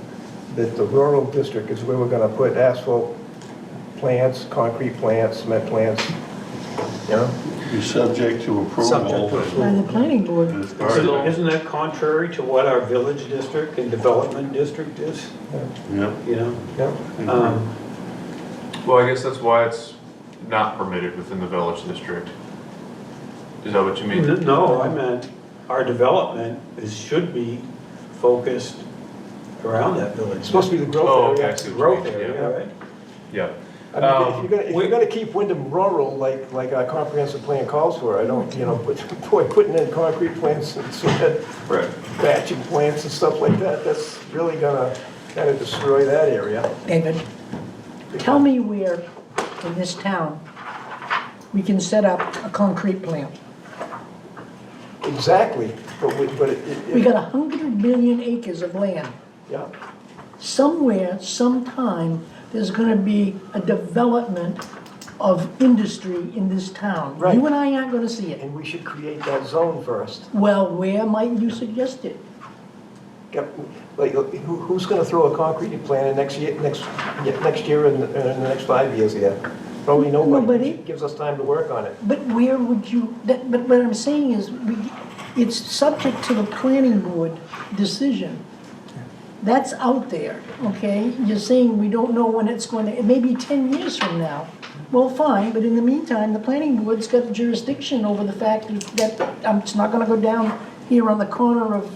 that the rural district is where we're gonna put asphalt plants, concrete plants, cement plants, you know? Be subject to approval. By the planning board. As part of- Isn't that contrary to what our village district and development district is, Yep. you know? Yeah. Well, I guess that's why it's not permitted within the village district. Is that what you mean? No, I meant our development should be focused around that village. It's supposed to be the Oh, growth okay, I area. see what you Growth mean, area, yeah. right? Yeah. I mean, if you're gonna keep Wyndham rural like our comprehensive plan calls for, I don't, you know, putting in concrete plants and cement, batching plants and stuff like that, that's really gonna kind of destroy that area. David, tell me where in this town we can set up a concrete plant. Exactly, but We got 100 million acres of land. yeah. Somewhere, sometime, there's gonna be a development of industry in this town. Right. You and I aren't gonna see it. And we should create that zone first. Well, where might you suggest it? Like, who's gonna throw a concrete plant in next year and the next 5 years here? Probably nobody. Nobody. It gives us time to work on it. But where would you, but what I'm saying is, it's subject to the planning board decision. That's out there, okay? You're saying we don't know when it's going to, it may be 10 years from now. Well, fine, but in the meantime, the planning board's got jurisdiction over the fact that it's not gonna go down here on the corner of,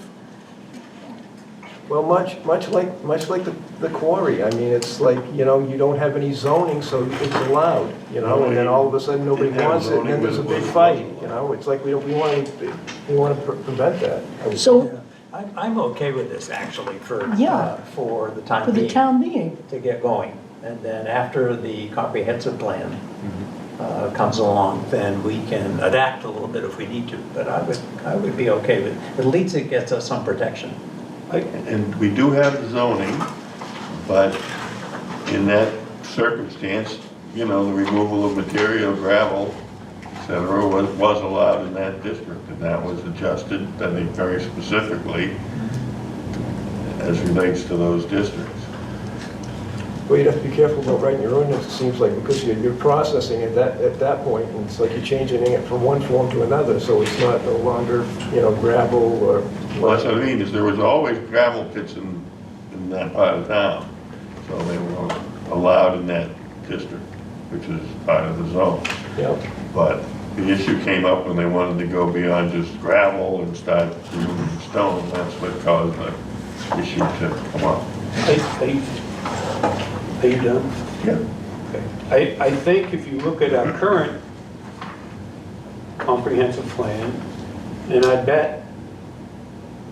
Well, much like the quarry, I mean, it's like, you know, you don't have any zoning, so it's allowed, you know, and then all of a sudden, nobody wants it, and then there's a big fight, you know? It's like, we want to prevent that. so I'm okay with this actually Yeah. for the time For the being, town being. to get going. And then after the comprehensive plan comes along, then we can adapt a little bit if we need to. But I would be okay with, at least it gets us some protection. And we do have the zoning, but in that circumstance, you know, the removal of material, gravel, et cetera, was allowed in that district, and that was adjusted, I think, very specifically as relates to those districts. Well, you'd have to be careful about writing your ordinance, it seems like, because you're processing it at that point, and it's like you're changing it from one form to another, so it's not no longer, you know, gravel or... Well, that's what I mean, is there was always gravel pits in that part of town, so they were allowed in that district, which is part of the zone. Yeah. But the issue came up when they wanted to go beyond just gravel and start removing stone, that's what caused the issue to come up. Are you done? Yeah. I think if you look at our current comprehensive plan, and I bet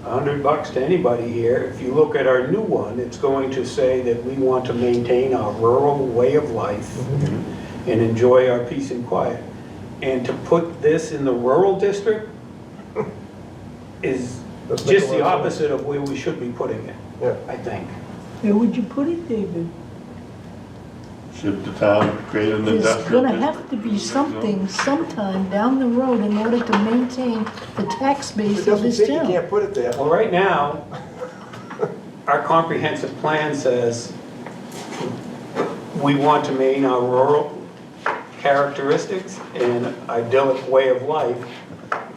$100 to anybody here, if you look at our new one, it's going to say that we want to maintain our rural way of life and enjoy our peace and quiet. And to put this in the rural district is Let's make just a the lot of opposite of where we should be putting it, Yeah. I think. Where would you put it, David? Should the town create an There's industrial gonna district? have to be something sometime down the road in order to maintain the tax It base of doesn't this say you town. can't put it there. Well, right now, our comprehensive plan says we want to maintain our rural characteristics and idyllic way of life.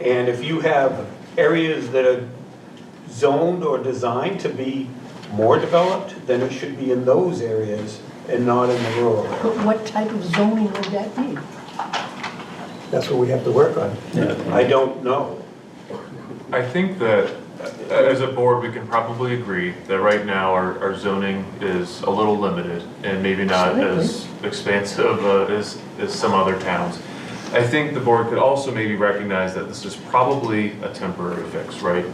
And if you have areas that are zoned or designed to be more developed, then it should be in those areas and not in the rural area. But what type of zoning would that be? That's what we have to work on. I don't know. I think that as a board, we can probably agree that right now our zoning is a little limited and maybe not as expansive as some other towns. I think the board could also maybe recognize that this is probably a temporary fix, right?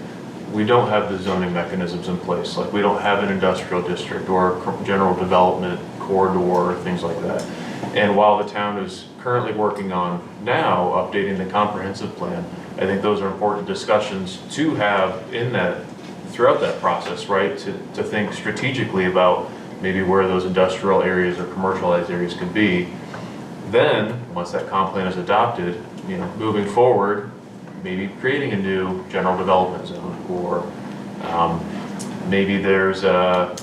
We don't have the zoning mechanisms in place, like we don't have an industrial district or a general development corridor, things like that. And while the town is currently working on now updating the comprehensive plan, I think those are important discussions to have in that, throughout that process, right? To think strategically about maybe where those industrial areas or commercialized areas could be. Then, once that comp plan is adopted, you know, moving forward, maybe creating a new general development zone, or maybe there's a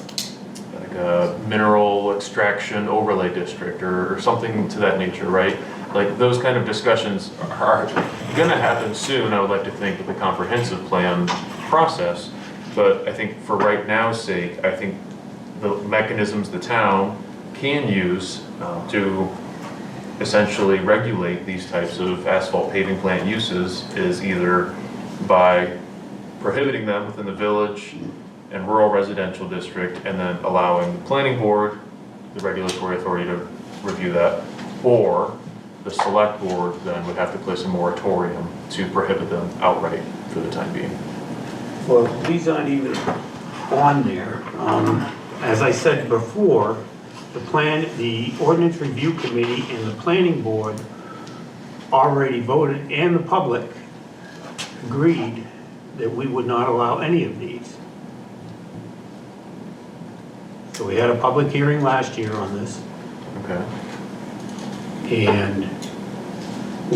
mineral extraction overlay district or something to that nature, right? Like those kind of discussions are gonna happen soon, I would like to think, with the comprehensive plan process. But I think for right now's sake, I think the mechanisms the town can use to essentially regulate these types of asphalt paving plant uses is either by prohibiting them within the village and rural residential district, and then allowing the planning board, the regulatory authority, to review that, or the select board then would have to place a moratorium to prohibit them outright for the time being. Well, these aren't even on there. As I said before, the ordinance review committee and the planning board already voted, and the public agreed that we would not allow any of these. So we had a public hearing last year on this, Okay. and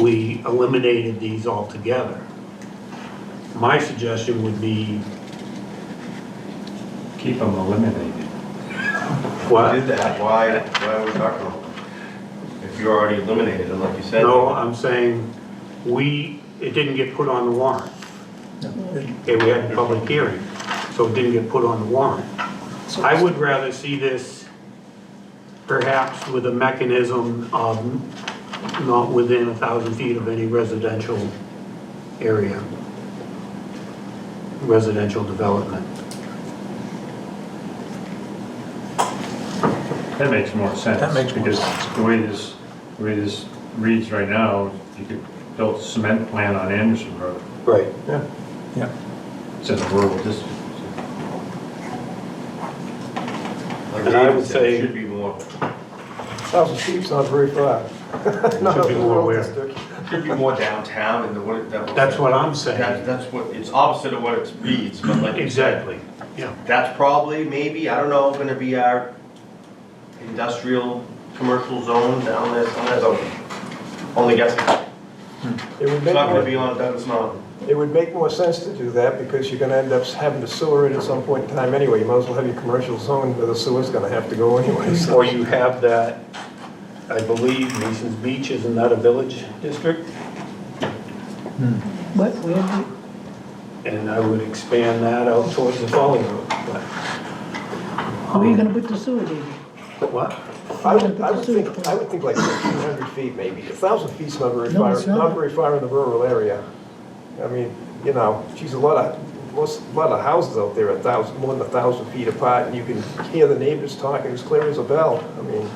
we eliminated these altogether. My suggestion would be, Keep them eliminated. what? Did that, why are we talking about it? If you already eliminated it, like you said. No, I'm saying it didn't get put on the warrant. Okay, we had a public hearing, so it didn't get put on the warrant. I would rather see this perhaps with a mechanism of not within 1,000 feet of any residential area, residential development. That makes more sense. That makes more because sense. the way this reads right now, you could build a cement plant on Anderson Road. Right. Yeah. It's in a rural district. Like And I David would said, say- it should be more, 1,000 feet's not very far. Should be more aware. should be more downtown and the what that. That's what I'm saying. That's what, it's opposite of what it reads, but like you said, Exactly, yeah. that's probably, maybe, I don't know, gonna be our industrial, commercial zone down there, somewhere, so only guessing. It would It's make not gonna more, be on Douglas Mountain. it would make more sense to do that because you're gonna end up having to sewer it at some point in time anyway. You might as well have your commercial zone where the sewer's gonna have to go anyway. so- Or you have that, I believe Mason's Beach, isn't that a village district? What, where, And I would expand that out towards the Folly Road. where are you gonna put the sewer, David? What? I would think like 1,500 feet maybe. 1,000 feet's not very No, far, it's not. not very far in the rural area. I mean, you know, geez, a lot of houses out there are more than 1,000 feet apart, and you can hear the neighbors talking as clear as a bell. I mean,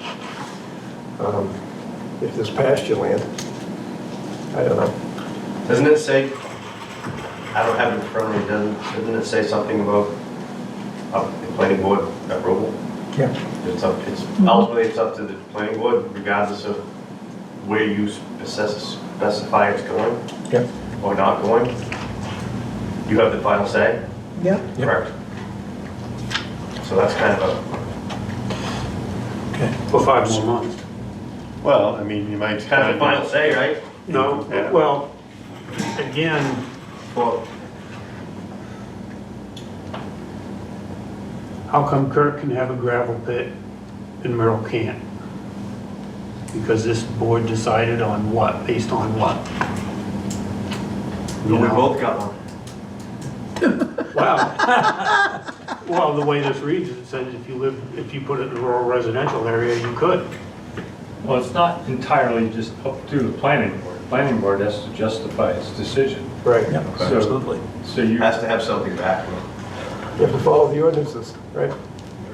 if there's pasture land, I don't know. Doesn't it say, I don't have it in front of me, doesn't it say something about the planning board approval? Yeah. It's ultimately, it's up to the planning board regardless of where you specify it's going Yeah. or not going. You have the final say, Yep. correct? So that's kind of For 5 more months. Well, I mean, you might. a, kind of a final say, right? No, Yeah. well, again, Well, how come Kirk can have a gravel pit and Merrill can't? Because this board decided on what, based on what? You we know? both got one. Well, the way this reads, it says if you put it in a rural residential area, you could. Well, it's not entirely just up to the planning board. The planning board has to justify its decision. Right. Yeah, So- absolutely. So you, Has to have something back. You have to follow the ordinances, right?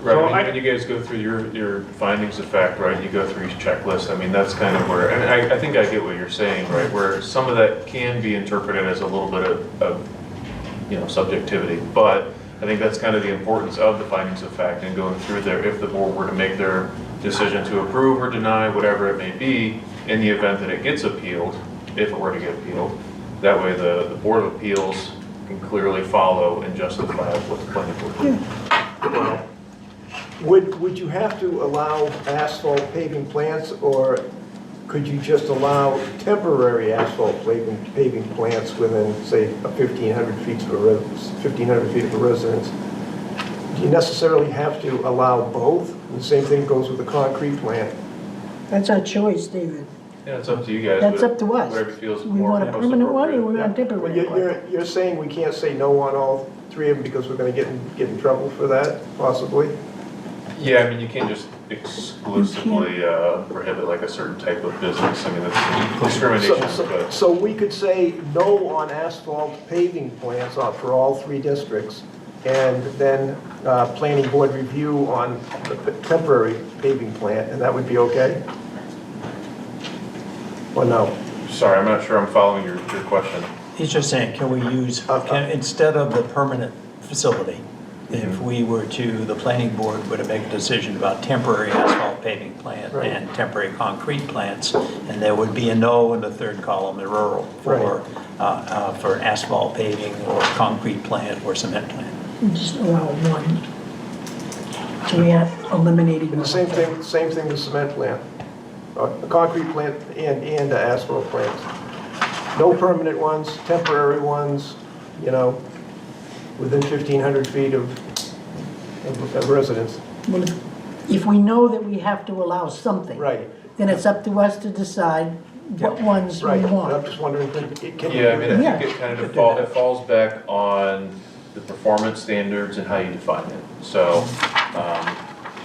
Right, So when I- when you guys go through your findings of fact, right, you go through each checklist, I mean, that's kind of where, and I think I get what you're saying, right, where some of that can be interpreted as a little bit of subjectivity, but I think that's kind of the importance of the findings of fact and going through there, if the board were to make their decision to approve or deny, whatever it may be, in the event that it gets appealed, if it were to get appealed, that way the Board of Appeals can clearly follow and justify what the planning board did. Would you have to allow asphalt paving plants, or could you just allow temporary asphalt paving plants within, say, 1,500 feet of a residence? Do you necessarily have to allow both? The same thing goes with the concrete plant. That's our choice, David. Yeah, it's up to you guys. That's but up to us. Whatever feels We more want a most permanent one, or appropriate. we want a Well, temporary one? you're saying we can't say no on all three of them because we're going to get in trouble for that, possibly? Yeah, I mean, you can't just exclusively prohibit like a certain type of business. I mean, that's discrimination, but. So we could say no on asphalt paving plants for all three districts, and then planning board review on the temporary paving plant, and that would be okay? Or no? Sorry, I'm not sure I'm following your question. He's just saying, can we use, instead of the permanent facility, if we were to, the planning board were to make a decision about temporary asphalt paving plant Right. and temporary concrete plants, and there would be a no in the third column, the rural, for an asphalt paving or concrete plant or cement plant. We just allow one. So we are eliminating And one. the same thing with cement plant, a concrete plant and the asphalt plants. No permanent ones, temporary ones, within 1,500 feet of residence. Well, if we know that we have to allow something. Right. Then it's up to us to decide what ones we Right, I'm want. just wondering, can you? Yeah, I mean, I Yeah. think it kind of it falls back on the performance standards and how you define it. So,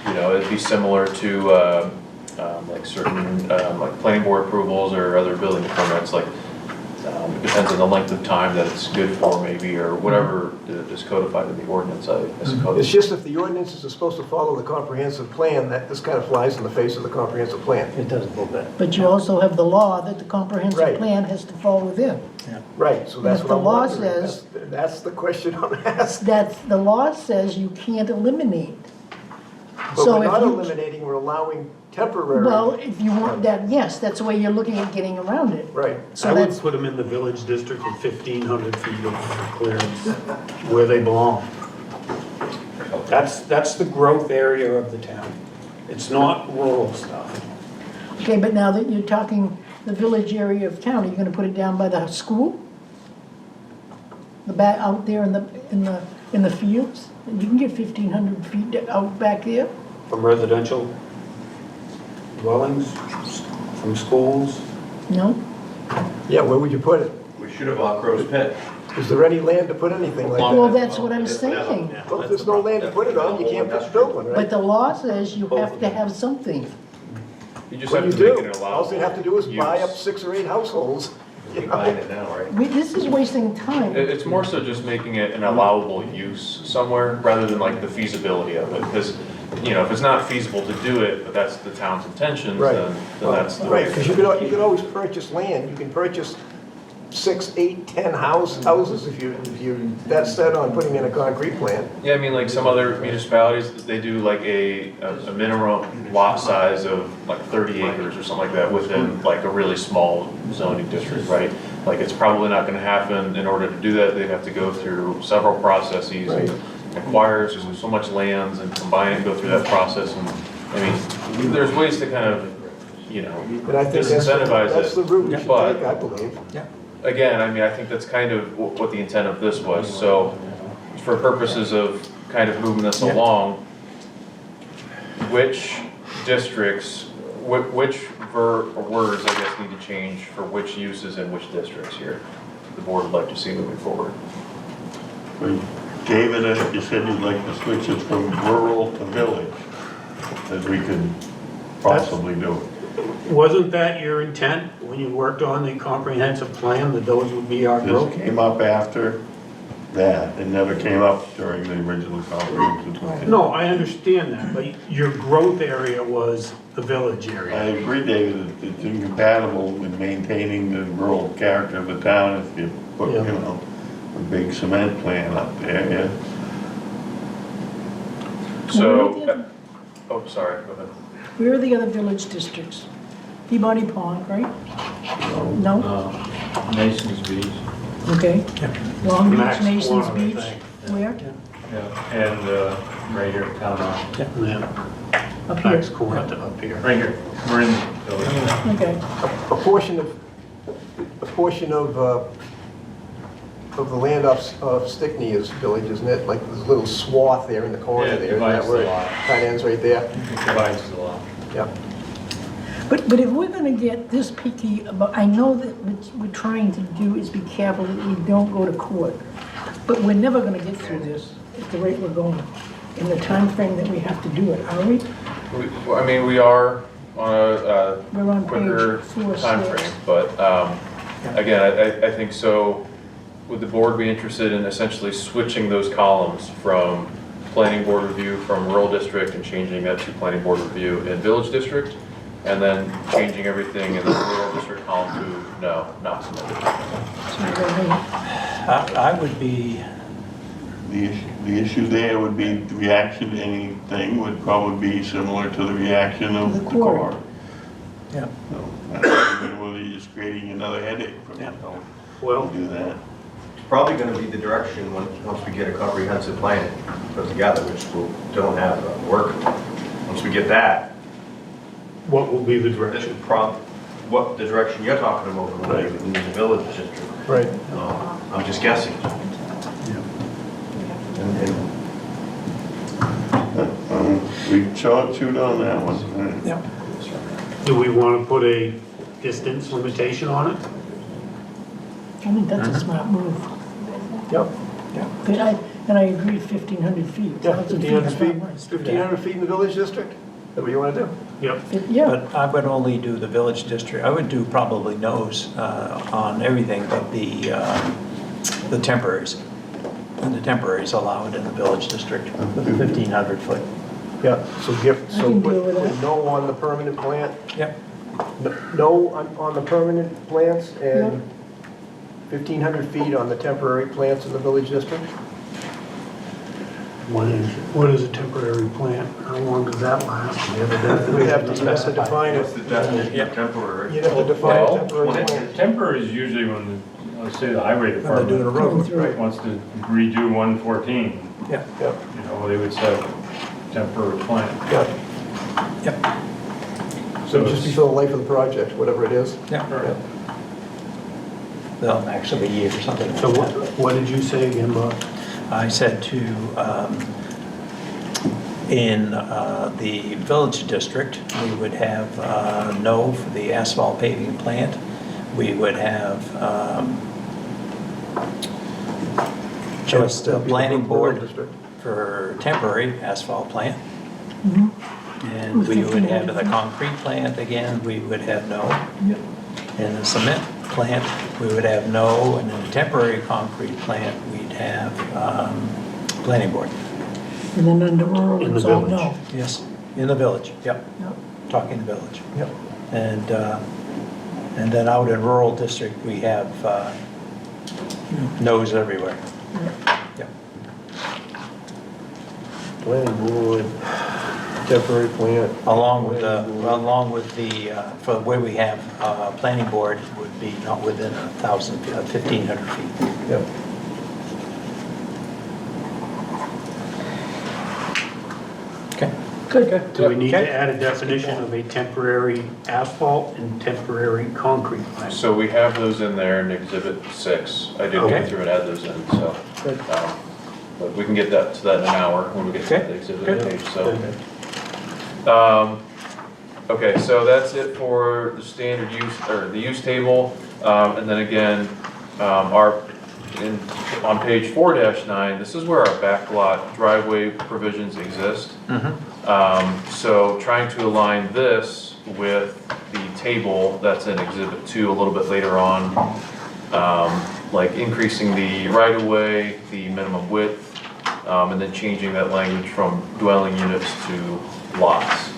it'd be similar to like certain like planning board approvals or other building permits. Like It depends on the length of time that it's good for maybe, or whatever is codified in the ordinance, I suppose. It's just if the ordinances are supposed to follow the comprehensive plan, that this kind of flies in the face of the comprehensive plan. It does a little bit. But you also have the law that the comprehensive Right. plan has to fall within. Right, so that's If what the I'm law wondering. says- That's the question I'm asking. The law says you can't eliminate. But So we're if not you- eliminating, we're allowing temporary. Well, if you want that, yes, that's the way you're looking at getting around it. Right. So I would that's, put them in the village district with 1,500 feet of clearance, where they belong. That's the growth area of the town. It's not rural stuff. okay, but now that you're talking the village area of town, are you gonna put it down by the school? The back, out there in the fields? You can get 1,500 feet out back there? From residential dwellings, from schools. No? Yeah, where would you put it? We should have bought Crow's Pit. Is there any land to put anything like Well, that? that's what I'm saying. Well, if there's no land to put it on, you can't build one, But right? the law says you have to have something. You just What have you to make do, it all allowable. you have to do is buy up use. 6 or 8 households. you You're know? buying it now, right? This is wasting time. It's more so just making it an allowable use somewhere, rather than like the feasibility of it, because, you know, if it's not feasible to do it, but that's the town's intentions, Right. then that's the way. Right, because you could always purchase land, you can purchase 6, 8, 10 houses if you're that set on putting in a concrete plant. Yeah, I mean, like some other municipalities, they do like a minimum lot size of like 30 acres or something like that within like a really small zoning district, right? Like it's probably not gonna happen. In order to do that, they'd have to go through several processes, Right. acquire so much lands and combine and go through that process. And I mean, there's ways to kind of, you know, And I think disincentivize that's the it. route we should But take, I believe. again, I mean, I think that's kind of what the intent of this was. So for purposes of kind of moving this along, which districts, which words, I guess, need to change for which uses in which districts here the board would like to see moving forward? David, you said you'd like to switch it from rural to village, that we could possibly do. Wasn't that your intent when you worked on the comprehensive plan, that those would be our growth? This came up after that, it never came up during the original comprehensive plan. No, I understand that, but your growth area was the village I area. agree, David, it's incompatible with maintaining the rural character of the town if you put, you know, a big cement plant up there, yeah. So, oh, sorry, go ahead. Where are the other village districts? Peabody Pond, right? No? Mason's Beach. Okay. Long Beach, Max Mason's Corner, I Beach, think. where? Yeah, and right here, town hall. Yeah, Up here. Max Corner up here. Right here, we're in the village. Okay. A portion of the land of Stickney is village, isn't it? Like there's a little swath there in the corner Yeah, there, isn't that divides where the it lot. kind of ends right there? It divides the lot. Yeah. But if we're gonna get this picky about, I know that what we're trying to do is be careful that we don't go to court, but we're never gonna get through this at the rate we're going, in the time frame that we have to do it, are we? I mean, we are on a We're on quicker page 4, timeframe, 6. but again, I think so. Would the board be interested in essentially switching those columns from planning board review from rural district and changing that to planning board review in village district? And then changing everything in the rural district column to no, not submitted? I would be, The issue there would be the reaction to anything would probably be similar to the reaction of The the quarry. core. yeah. So, I don't know whether you're just creating another headache for Yeah. them. Well, Do that. It's probably gonna be the direction once we get a comprehensive plan put together, which we don't have work. Once we get that, what will be the this direction? would what the direction you're talking about, in the village district. Right. I'm just guessing. We shoot on that one. Yeah. Do we want to put a distance limitation on it? I think that's a smart move. Yep. And I agree, 1,500 feet. Yeah, 1,000 1,500 is feet, not much. 1,500 feet in the village district? that what you want to do? Yep. Yeah, But I would only do the village district. I would do probably no's on everything but the temporaries. And the temporaries allowed in the village district with the 1,500 foot. Yeah, so so can put deal with that. put no on the permanent plant, Yep. no on the permanent plants, and 1,500 feet on the temporary plants in the village district? What is a temporary plant? How long does that last? We'd have to define it. What's the definition of temporary? You'd have to define a Well, temporary when plant. Temporary is usually when, let's say, the highway When they're doing a department road. Right. wants to redo 114, Yeah. Yeah, you know, they would say temporary plant. yeah. Yep. So just be for the life of the project, whatever it is. Yeah. Right. Well, actually a year or something. So what did you say again, Bob? I said to, in the village district, we would have no for the asphalt paving plant. We would have just a planning board for temporary asphalt plant. And we would have the concrete plant, again, we would have no. In the cement plant, we would have no, and in the temporary concrete plant, we'd have planning board. and then under rural, In the it's all village. no. Yes, in the village, yep, Yep. talking village. Yep. And then out in rural district, we have no's everywhere. Yep. Planning board, temporary plant. Along with the, for where we have planning board would be not within 1,500 feet. Yep. Okay. Good. Do we need Okay. to add a definition of a temporary asphalt and temporary concrete plant? So we have those in there in Exhibit 6. I did go Okay. through and add those in, so. Good. But we can get that to that in an hour when we get to Okay. the exhibit Good. page, so. Okay, so that's it for the standard use, or the use table. And then again, on page 4-9, this is where our backlot driveway provisions exist. So trying to align this with the table that's in Exhibit 2 a little bit later on, like increasing the right-of-way, the minimum width, and then changing that language from dwelling units to lots.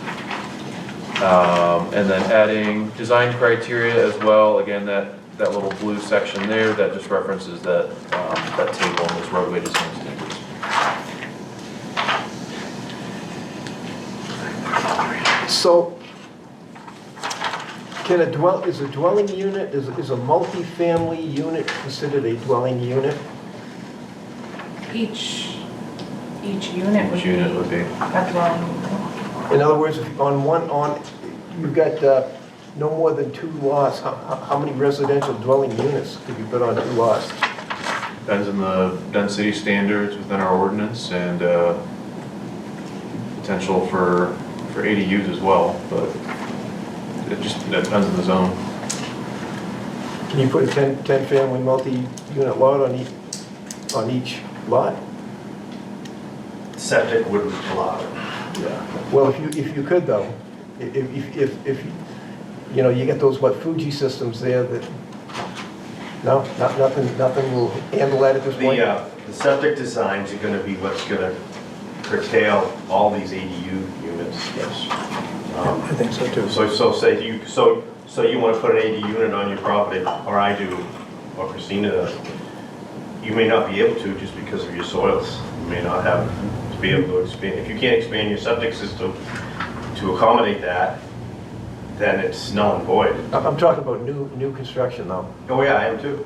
And then adding design criteria as well, again, that little blue section there, that just references that, that table in this roadway design standards. So, is a dwelling unit, is a multi-family unit considered a dwelling unit? Each unit would Each be unit would be. a dwelling unit. In other words, if you've got no more than 2 lots, how many residential dwelling units could you put on 2 lots? Depends on the density standards within our ordinance and potential for ADUs as well, but it depends on the zone. Can you put a 10-family multi-unit lot on each lot? Septic wouldn't allow it. Yeah. Well, if you could though, if you get those, Fuji systems there that, no, nothing will handle that at this point? The septic designs are gonna be what's gonna curtail all these ADU units. Yes. I think so too. So you wanna put an ADU unit on your property, or I do, or Christina does. You may not be able to just because of your soils. You may not have to be able to expand. If you can't expand your septic system to accommodate that, then it's null and void. I'm talking about new construction though. Oh yeah, I am too.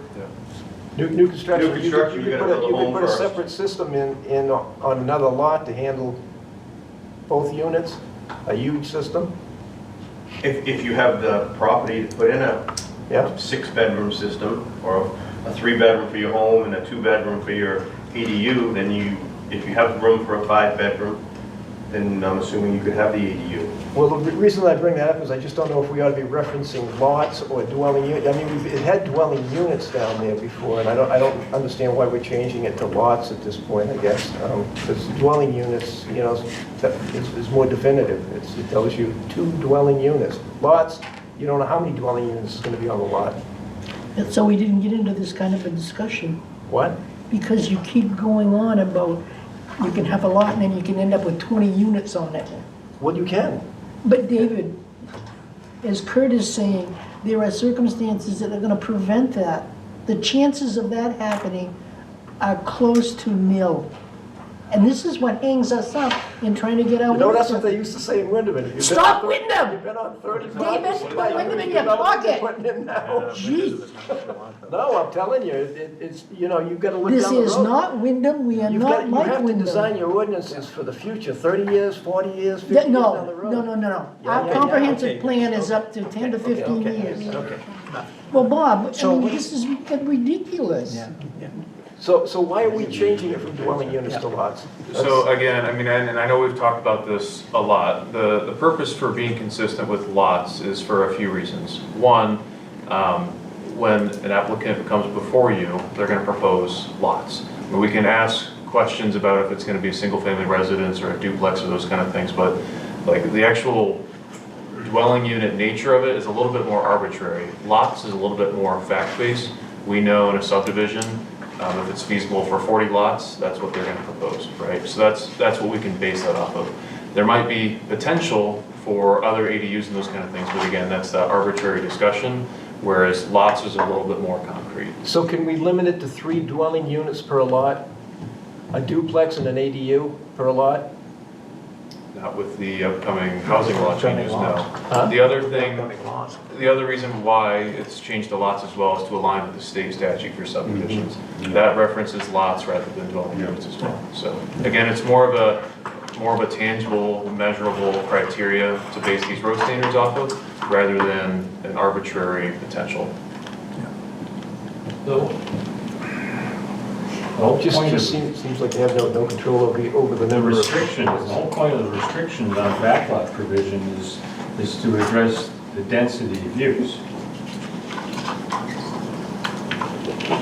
New construction. New construction, you you could gotta build a home put a first. separate system in on another lot to handle both units, a huge system. If you have the property to put in a Yeah. 6-bedroom system, or a 3-bedroom for your home and a 2-bedroom for your ADU, then if you have room for a 5-bedroom, then I'm assuming you could have the ADU. Well, the reason I bring that up is I just don't know if we ought to be referencing lots or dwelling units. I mean, it had dwelling units down there before, and I don't understand why we're changing it to lots at this point, I guess. Because dwelling units, you know, is more definitive. It tells you 2 dwelling units. Lots, you don't know how many dwelling units is going to be on the lot. And so we didn't get into this kind of a discussion, What? because you keep going on about you can have a lot and then you can end up with 20 units on it. Well, you can. But David, as Kurt is saying, there are circumstances that are gonna prevent that. The chances of that happening are close to nil. And this is what hangs us up in trying to get our. You know, that's what they used to say in Wyndham. If you've been Stop on 30 Wyndham! You've been on 30 David, properties, put you're Wyndham really in your good about what you're pocket. putting in now. Jeez, No, I'm telling you, it's, you know, you've got to look down this the road. is not Wyndham, we are You not like have to Wyndham. design your ordinances for the future, 30 years, 40 years, 50 Yeah, years down the no, road. no. Yeah, Our yeah, comprehensive okay. plan is up to 10 to 15 years. Okay. Well, Bob, I So mean, what- this is ridiculous. Yeah. So why are we changing it from dwelling units to lots? So again, I mean, and I know we've talked about this a lot. The purpose for being consistent with lots is for a few reasons. One, when an applicant comes before you, they're gonna propose lots. We can ask questions about if it's gonna be a single-family residence or a duplex or those kind of things, but like the actual dwelling unit nature of it is a little bit more arbitrary. Lots is a little bit more fact-based. We know in a subdivision, if it's feasible for 40 lots, that's what they're gonna propose, right? So that's what we can base that off of. There might be potential for other ADUs and those kind of things, but again, that's that arbitrary discussion, whereas lots is a little bit more concrete. So can we limit it to 3 dwelling units per lot? A duplex and an ADU per lot? Not with the upcoming housing law changes, no. Huh? The other thing, Upcoming laws. the other reason why it's changed to lots as well is to align with the state statute for subdivisions. That references lots rather than dwelling units as well. So again, it's more of a tangible, measurable criteria to base these road standards off of, rather than an arbitrary potential. Just seems like they have no control over the The number of... restrictions, the whole point of the restrictions on backlot provision is to address the density of use.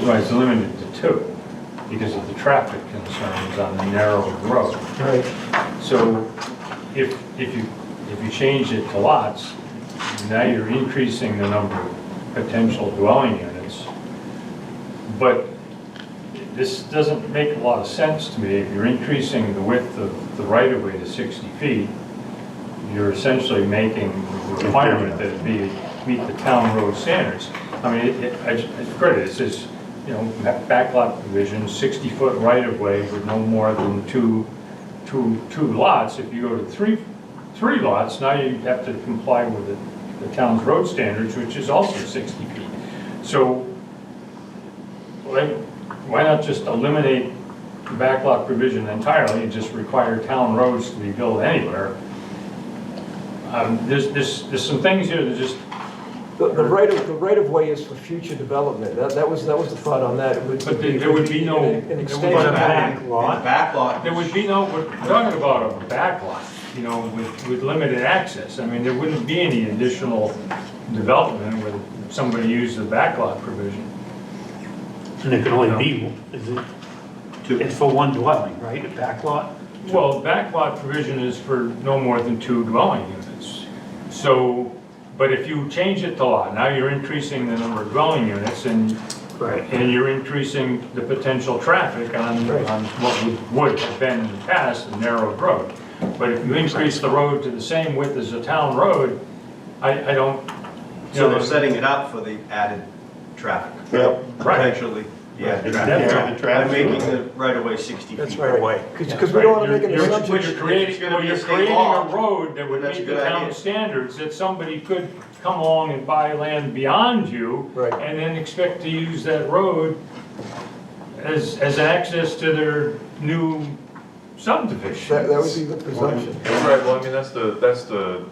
Right, it's limited to 2 because of the traffic concerns on the narrow road. Right. So if you change it to lots, now you're increasing the number of potential dwelling units. But this doesn't make a lot of sense to me. If you're increasing the width of the right-of-way to 60 feet, you're essentially making the requirement that it meet the town road standards. I mean, it's credit, it says, you know, backlot provision, 60-foot right-of-way with no more than two lots. If you go to three lots, now you have to comply with the town's road standards, which is also 60 feet. So, why not just eliminate the backlot provision entirely and just require town roads to be built anywhere? There's some things here that just... The right-of-way is for future development. That was the thought on that. But there would be no... An there extension. would be a backlot. Backlot. There would be no, we're talking about a backlot, you know, with limited access. I mean, there wouldn't be any additional development where somebody used the backlot provision. And it can only be, it's for one dwelling, right, a backlot? Well, backlot provision is for no more than 2 dwelling units. So, but if you change it to lot, now you're increasing the number of dwelling units and you're increasing the potential traffic on what would have been in the past a narrow road. But if you increase the road to the same width as a town road, I don't... So they're setting it up for the added traffic. Yep. Potentially, yeah. Yeah, the traffic. By making the right-of-way 60 feet. That's right away. Because we don't want to make an You're assumption. creating a road that would That's a meet the good town idea. standards, that somebody could come along and buy land beyond you, Right. and then expect to use that road as access to their new subdivision. That would be the presumption. Right, well, I mean, that's the,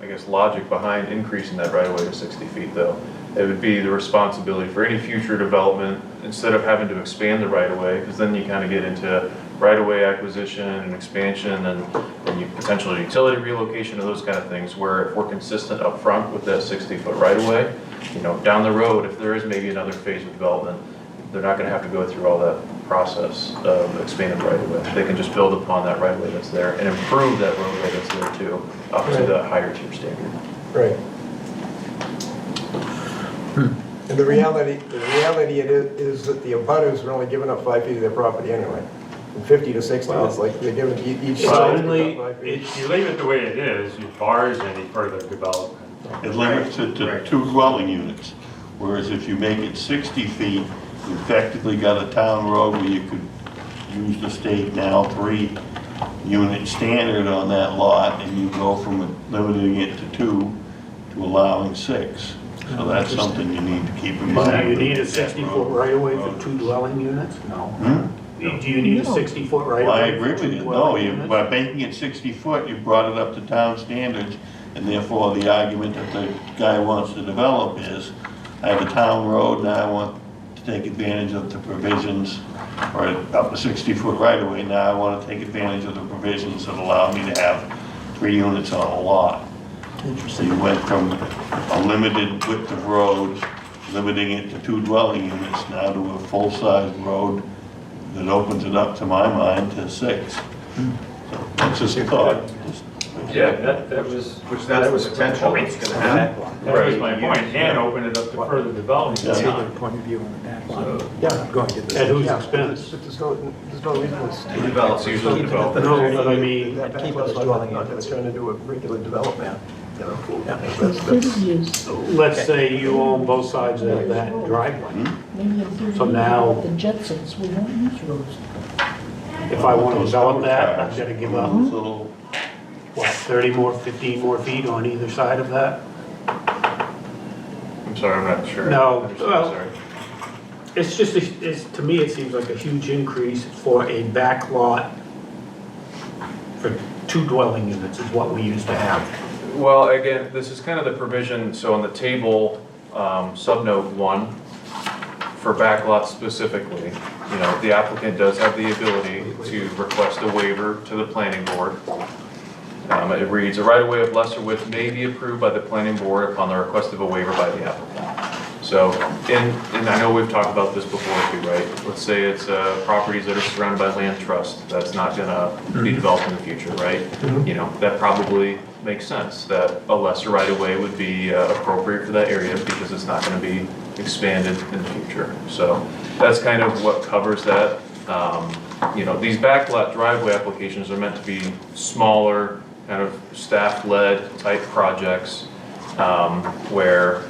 I guess, logic behind increasing that right away to 60 feet, though. It would be the responsibility for any future development, instead of having to expand the right of way, because then you kind of get into right-of-way acquisition and expansion and potential utility relocation of those kind of things, where if we're consistent up front with that 60-foot right-of-way, down the road, if there is maybe another phase of development, they're not gonna have to go through all that process of expanded right-of-way. They can just build upon that right-of-way that's there and improve that roadway that's there too, up to the higher tier standard. Right. And the reality is that the abutters are only giving up 5 feet of their property anyway. From 50 to 60, it's like they're giving each side. Suddenly, if you leave it the way it is, it bars any further development. It limits it to 2 dwelling units, whereas if you make it 60 feet, you effectively got a town road where you could use the state now 3-unit standard on that lot, and you go from limiting it to 2 to allowing 6. So that's something you need to keep in mind. Do you need a 60-foot right-of-way for 2 dwelling units? No. Do you need a 60-foot right-of-way? Well, I agree for with 2 you. No, dwelling units? by making it 60 foot, you brought it up to town standards, and therefore the argument that the guy wants to develop is, I have a town road, now I want to take advantage of the provisions, or up a 60-foot right-of-way, now I want to take advantage of the provisions that allow me to have 3 units on a lot. So you went from a limited width of road, limiting it to 2 dwelling units, now to a full-size road that opens it up, to my mind, to 6. So that's just a thought. Yeah, that was. Which that's the potential it's gonna have. That was my point, and open it up to further development. Yeah. beyond. Point of view on the back lot. So- Yeah. Going to this. At whose Yeah, expense? but there's no reason it's. Developers usually develop. No, but I mean, That back keep lot's it as not dwelling gonna units. turn into a regular development. You know? In 30 years, let's say you own both sides of that driveway. maybe in 30 So years, now- the Jetsons, we won't use roads. If I want to develop that, I've got to give up, Those little, what, 30 more, 15 more feet on either side of that? I'm sorry, I'm not sure. No, I understand, well- sorry. It's just, to me, it seems like a huge increase for a back lot for 2 dwelling units is what we used to have. Well, again, this is kind of the provision, so on the table, subnote 1, for backlots specifically, the applicant does have the ability to request a waiver to the planning board. It reads, a right-of-way of lesser width may be approved by the planning board upon the request of a waiver by the applicant. So, and I know we've talked about this before too, right? Let's say it's properties that are surrounded by land trust, that's not gonna be developed in the future, right? That probably makes sense, that a lesser right-of-way would be appropriate for that area because it's not gonna be expanded in the future. So that's kind of what covers that. These backlot driveway applications are meant to be smaller, kind of staff-led type projects, where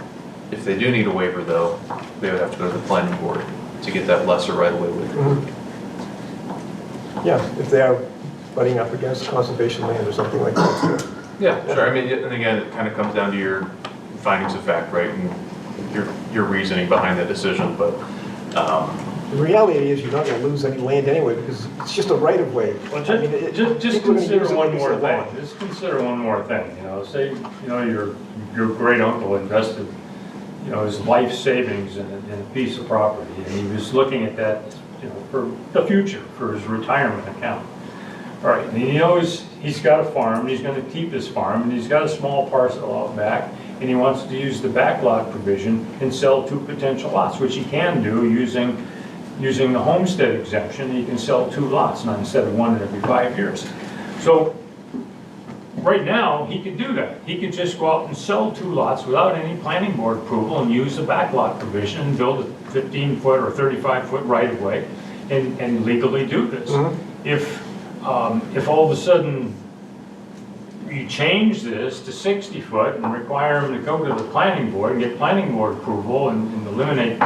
if they do need a waiver though, they would have to go to the planning board to get that lesser right-of-way waiver. Yeah, if they are butting up against conservation land or something like that. Yeah, sure, I mean, and again, it kind of comes down to your findings of fact, right, and your reasoning behind that decision, but, The reality is you're not gonna lose any land anyway because it's just a right of way. Well, I mean, just people are gonna consider use it one because more they thing, want. just consider one more thing, say, your great uncle invested, his life savings in a piece of property, and he was looking at that, for the future, for his retirement account. All right, and he knows he's got a farm, he's gonna keep his farm, and he's got a small parcel out back, and he wants to use the backlot provision and sell 2 potential lots, which he can do using the homestead exemption. He can sell 2 lots, not instead of 1 every 5 years. So right now, he could do that. He could just go out and sell 2 lots without any planning board approval and use the backlot provision and build a 15-foot or 35-foot right-of-way and legally do this. If all of a sudden you change this to 60 foot and require them to go to the planning board and get planning board approval and eliminate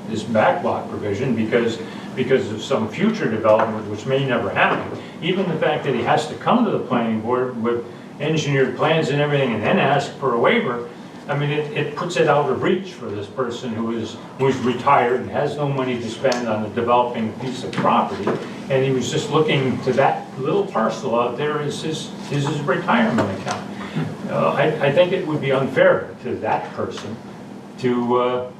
this backlot provision because of some future development which may never happen, even the fact that he has to come to the planning board with engineered plans and everything and then ask for a waiver, I mean, it puts it out of reach for this person who's retired and has no money to spend on a developing piece of property, and he was just looking to that little parcel out there as his retirement account. I think it would be unfair to that person to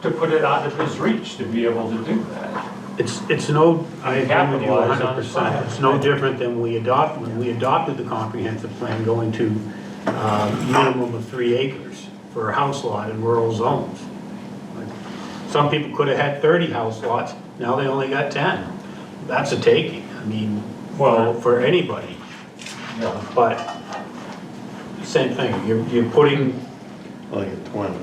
put it out of his reach to be able to do that. It's no, I agree with you Capitalize on this 100%. It's no different than when we adopted the comprehensive plan going to minimum of 3 acres for a house lot in rural zones. Some people could have had 30 house lots, now they only got 10. That's a taking, I mean, for anybody. But same thing, you're putting Like a 20.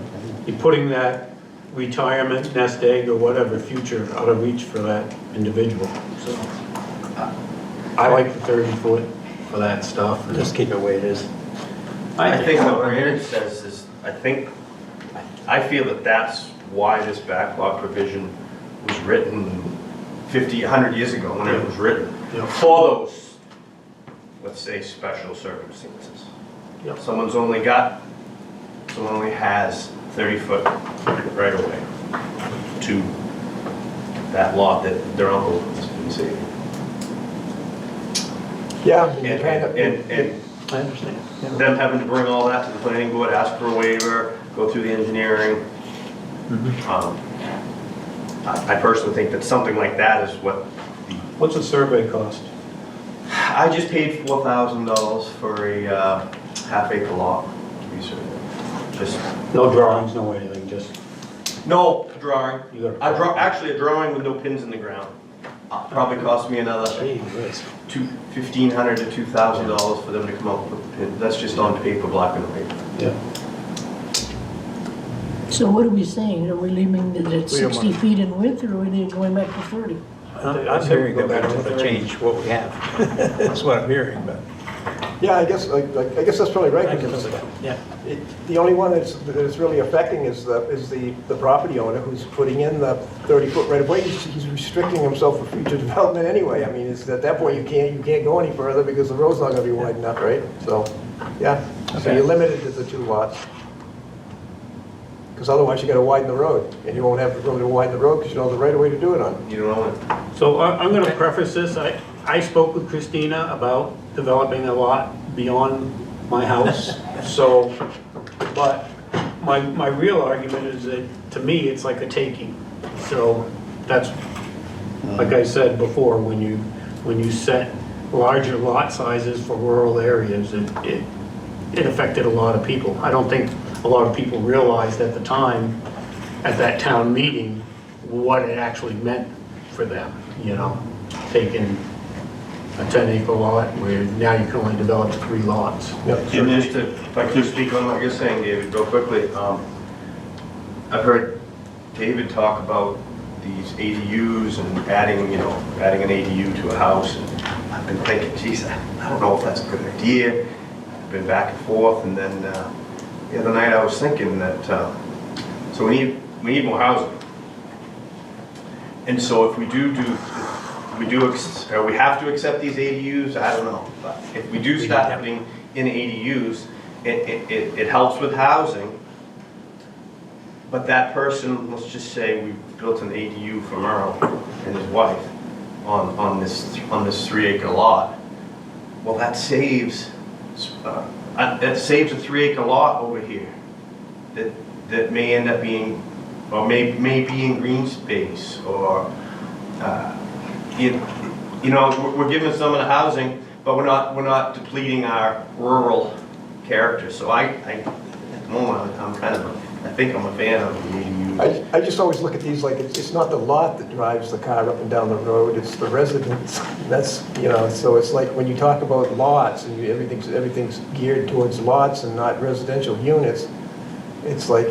you're putting that retirement, nest egg, or whatever future out of reach for that individual, so. I like the 30-foot for that stuff. Just keep it the way it is. I think what Brandon says is, I feel that that's why this backlog provision was written 50, 100 years ago when it was written. Yeah. For those, let's say, special circumstances. Yeah. Someone only has 30-foot right away to that lot that their uncle has been saving. Yeah. And I understand. Yeah. them having to bring all that to the planning board, ask for a waiver, go through the engineering. I personally think that something like that is what, What's a survey cost? I just paid $4,000 for a half-acre lot to be surveyed. Just, No drawings, no anything, just, no drawing. you got a. Actually, a drawing with no pins in the ground. Probably cost me another Gee whiz. $1,500 to $2,000 for them to come up with the pin. That's just on paper, black and white. Yeah. So what are we saying? Are we leaving it at We don't 60 want- feet in width, or are we going back to 30? I'm hearing that we don't want to change what we have. That's what I'm hearing, but. Yeah, I guess that's probably right. I because can- Yeah. The only one that it's really affecting is the property owner who's putting in the 30-foot right-of-way. He's restricting himself for future development anyway. I mean, it's at that point, you can't go any further because the road's not gonna be wide enough, right? So, yeah, so you're limited to the 2 lots. Because otherwise, you gotta widen the road, and you won't have the room to widen the road because you don't have the right-of-way to do it on. You don't own it. So I'm gonna preface this, I spoke with Christina about developing a lot beyond my house, so, but my real argument is that, to me, it's like a taking. So that's, like I said before, when you set larger lot sizes for rural areas, it affected a lot of people. I don't think a lot of people realized at the time, at that town meeting, what it actually meant for them, you know? Taking a 10-acre lot where now you can only develop 3 lots. So just to, if I could speak on what you're saying, David, real quickly. I've heard David talk about these ADUs and adding an ADU to a house. And I've been thinking, geez, I don't know if that's a good idea. I've been back and forth, and then the other night I was thinking that, so we need more housing. And so if we have to accept these ADUs, I don't know. But if we do start putting in ADUs, it helps with housing. But that person, let's just say we built an ADU for Merle and his wife on this 3-acre lot. Well, that saves a 3-acre lot over here that may end up being, or may be in green space, or we're giving some of the housing, but we're not depleting our rural character. So at the moment, I think I'm a fan of the ADU. I just always look at these like it's not the lot that drives the car up and down the road, it's the residents. That's, so it's like when you talk about lots and everything's geared towards lots and not residential units, it's like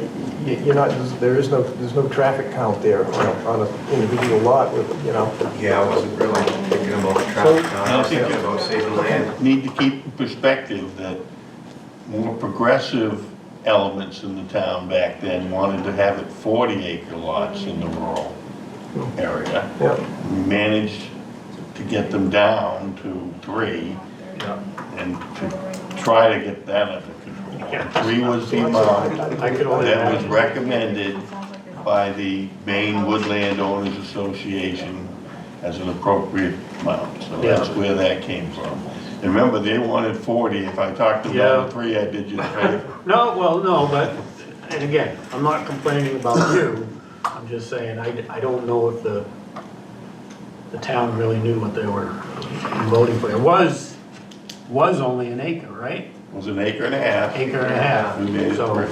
there's no traffic count there on an individual lot with, Yeah, I wasn't really thinking about the traffic count. I was thinking about saving land. Need to keep in perspective that more progressive elements in the town back then wanted to have it 40-acre lots in the rural area. Yeah. We managed to get them down to 3 and to try to get that under control. 3 was the amount that was recommended by the Maine Woodland Owners Association as an appropriate amount. So that's where that came from. And remember, they wanted 40. If I talked to them to 3, I did you a favor. No, but, and again, I'm not complaining about you. I'm just saying, I don't know if the town really knew what they were voting for. It was only an acre, right? It was an acre and a half. Acre and a half. We made it So- work.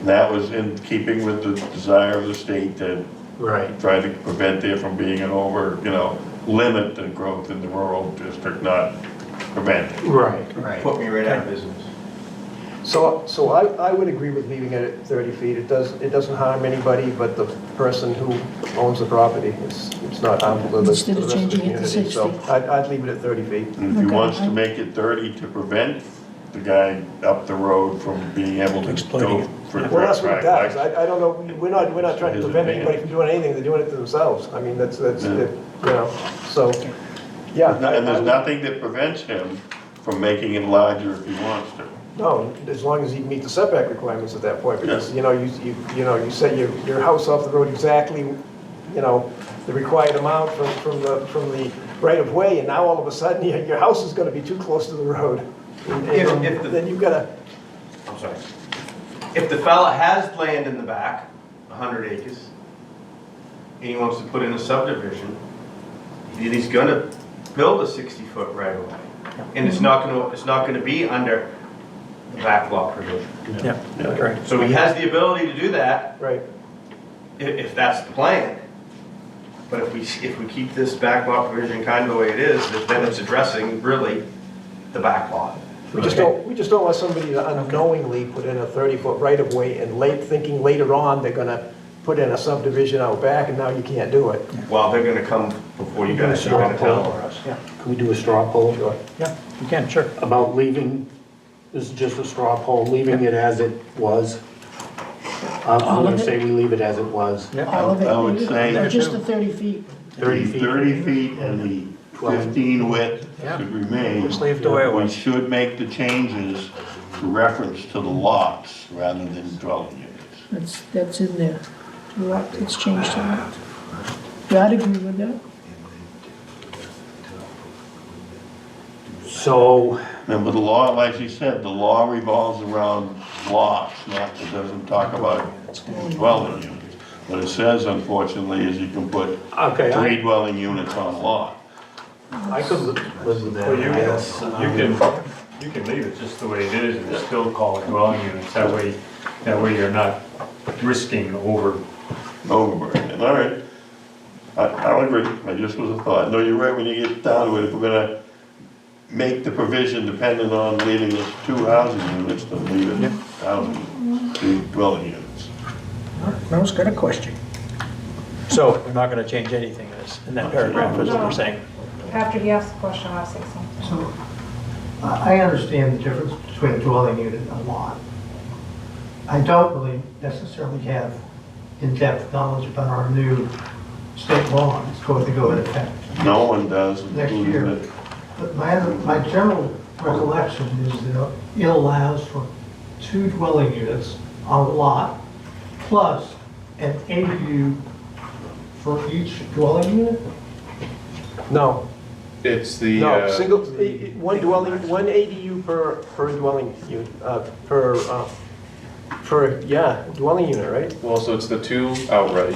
That was in keeping with the desire of the state to Right. try to prevent there from being an limit the growth in the rural district, not prevent it. Right. Put me right out of business. So I would agree with leaving it at 30 feet. It doesn't harm anybody but the person who owns the property. It's not harmful to the rest of Instead the of changing it to community. So 60. I'd leave it at 30 feet. And if he Okay. wants to make it 30 to prevent the guy up the road from being able to Exploiting go it. for Well, that's what it does. track, I don't know, we're not trying to prevent anybody from doing anything. They're doing it to themselves. I mean, that's, so, yeah. and there's nothing that prevents him from making it larger if he wants to. No, as long as you meet the setback requirements at that point, because, you set your house off the road exactly, the required amount from the right of way, and now all of a sudden, your house is gonna be too close to the road. Then you've gotta, I'm sorry. If the fella has land in the back, 100 acres, and he wants to put in a subdivision, then he's gonna build a 60-foot right of way. And it's not gonna be under the back lot provision. Yeah, correct. So he has the ability to do that right. if that's the plan. But if we keep this back lot provision kind of the way it is, then it's addressing really the back lot. We just don't want somebody to unknowingly put in a 30-foot right of way and thinking later on they're gonna put in a subdivision out back and now you can't do it. Well, they're gonna come before you guys, you're gonna tell them. Yeah. Can we do a straw poll? Sure. Yeah, you can, sure. About leaving, this is just a straw poll, leaving it as it was. I'm All gonna of it? say we leave it as it was. All of it? I would say- Or just the 30 feet? 30 feet. 30 feet and the 15 width Yeah. should remain. Just leave it the way it We was. should make the changes to reference to the lots rather than dwelling units. That's in there. Lot, it's changed to that. Yeah, I'd agree with that. So, Remember, the law, like you said, the law revolves around lots, it doesn't talk about dwelling units. What it says, unfortunately, is you can put okay, 3 dwelling units on a lot. I could live with that, Well, you I guess. you can leave it just the way it is and still call it dwelling units. That way you're not risking Overburden, all right. I'll agree, I just was a thought. No, you're right, when you get down to it, if we're gonna make the provision dependent on leaving it 2 housing units, then leave it housing, 2 dwelling units. Mel's got a question. So we're not gonna change anything in that paragraph, is what we're saying. After he asks the question, I'll say something. So, I understand the difference between a dwelling unit and a lot. I don't really necessarily have in-depth knowledge about our new state law that's going to go into effect No one does. next including year. the- But my general recollection is that it allows for 2 dwelling units on a lot, plus an ADU for each dwelling unit? No, It's the, no, one ADU per dwelling unit, dwelling unit, right? well, so it's the 2 outright.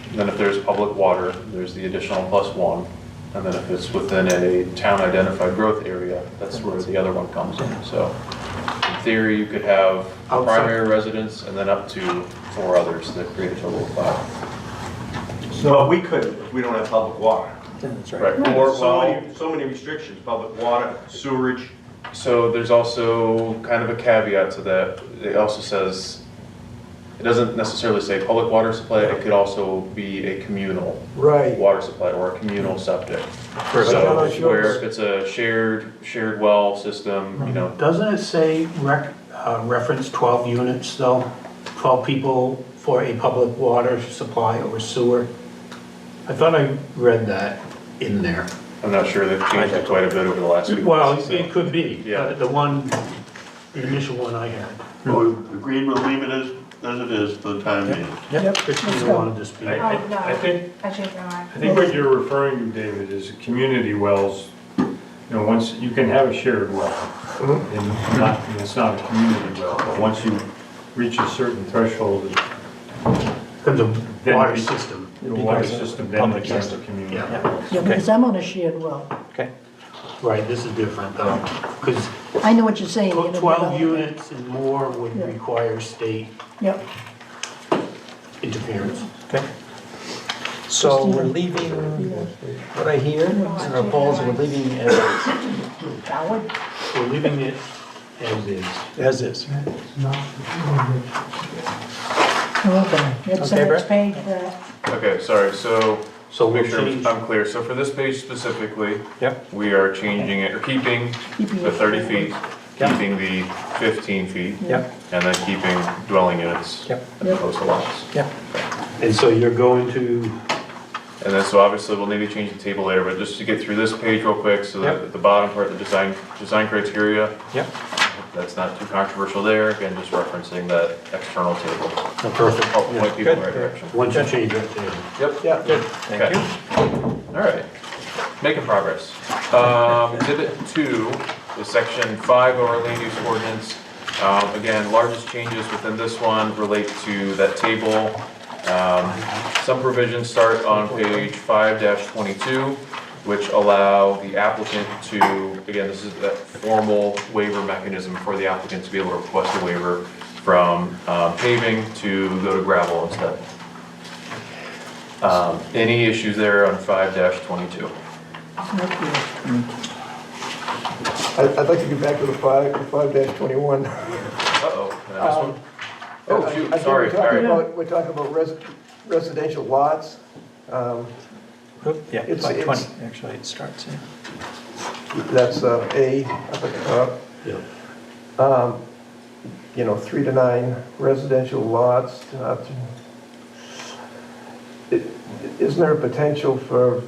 And then if there's public water, there's the additional +1. And then if it's within a town identified growth area, that's where the other one comes in. So in theory, you could have Outside. primary residence and then up to 4 others that create a total of 5. But we couldn't if we don't have public water. That's Right. right. Or, So many restrictions, public water, sewerage. so there's also kind of a caveat to that. It also says, it doesn't necessarily say public water supply, it could also be a communal Right. water supply or a communal septic. Like So on our where shores. if it's a shared well system, you know, Doesn't it say reference 12 units though? 12 people for a public water supply or sewer? I thought I read that in there. I'm not sure, they've changed it quite a bit over the last week. Well, so. it could be. Yeah. The initial one I had. Well, agreed, we'll leave it as it is for the time being. Yep. Christina wanted to speak. Oh, no, I think I changed my mind. I think what you're referring to, David, is community wells. You know, once, you can have a shared well, and it's not a community well, but once you reach a certain threshold, Because of water system. The water Because of system, then public becomes system. a community. Yeah, Yeah, because I'm on a shared well. Okay. right, this is different though, because I know what you're saying. in a 12 development. units and more would Yeah. require state Yep. interference. Okay. So we're leaving, what I hear, in our polls, we're leaving as Howard? We're leaving it as is. as is. Okay, it's the Okay, next Brett? page, Brett. Okay, sorry, so, So we'll make sure change, I'm clear. So for this page specifically, Yep. we are changing it, or keeping Keeping the it 30 feet, Yep. keeping the 15 feet, Yep, and then keeping dwelling units Yep. as opposed to lots. yep. and so you're going to, And then, so obviously, we'll maybe change the table later, but just to get through this page real quick, so that Yep. at the bottom part, the design criteria, Yep. that's not too controversial there, again, just referencing that external table. oh, perfect, Help point people in the Good. right direction. once you change that table. Yep. Yeah. Good, thank Okay. you. All right, making progress. Exhibit 2 is section 5 of our land use ordinance. Again, largest changes within this one relate to that table. Some provisions start on page 5-22, which allow the applicant to, again, this is that formal waiver mechanism for the applicant to be able to request a waiver from paving to go to gravel instead. Any issues there on 5-22? I'd like to get back to the 5-21. Uh-oh, can I miss one? Oh, shoot, I think sorry, We're talking about residential lots. Oop, yeah, It's- 520, actually, it starts, yeah. That's A up at the top. Yeah. 3 to 9 residential lots. Isn't there a potential for,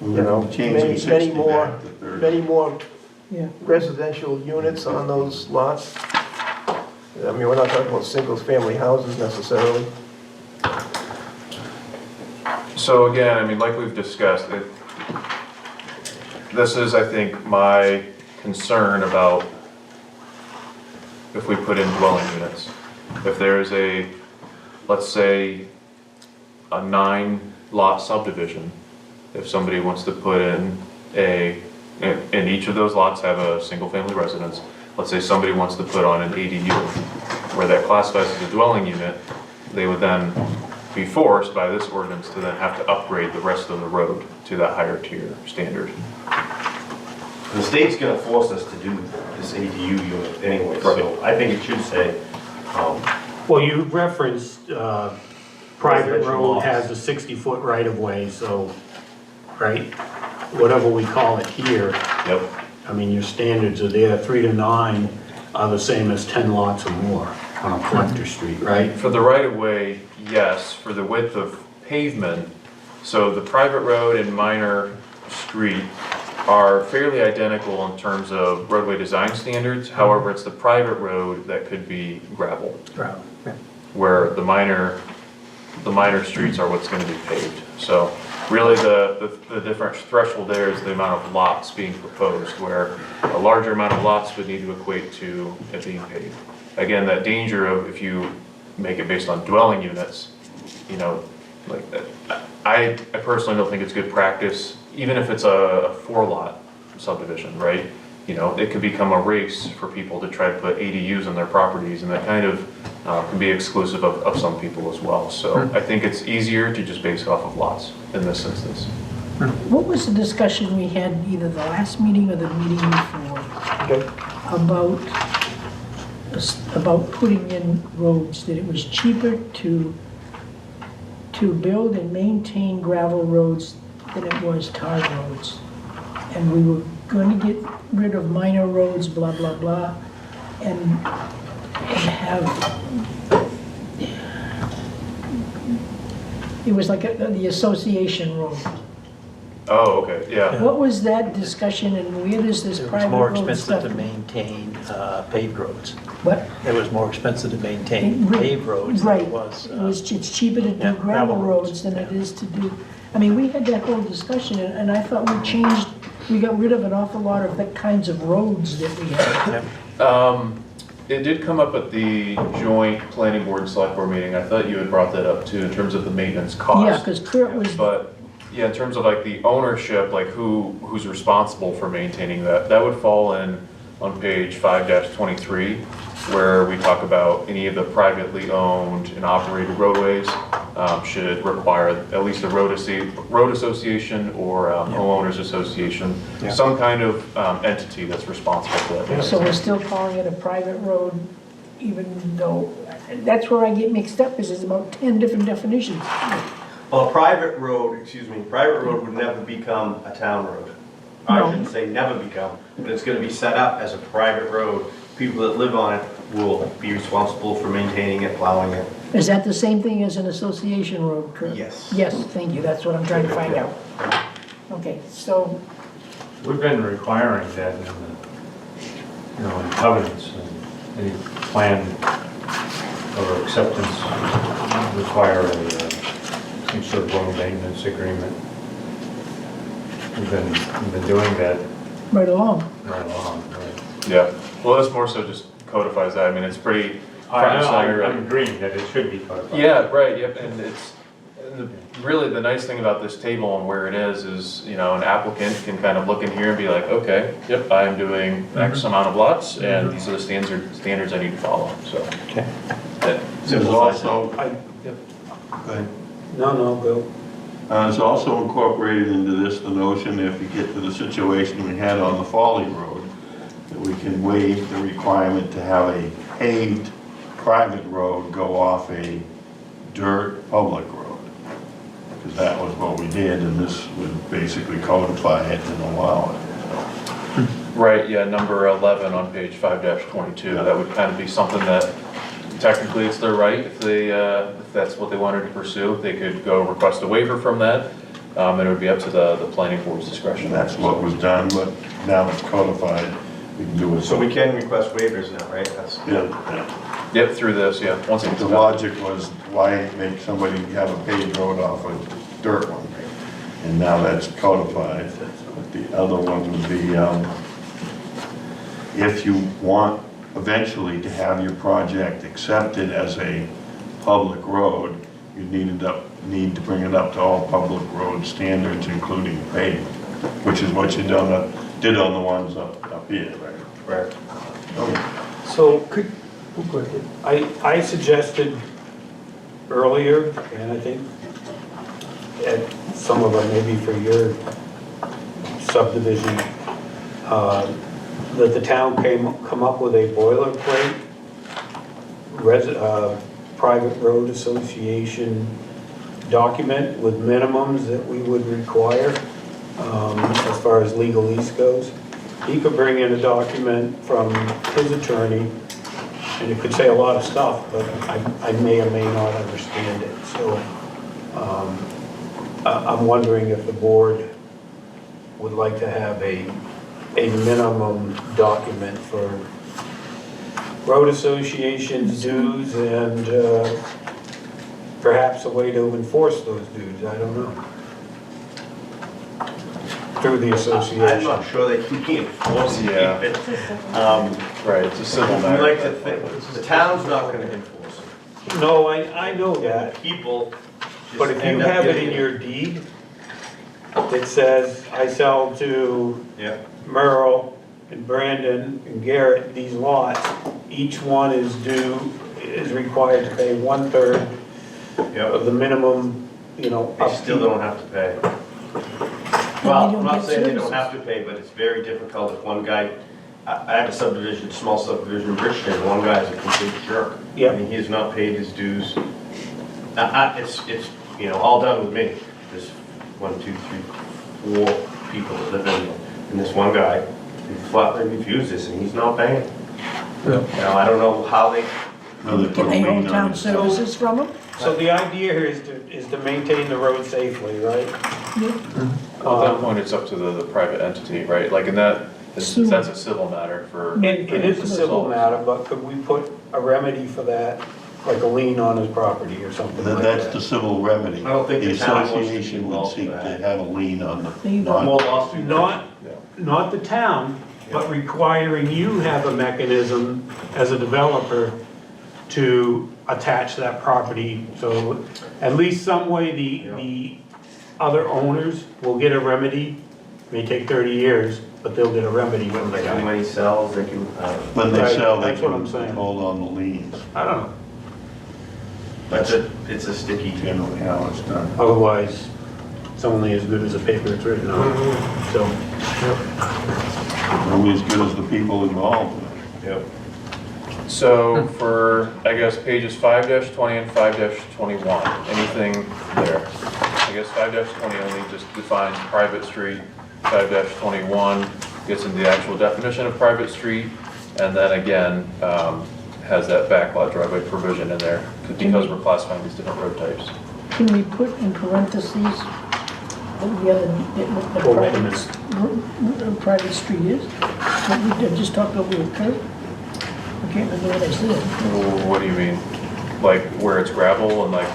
Changing many 60 more, back to 30. many more Yeah. residential units on those lots? I mean, we're not talking about single-family houses necessarily. So again, I mean, like we've discussed, this is, I think, my concern about if we put in dwelling units. If there's a, let's say, a 9-lot subdivision, if somebody wants to put in and each of those lots have a single-family residence, let's say somebody wants to put on an ADU, where that classifies as a dwelling unit, they would then be forced by this ordinance to then have to upgrade the rest of the road to that higher tier standard. The state's gonna force us to do this ADU unit anyway, so I think it should say, Well, you referenced, private Residential road lots. has a 60-foot right-of-way, so, right? Whatever we call it here, Yep. I mean, your standards are there, 3 to 9 are the same as 10 lots or more on a collector street, right? For the right-of-way, yes. For the width of pavement, so the private road and minor street are fairly identical in terms of roadway design standards. However, it's the private road that could be gravel, Right, yeah. where the minor streets are what's gonna be paved. So really, the different threshold there is the amount of lots being proposed, where a larger amount of lots would need to equate to it being paved. Again, that danger of if you make it based on dwelling units, like that, I personally don't think it's good practice, even if it's a 4-lot subdivision, right? It could become a race for people to try to put ADUs on their properties, and that kind of can be exclusive of some people as well. So I think it's easier to just base it off of lots in this instance. What was the discussion we had either the last meeting or the meeting before Okay. about putting in roads, that it was cheaper to build and maintain gravel roads than it was tar roads? And we were going to get rid of minor roads, blah, blah, blah, and have, it was like the association road. Oh, okay, yeah. What was that discussion and where does this It was private more road expensive stuff? to maintain paved roads. What? It was more expensive to maintain paved roads than Right. it was. It's cheaper to yeah, do gravel gravel roads roads, than it is to do, I mean, we had that whole discussion and I thought we got rid of an awful lot of the kinds of roads that we had. Yeah. It did come up at the joint planning board and select board meeting. I thought you had brought that up too, in terms of the maintenance cost. Yeah, because Kurt was, But, yeah, in terms of like the ownership, like who's responsible for maintaining that, that would fall in on page 5-23, where we talk about any of the privately owned and operated roadways should require at least a road association or homeowners association, Yeah. some kind of entity that's responsible for that. so we're still calling it a private road, even though, that's where I get mixed up, is there's about 10 different definitions. Well, a private road would never become a town road. I No. shouldn't say never become, but it's gonna be set up as a private road. People that live on it will be responsible for maintaining it, plowing it. Is that the same thing as an association road, Kurt? Yes. Yes, thank you, that's what I'm trying to find out. Okay, so, We've been requiring that in the, in covenants, and any plan or acceptance require some sort of road maintenance agreement. We've been doing that right along. right along, right? Yeah, well, this more so just codifies that. I mean, it's pretty front and center. I'm agreeing that it should be codified. Yeah, right, yep, and it's, really the nice thing about this table and where it is, you know, an applicant can kind of look in here and be like, okay, yep, I'm doing X amount of lots, and these are the standards I need to follow, so. Okay. That There's simplifies it. also, I, go ahead. no, Bill. It's also incorporated into this the notion, if you get to the situation we had on the Folly Road, that we can waive the requirement to have a paved private road go off a dirt public road. Because that was what we did, and this would basically codify it and allow it. Right, yeah, number 11 on page 5-22, that would kind of be something that technically it's their right if they, if that's what they wanted to pursue. They could go request a waiver from that, and it would be up to the planning board's discretion. And that's what was done, but now it's codified, we can do it. So we can request waivers now, right? That's Yeah. Yep, through this, yeah, once it's The done. logic was, why make somebody have a paved road off a dirt one? And now that's codified. But the other one would be, if you want eventually to have your project accepted as a public road, you need to bring it up to all public road standards, including pavement, which is what you did on the ones up here, right? right. Okay. So I suggested earlier, and I think at some of them, maybe for your subdivision, that the town come up with a boilerplate private road association document with minimums that we would require as far as legalese goes. He could bring in a document from his attorney, and it could say a lot of stuff, but I may or may not understand it. So I'm wondering if the board would like to have a minimum document for road associations dues and perhaps a way to enforce those dues, I don't know. Through the I'm association. not sure they can enforce it. Yeah. Right, it's a civil We matter. like to think, the town's not gonna enforce it. No, I know that, People just but if you end up have it getting in your deed that says, I sell to Yeah, Merle and Brandon and Garrett these lots, each one is required to pay 1/3 yeah, of the minimum, you know, they up still to. don't have to pay. they Well, don't I'm not get saying they don't services. have to pay, but it's very difficult if one guy, I have a subdivision, small subdivision in Bridgeton, one guy's a complete jerk. Yep. I mean, he has not paid his dues. It's, you know, all done with me. There's 1, 2, 3, 4 people that live in this one guy who flatly refuses, and he's not paying. You know, I don't know how they, No, they put Can a they lien own on town it. services from them? So the idea here is to maintain the road safely, right? At that point, it's up to the private entity, right? Like in that, that's a civil matter for. It is a civil matter, but could we put a remedy for that, like a lien on his property or something like That's that? the civil remedy. I don't think the town wants to be association would involved seek in to that. have a lien on There you the, go. more not, lawsuits. Not the town, but requiring you have a mechanism as a developer to attach that property. So at least some way the other owners will get a remedy. May take 30 years, but they'll get a remedy when they When he sells, they can, When they Right, sell, they that's what I'm saying. can hold on the liens. I don't know. it's a sticky. Generally how it's done. Otherwise, it's only as good as the paper it's written on. So, Only as good as the people involved. Yep. So for, I guess, pages 5-20 and 5-21, anything there? I guess 5-20 only just defines private street, 5-21 gets into the actual definition of private street, and then again, has that backlot driveway provision in there, because we're classifying these different road types. Can we put in parentheses what the other, what Oh, wait a the private street is? What we did, just talked over the curb? I can't remember what I said. What do you mean? Like where it's gravel and like,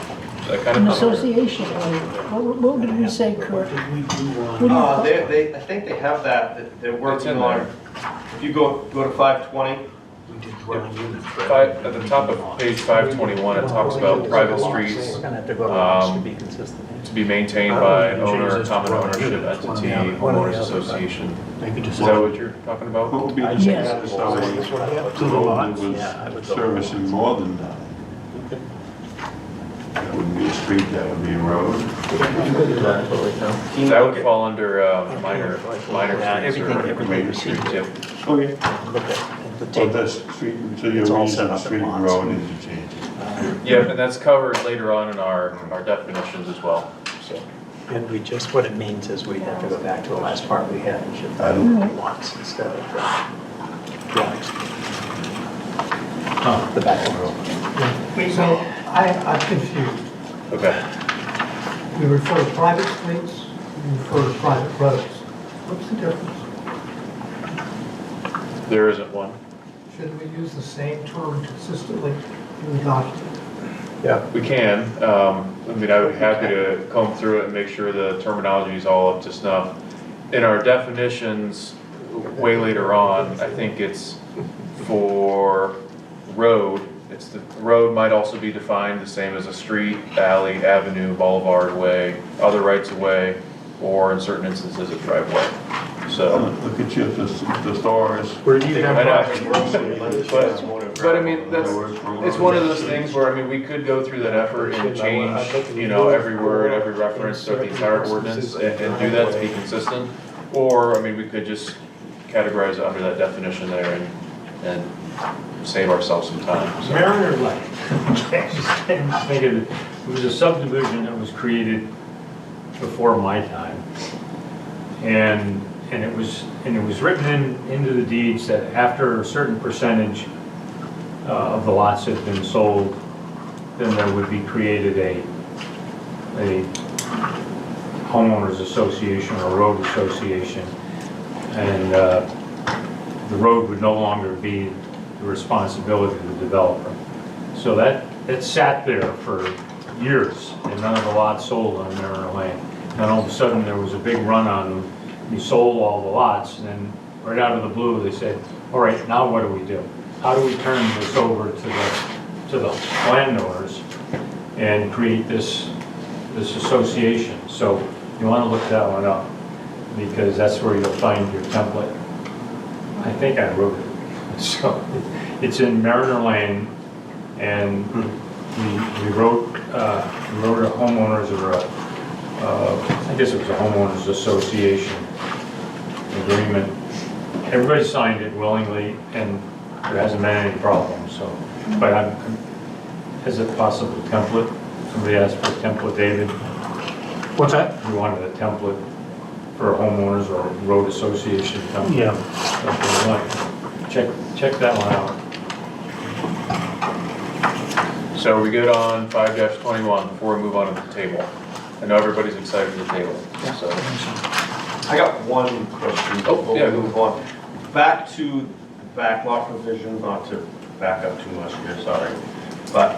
that kind of? An association, what did we say, Kurt? What do you call it? I think they have that they're It's working in on. there. If you go to 520, At the top of page 521, it talks about private streets We're gonna have to go to lots to be consistent. to be maintained by owner, common ownership entity, homeowners association. make a Is that decision. what you're talking about? What would be the Yes. status of To the road lots? that Yeah, I would was go. servicing more than that? That wouldn't be a street, that would be a road. That would fall under minor Yeah, streets or everything major you see streets, here. yep. Okay. Look at the So table. that's street, so It's you're all using set the up in street and lots. road interchange. Yeah, and that's covered later on in our definitions as well, so. And we just, what it means is we have to go back to the last part we had, and should I don't- lots instead of drawings. The back of the road. So I'm confused. Okay. We refer to private streets, we refer to private roads. What's the difference? There isn't one. Shouldn't we use the same term consistently in the document? Yeah. We can. I mean, I would be happy to comb through it and make sure the terminology is all up to snuff. In our definitions, way later on, I think it's for road. It's the road might also be defined the same as a street, alley, avenue, boulevard, way, other rights of way, or in certain instances a driveway. So. Look at you, the stores. Where do you have I know. property? But I mean, it's one of those things where, I mean, we could go through that effort and change, you know, every word, every reference to the entire ordinance and do that to be consistent. Or, I mean, we could just categorize it under that definition there and save ourselves some time. So. Mariner Lane. It was a subdivision that was created before my time. And it was written into the deeds that after a certain percentage of the lots had been sold, then there would be created a homeowners association or road association. And the road would no longer be the responsibility of the developer. So that sat there for years and none of the lots sold on Mariner Lane. And all of a sudden there was a big run on them. We sold all the lots, and then right out of the blue, they said, all right, now what do we do? How do we turn this over to the landowners and create this association? So you want to look that one up, because that's where you'll find your template. I think I wrote it. So it's in Mariner Lane, and we wrote a homeowners or I guess it was a homeowners association agreement. Everybody signed it willingly, and there hasn't been any problems, so. But is it possible template? Somebody asked for a template, David? What's that? You wanted a template for a homeowners or road association template? Yeah. That's what I like. Check that one out. So are we good on 5-21 before we move on to the table? I know everybody's excited for the table, so. I got one question Oh, before yeah. we move on. Back to the backlot provision, not to back up too much here, sorry. But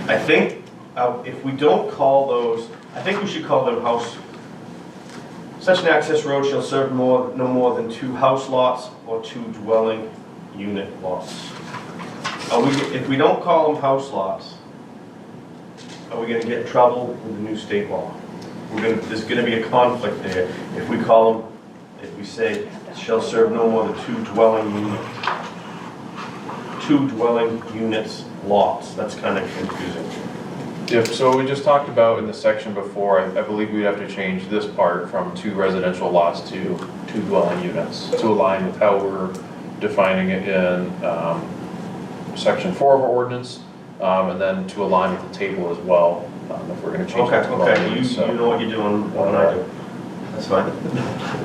I think if we don't call those, I think we should call them house Such an access road shall serve no more than 2 house lots or 2 dwelling unit lots. If we don't call them house lots, are we gonna get in trouble with the new state law? There's gonna be a conflict there if we call them, if we say shall serve no more than 2 dwelling units lots. That's kind of confusing. Yep, so we just talked about in the section before, I believe we'd have to change this part from 2 residential lots to 2 dwelling units to align with how we're defining it in section 4 of our ordinance, and then to align with the table as well, if we're gonna change it to dwelling Okay, units. you know what you're doing, what I do. That's fine.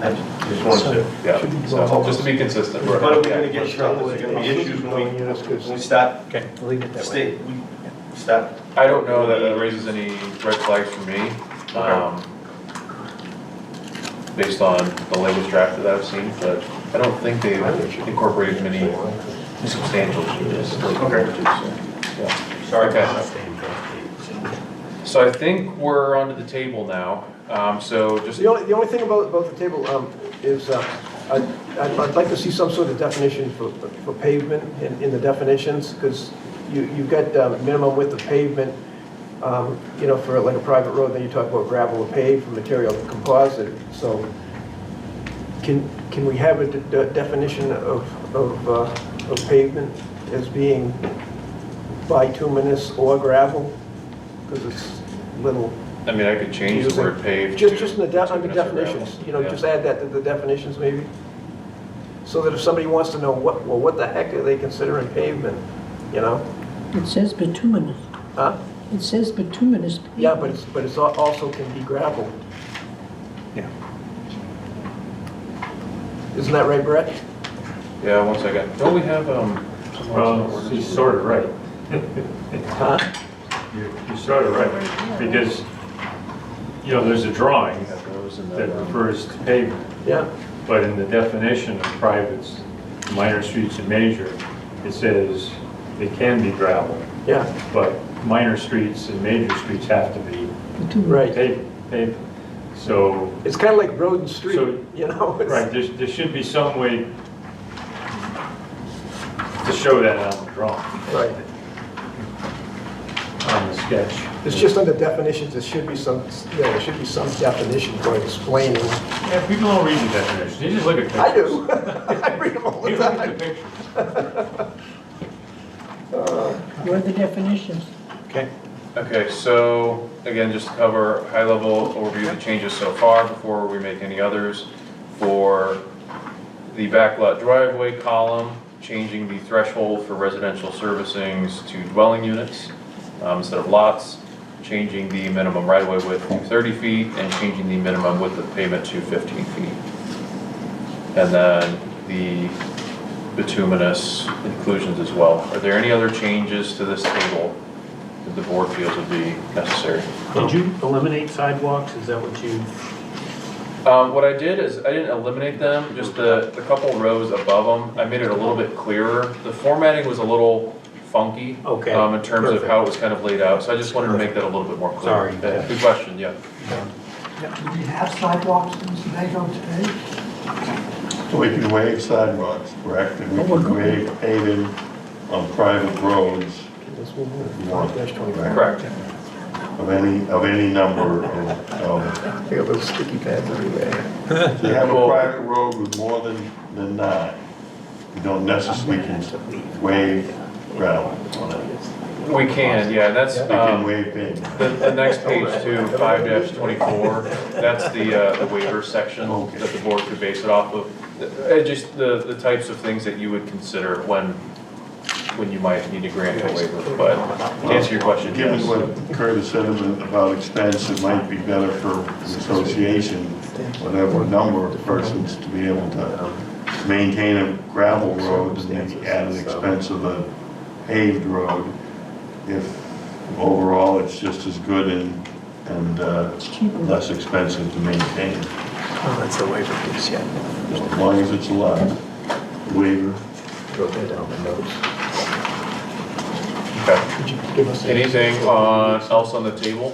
I just wanted to. Yeah, so just to be consistent. But are we gonna get in trouble? Is there gonna be issues when we start, Okay, we'll leave it that way. start? I don't know that it raises any red flags for me, based on the latest draft that I've seen, but I don't think they've incorporated many substantial changes. Okay. Yeah. Sorry. Okay. So I think we're onto the table now, so just. The only thing about the table is I'd like to see some sort of definition for pavement in the definitions, because you've got minimum width of pavement, you know, for like a private road, then you talk about gravel or paved material, composite. So can we have a definition of pavement as being bituminous or gravel? Because it's little. I mean, I could change the word paved. Just in the under bituminous or gravel. definitions, you know, Yeah. just add that to the definitions maybe. So that if somebody wants to know what the heck are they considering pavement, you know? It says bituminous. Huh? It says bituminous. Yeah, but it's also can be gravel. Yeah. Isn't that right, Brett? Yeah, one second. Don't we have, Well, he's sort of right. Huh? You're sort of right, because, you know, there's a drawing that refers to pavement, Yeah. but in the definition of private, minor streets and major, it says it can be gravel, Yeah, but minor streets and major streets have to be right. paved. So, It's kind of like road and street, So- you know? It's- right, there should be some way to show that on the drawing, Right. on the sketch. It's just under definitions, there should be some definition for explaining. Yeah, people don't read the definitions, they just look at pictures. I do. I read them all the You look at time. the pictures. What are the definitions? Okay. okay, so again, just to cover high-level overview of the changes so far before we make any others. For the backlot driveway column, changing the threshold for residential servicings to dwelling units instead of lots, changing the minimum right-of-way width to 30 feet, and changing the minimum width of pavement to 15 feet. And then the bituminous inclusions as well. Are there any other changes to this table that the board feels would be necessary? Did you eliminate sidewalks? Is that what you? What I did is I didn't eliminate them, just the couple rows above them. I made it a little bit clearer. The formatting was a little funky Okay, in terms of how it was kind of laid out, so I just wanted to make that a little bit more clear. Sorry. Good question, yeah. Do we have sidewalks in Sebago today? So we can waive sidewalks, correct? And we can waive paving on private roads Let's move on. 5-25. Correct. of any number of, I got little sticky pads everywhere. if you have a private road with more than 9, you don't necessarily can waive gravel on it. We can, yeah, that's, We can waive pavement. the next page too, 5-24, that's the waiver section that the board could base it off of. Just the types of things that you would consider when you might need to grant a waiver, but to answer your question, Given yes. what Curtis said about expense, it might be better for an association, whatever number of persons, to be able to maintain a gravel road and maybe add an expense of a paved road, if overall it's just as good and less expensive to maintain, Oh, that's the waiver piece, yeah. as long as it's allowed. Waiver. Wrote that down in the notes. Okay. Could you give us Anything else on the table?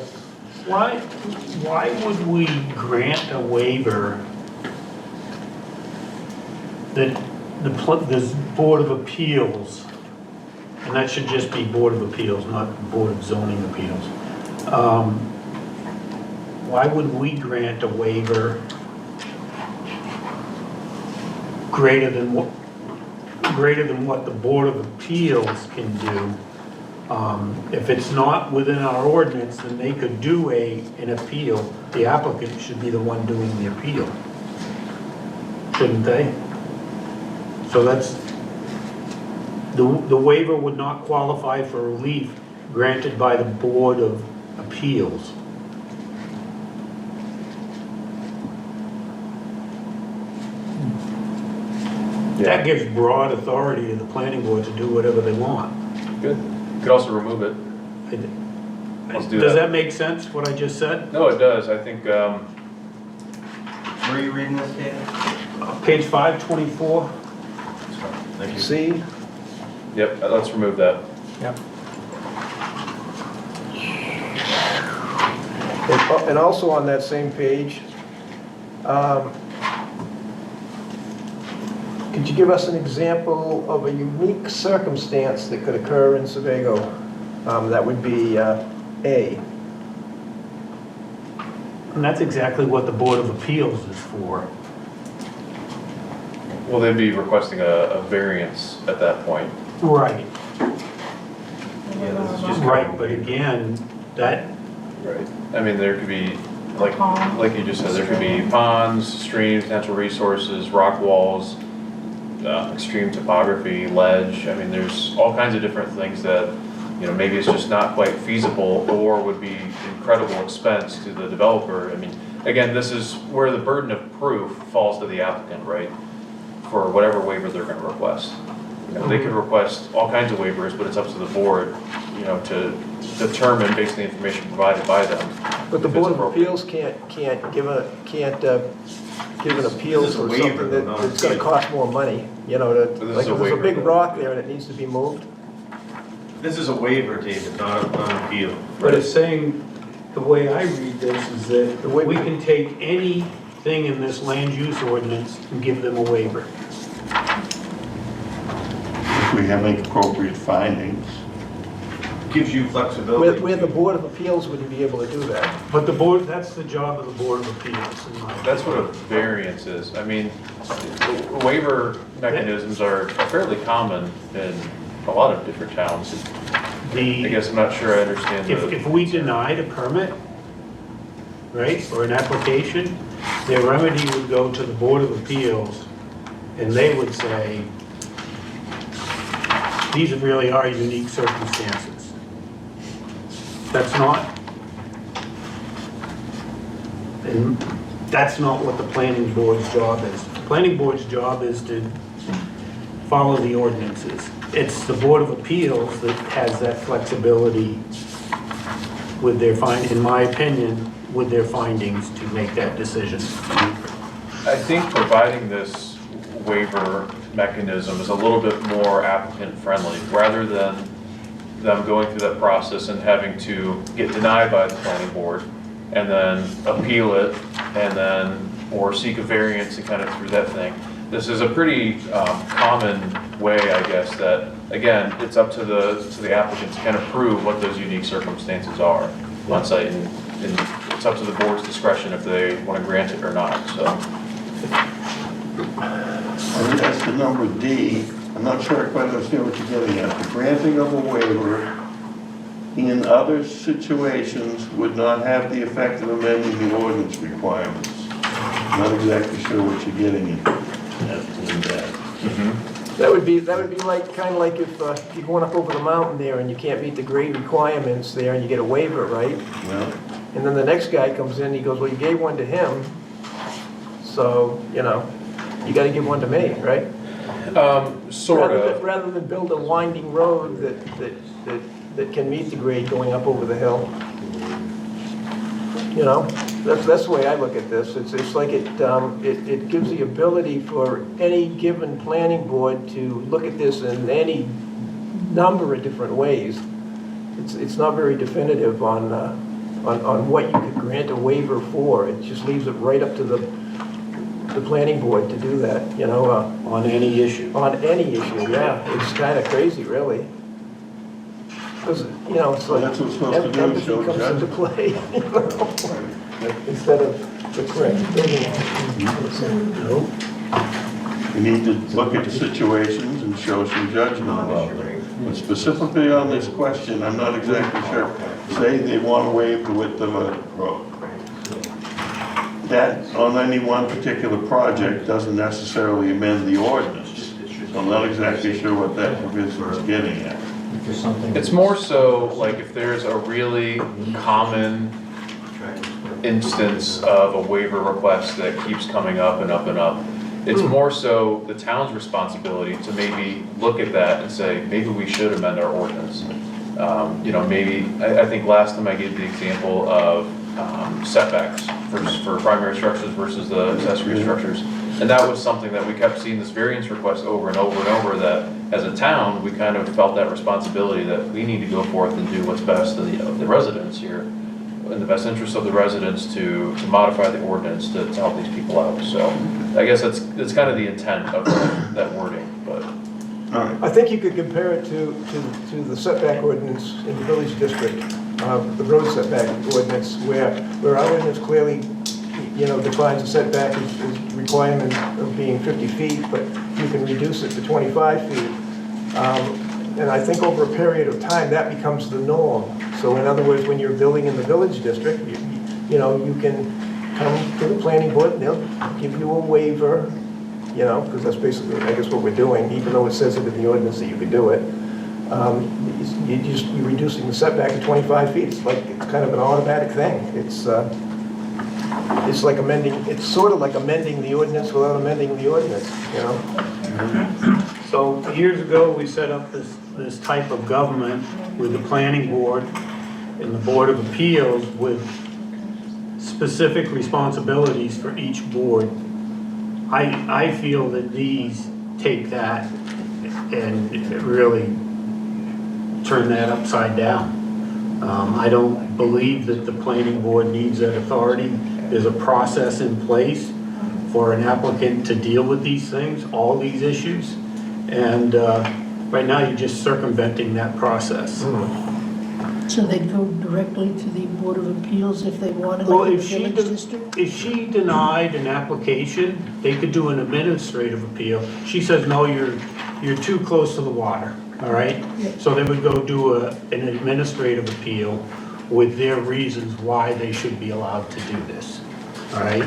Why would we grant a waiver that this Board of Appeals, and that should just be Board of Appeals, not Board of Zoning Appeals. Why would we grant a waiver greater than what the Board of Appeals can do? If it's not within our ordinance, then they could do an appeal. The applicant should be the one doing the appeal, shouldn't they? So that's, the waiver would not qualify for relief granted by the Board of Appeals. That gives broad authority to the planning board to do whatever they want. Good. You could also remove it. Let's do Does that make sense, what I just said? No, it does. I think, Where are you reading this, David? Page 524. Thank you. C, yep, let's remove that. and also on that same page, could you give us an example of a unique circumstance that could occur in Sebago? That would be A. And that's exactly what the Board of Appeals is for. Well, they'd be requesting a variance at that point. Right. Yeah, this is just Right, but again, that, Right. I mean, there could be, like Ponds. you just said, there could be ponds, streams, natural resources, rock walls, extreme topography, ledge. I mean, there's all kinds of different things that, maybe it's just not quite feasible or would be incredible expense to the developer. I mean, again, this is where the burden of proof falls to the applicant, right? For whatever waiver they're gonna request. They could request all kinds of waivers, but it's up to the board, to determine based on the information provided by them. But the if it's Board of appropriate. Appeals can't give an appeal This is a for waiver, something though, not that's gonna appeal. cost more money, This like is if a there's a waiver, big though. rock there and it needs to be moved. This is a waiver, David, not an appeal. but it's saying, the way I read this is that we can take anything in this land use ordinance and give them a waiver. If we have make appropriate findings. Gives you flexibility. Where the Board of Appeals wouldn't be able to do that. But the board, that's the job of the Board of Appeals, in my That's what a variance is. I mean, waiver mechanisms are fairly common in a lot of different towns. I guess I'm not sure I understand If we denied a permit, right, or an application, their remedy would go to the Board of Appeals, and they would say, these really are unique circumstances. That's not, and that's not what the planning board's job is. The planning board's job is to follow the ordinances. It's the Board of Appeals that has that flexibility with their in my opinion, with their findings to make that decision. I think providing this waiver mechanism is a little bit more applicant friendly, rather than them going through that process and having to get denied by the planning board and then appeal it and then, or seek a variance and kind of through that thing. This is a pretty common way, I guess, that, again, it's up to the applicant to kind of prove what those unique circumstances are on site, and it's up to the board's discretion if they want to grant it or not, so. I think that's the number D. I'm not sure I quite understand what you're getting at. The granting of a waiver in other situations would not have the effect of amending the ordinance requirements. I'm not exactly sure what you're getting at. That would be like, kind of like if you're going up over the mountain there and you can't meet the grade requirements there and you get a waiver, right? Well, And then the next guy comes in, he goes, well, you gave one to him, so, you gotta give one to me, right? Sort of. Rather than build a winding road that can meet the grade going up over the hill. That's the way I look at this. It's like it gives the ability for any given planning board to look at this in any number of different ways. It's not very definitive on on what you could grant a waiver for. It just leaves it right up to the planning board to do that, you know, On any issue. on any issue, yeah. It's kind of crazy, really. Because, you know, it's Well, like that's what's supposed to do, empathy show comes into judgment. play, you know, instead of the correct building. We need to look at the situations and show some judgment about them. But specifically on this question, I'm not exactly sure. Say they want to waive the width of a road. That, on any one particular project, doesn't necessarily amend the ordinance. So I'm not exactly sure what that provision is getting at. It's more so like if there's a really common instance of a waiver request that keeps coming up and up and up, it's more so the town's responsibility to maybe look at that and say, maybe we should amend our ordinance. You know, maybe, I think last time I gave the example of setbacks for primary structures versus the accessory structures. And that was something that we kept seeing this variance request over and over and over, that as a town, we kind of felt that responsibility that we need to go forth and do what's best to the residents here, in the best interest of the residents to modify the ordinance to help these people out. So I guess that's kind of the intent of that wording, but. I think you could compare it to the setback ordinance in the village district, the road setback ordinance, where our ordinance clearly, you know, defines a setback as requirement of being 50 feet, but you can reduce it to 25 feet. And I think over a period of time, that becomes the norm. So in other words, when you're building in the village district, you know, you can come to the planning board, and they'll give you a waiver, you know, because that's basically, I guess, what we're doing, even though it says it in the ordinance that you could do it. You're reducing the setback to 25 feet. It's kind of an automatic thing. It's like amending, it's sort of like amending the ordinance without amending the ordinance, you know? So years ago, we set up this type of government with the planning board and the Board of Appeals with specific responsibilities for each board. I feel that these take that and really turn that upside down. I don't believe that the planning board needs that authority. There's a process in place for an applicant to deal with these things, all these issues. And right now, you're just circumventing that process. So they go directly to the Board of Appeals if they wanted, Well, like in the village district? if she denied an application, they could do an administrative appeal. She says, no, you're too close to the water, all right? Yeah. So they would go do an administrative appeal with their reasons why they should be allowed to do this, all right?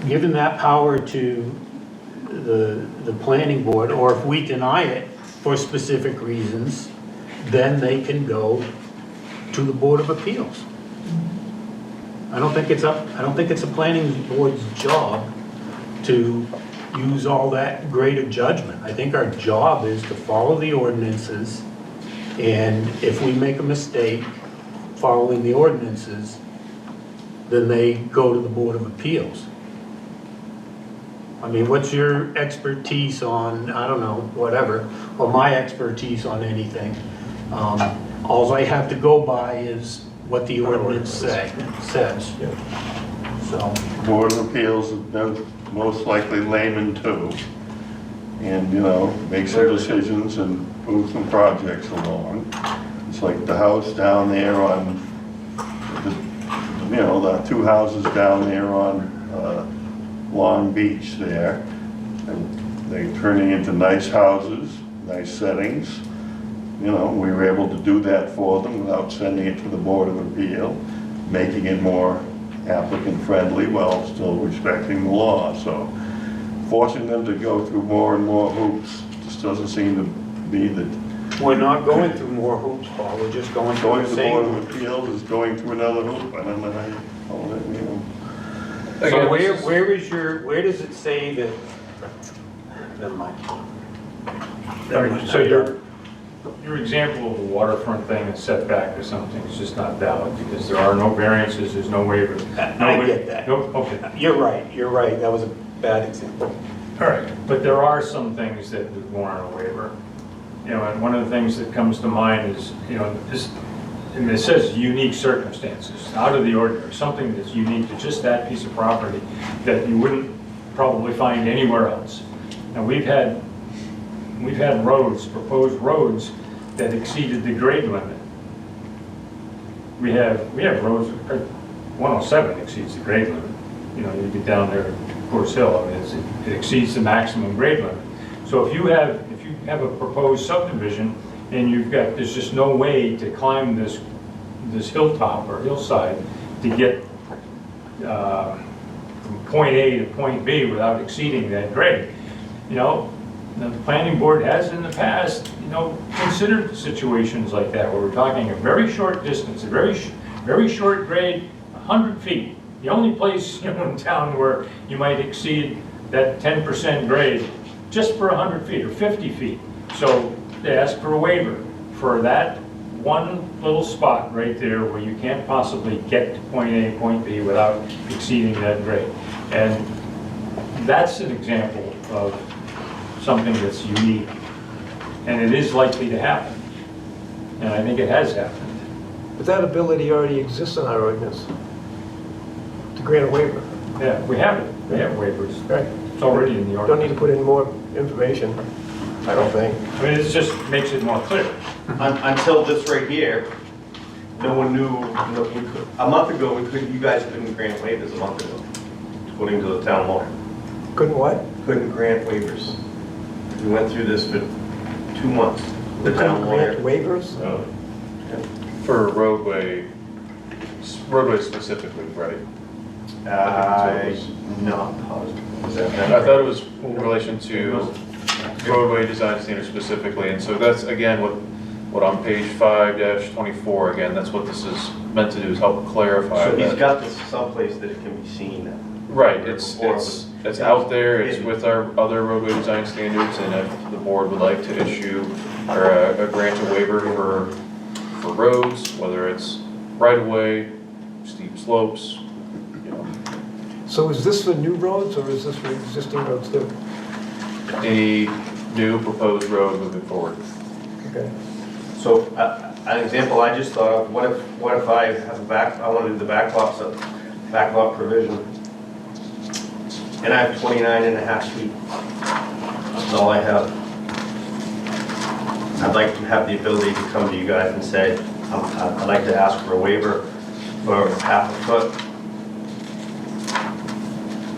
Given that power to the planning board, or if we deny it for specific reasons, then they can go to the Board of Appeals. I don't think it's a planning board's job to use all that greater judgment. I think our job is to follow the ordinances, and if we make a mistake following the ordinances, then they go to the Board of Appeals. I mean, what's your expertise on, I don't know, whatever, or my expertise on anything? All I have to go by is what the ordinance says. So, Board of Appeals, they're most likely laymen too. And, you know, make some decisions and move some projects along. It's like the house down there on, you know, the two houses down there on Long Beach there. And they're turning into nice houses, nice settings. You know, we were able to do that for them without sending it to the Board of Appeal, making it more applicant-friendly while still respecting the law. So forcing them to go through more and more hoops just doesn't seem to be that. we're not going through more hoops, Paul, we're just going through Going the to the Board same. of Appeals is going through another hoop. I don't know how you call it, you know. So where does it say that, never mind. So your example of the waterfront thing and setback or something is just not valid because there are no variances, there's no waivers. I get that. No, okay. You're right, that was a bad example. All right, but there are some things that would warrant a waiver. You know, and one of the things that comes to mind is, you know, and it says unique circumstances, out of the ordinary, something that's unique to just that piece of property that you wouldn't probably find anywhere else. And we've had roads, proposed roads that exceeded the grade limit. We have roads, 107 exceeds the grade limit. You know, you get down there to Coors Hill, I mean, it exceeds the maximum grade limit. So if you have a proposed subdivision and there's just no way to climb this hilltop or hillside to get from point A to point B without exceeding that grade, you know, the planning board has in the past, you know, considered situations like that where we're talking a very short distance, a very short grade, 100 feet. The only place, you know, in town where you might exceed that 10% grade just for 100 feet or 50 feet. So they ask for a waiver for that one little spot right there where you can't possibly get to point A and point B without exceeding that grade. And that's an example of something that's unique, and it is likely to happen. And I think it has happened. But that ability already exists in our ordinance, to grant a waiver. Yeah, we have it. We have waivers. Right. It's already in the Don't need ordinance. to put in more information, I don't think. I mean, it just makes it more clear. Until this right here, no one knew, you know, a month ago, you guys couldn't grant waivers a month ago, according to the town law. Couldn't what? Couldn't grant waivers. We went through this for 2 months. The We town couldn't lawyer. grant waivers? For roadway specifically, right? I'm not positive. Is that I thought it was in relation to roadway design standards specifically, and so that's, again, what on page 5-24, again, that's what this is meant to do, is help clarify So he's that. got this someplace that it can be seen. Right, it's out there, it's with our other roadway design standards, and if the board would like to issue or grant a waiver for roads, whether it's right-of-way, steep slopes, you know, So is this for new roads, or is this for existing roads too? any new proposed road moving forward. Okay. So, an example I just thought of, what if I have I want to do the backlot provision, and I have 29.5 feet. That's all I have. I'd like to have the ability to come to you guys and say, I'd like to ask for a waiver for half a foot,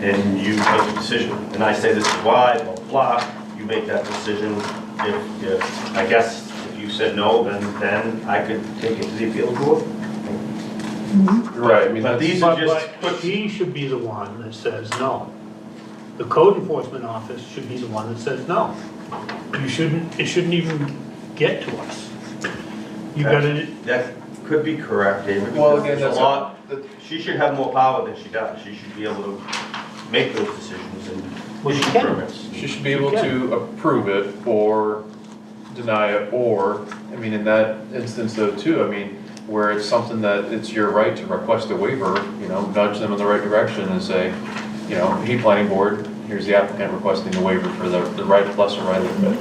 and you make a decision. And I say this is why, blah, blah, you make that decision. If I guess if you said no, then I could take it to the appeals board. Right, I mean, But that's, these are just But he should be the one that says no. The code enforcement office should be the one that says no. It shouldn't even get to us. You gotta, That could be correct, David. Well, because again, there's that's a lot, she should have more power than she does. She should be able to make those decisions and Well, she issue can. permits. she should be able to approve it or deny it, or, I mean, in that instance though too, I mean, where it's something that it's your right to request a waiver, you know, nudge them in the right direction and say, you know, hey, planning board, here's the applicant requesting a waiver for the lesser right of way.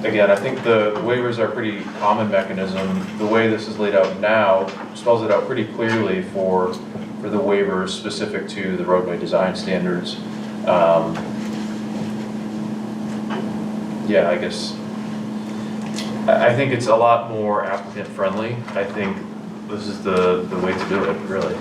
Again, I think the waivers are a pretty common mechanism. The way this is laid out now spells it out pretty clearly for the waivers specific to the roadway design standards. Yeah, I guess, I think it's a lot more applicant friendly. I think this is the way to do it, really.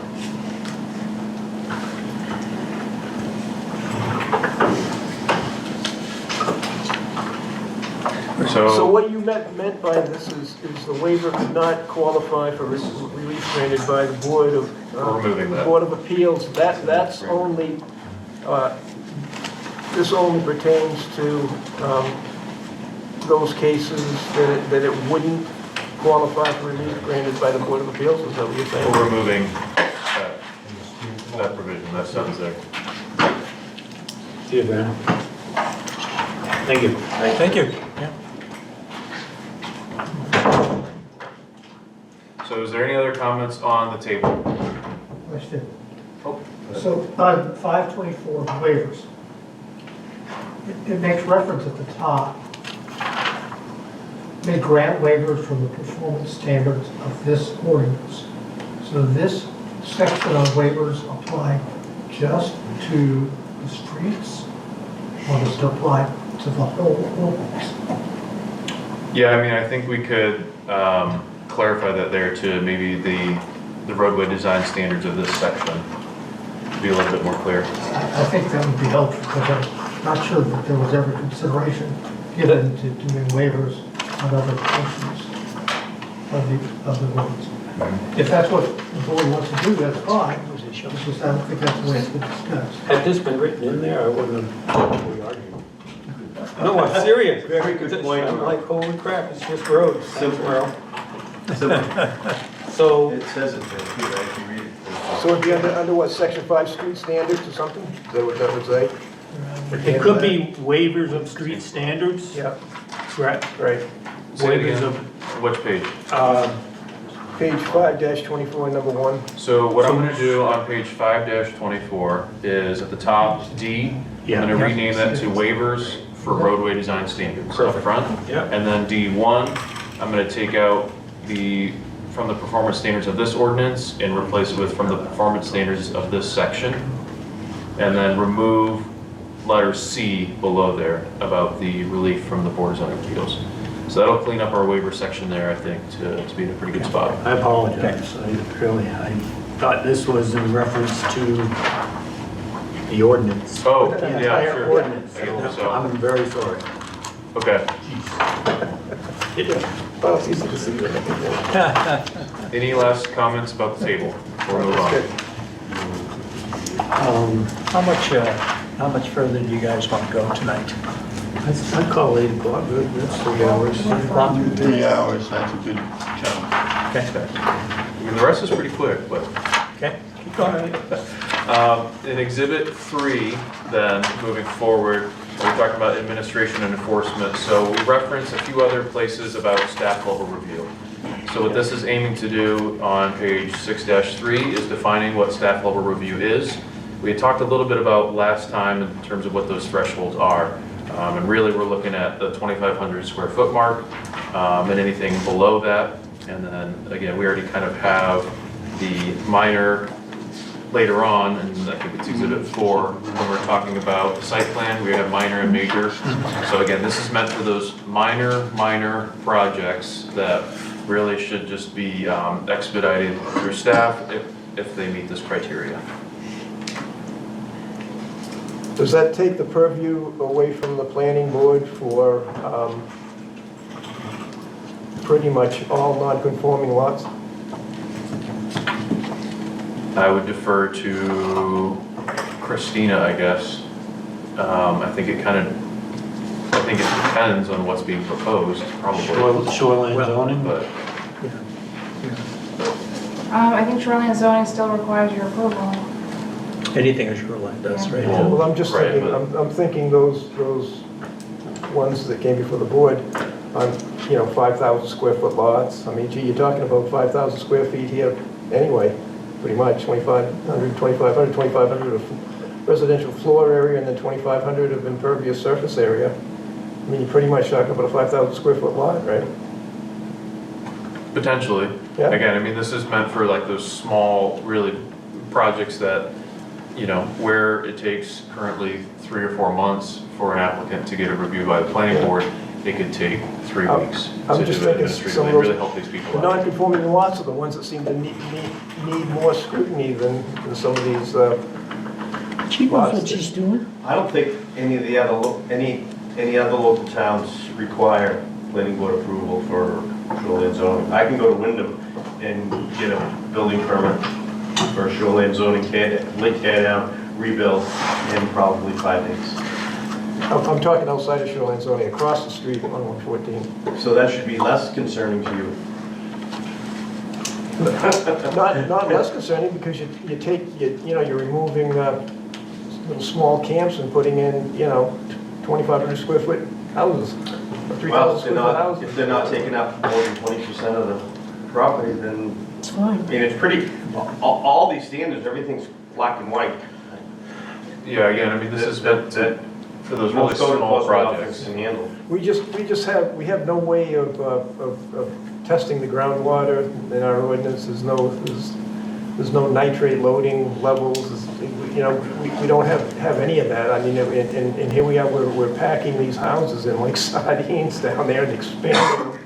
So what you meant by this is the waiver could not qualify for relief granted by the Board of We're removing that. Board of Appeals. That's only, this only pertains to those cases that it wouldn't qualify for relief granted by the Board of Appeals, is that what you're saying? We're removing that provision, that sentence there. see you, Brandon. Thank you. Thank you. Yeah. So is there any other comments on the table? Question. So on 524 waivers, it makes reference at the top may grant waivers from the performance standards of this ordinance. So this section on waivers apply just to the streets, or does it apply to the whole ordinance? Yeah, I mean, I think we could clarify that there to maybe the roadway design standards of this section. Be a little bit more clear. I think that would be helpful, because I'm not sure that there was ever consideration given to doing waivers on other portions of the roads. If that's what the board wants to do, that's fine, because I don't think that's the way it's been discussed. Had this been written in there, I wouldn't have probably argued. No, I'm serious. Very good point. I'm like, holy crap, it's just roads. Simple. Well, Simple. so, It says it there too, right? If you read it. So it'd be under what, section 5 street standards or something? Is that what that would say? It could be waivers of street standards. Yeah, Correct. right. Say it Waivers again. of, Which page? Page 5-24, number 1. So what I'm gonna do on page 5-24 is at the top, D, I'm gonna Yeah. rename that to waivers for roadway design standards up front. Yeah. And then D1, I'm gonna take out from the performance standards of this ordinance and replace it with from the performance standards of this section. And then remove letter C below there about the relief from the Board of Zoning Appeals. So that'll clean up our waiver section there, I think, to be in a pretty good spot. I apologize, I thought this was in reference to the ordinance. Oh, The yeah, entire sure. ordinance. I get so. I'm very sorry. Okay. Well, it's easy to see that. Any last comments about the table before we move on? how much further do you guys want to go tonight? I'd call 8 o'clock, good, that's 3 hours. 3 hours, that's a good chunk. Okay, I mean, the rest is pretty quick, but. okay, keep going. In Exhibit 3, then, moving forward, we're talking about administration and enforcement. So we reference a few other places about staff level review. So what this is aiming to do on page 6-3 is defining what staff level review is. We had talked a little bit about last time in terms of what those thresholds are. And really, we're looking at the 2,500 square foot mark and anything below that. And then, again, we already kind of have the minor later on, and I think it's Exhibit 4, when we're talking about site plan, we have minor and major. So again, this is meant for those minor projects that really should just be expedited through staff if they meet this criteria. Does that take the purview away from the planning board for pretty much all non-conforming lots? I would defer to Christina, I guess. I think it depends on what's being proposed, probably. Shoreline zoning? But I think shoreline zoning still requires your approval. Anything a shoreline does, right? Yeah. Well, I'm just Right, thinking, but- I'm thinking those ones that came before the board on, 5,000 square foot lots. I mean, gee, you're talking about 5,000 square feet here anyway, pretty much, 2,500 of residential floor area and then 2,500 of impervious surface area. I mean, you're pretty much talking about a 5,000 square foot lot, right? potentially. Yeah. Again, I mean, this is meant for like those small, really projects that, where it takes currently 3 or 4 months for an applicant to get a review by the planning board, it could take 3 weeks I'm to just do it thinking some administratively, of those- really help these people The out. non-conforming lots are the ones that seem to need more scrutiny than some of these She knows what lots. she's doing. I don't think any of the other, any other local towns require planning board approval for shoreline zoning. I can go to Wyndham and get a building permit for shoreline zoning, tear down, rebuild in probably 5 days. I'm talking outside of shoreline zoning, across the street on 114. So that should be less concerning to you. Not less concerning, because you're removing little small camps and putting in, 2,500 square foot houses, or 3,000 Well, square foot houses. if they're not taking up more than 20% of the property, then, It's fine. I mean, it's pretty, all these standards, everything's black and white. Yeah, again, I mean, this is meant to for those really Most code small enforcement officers projects. can handle. We have no way of testing the groundwater in our ordinance. There's no nitrate loading levels. You know, we don't have any of that. I mean, and here we are, we're packing these houses in like sardines down there and expanding them.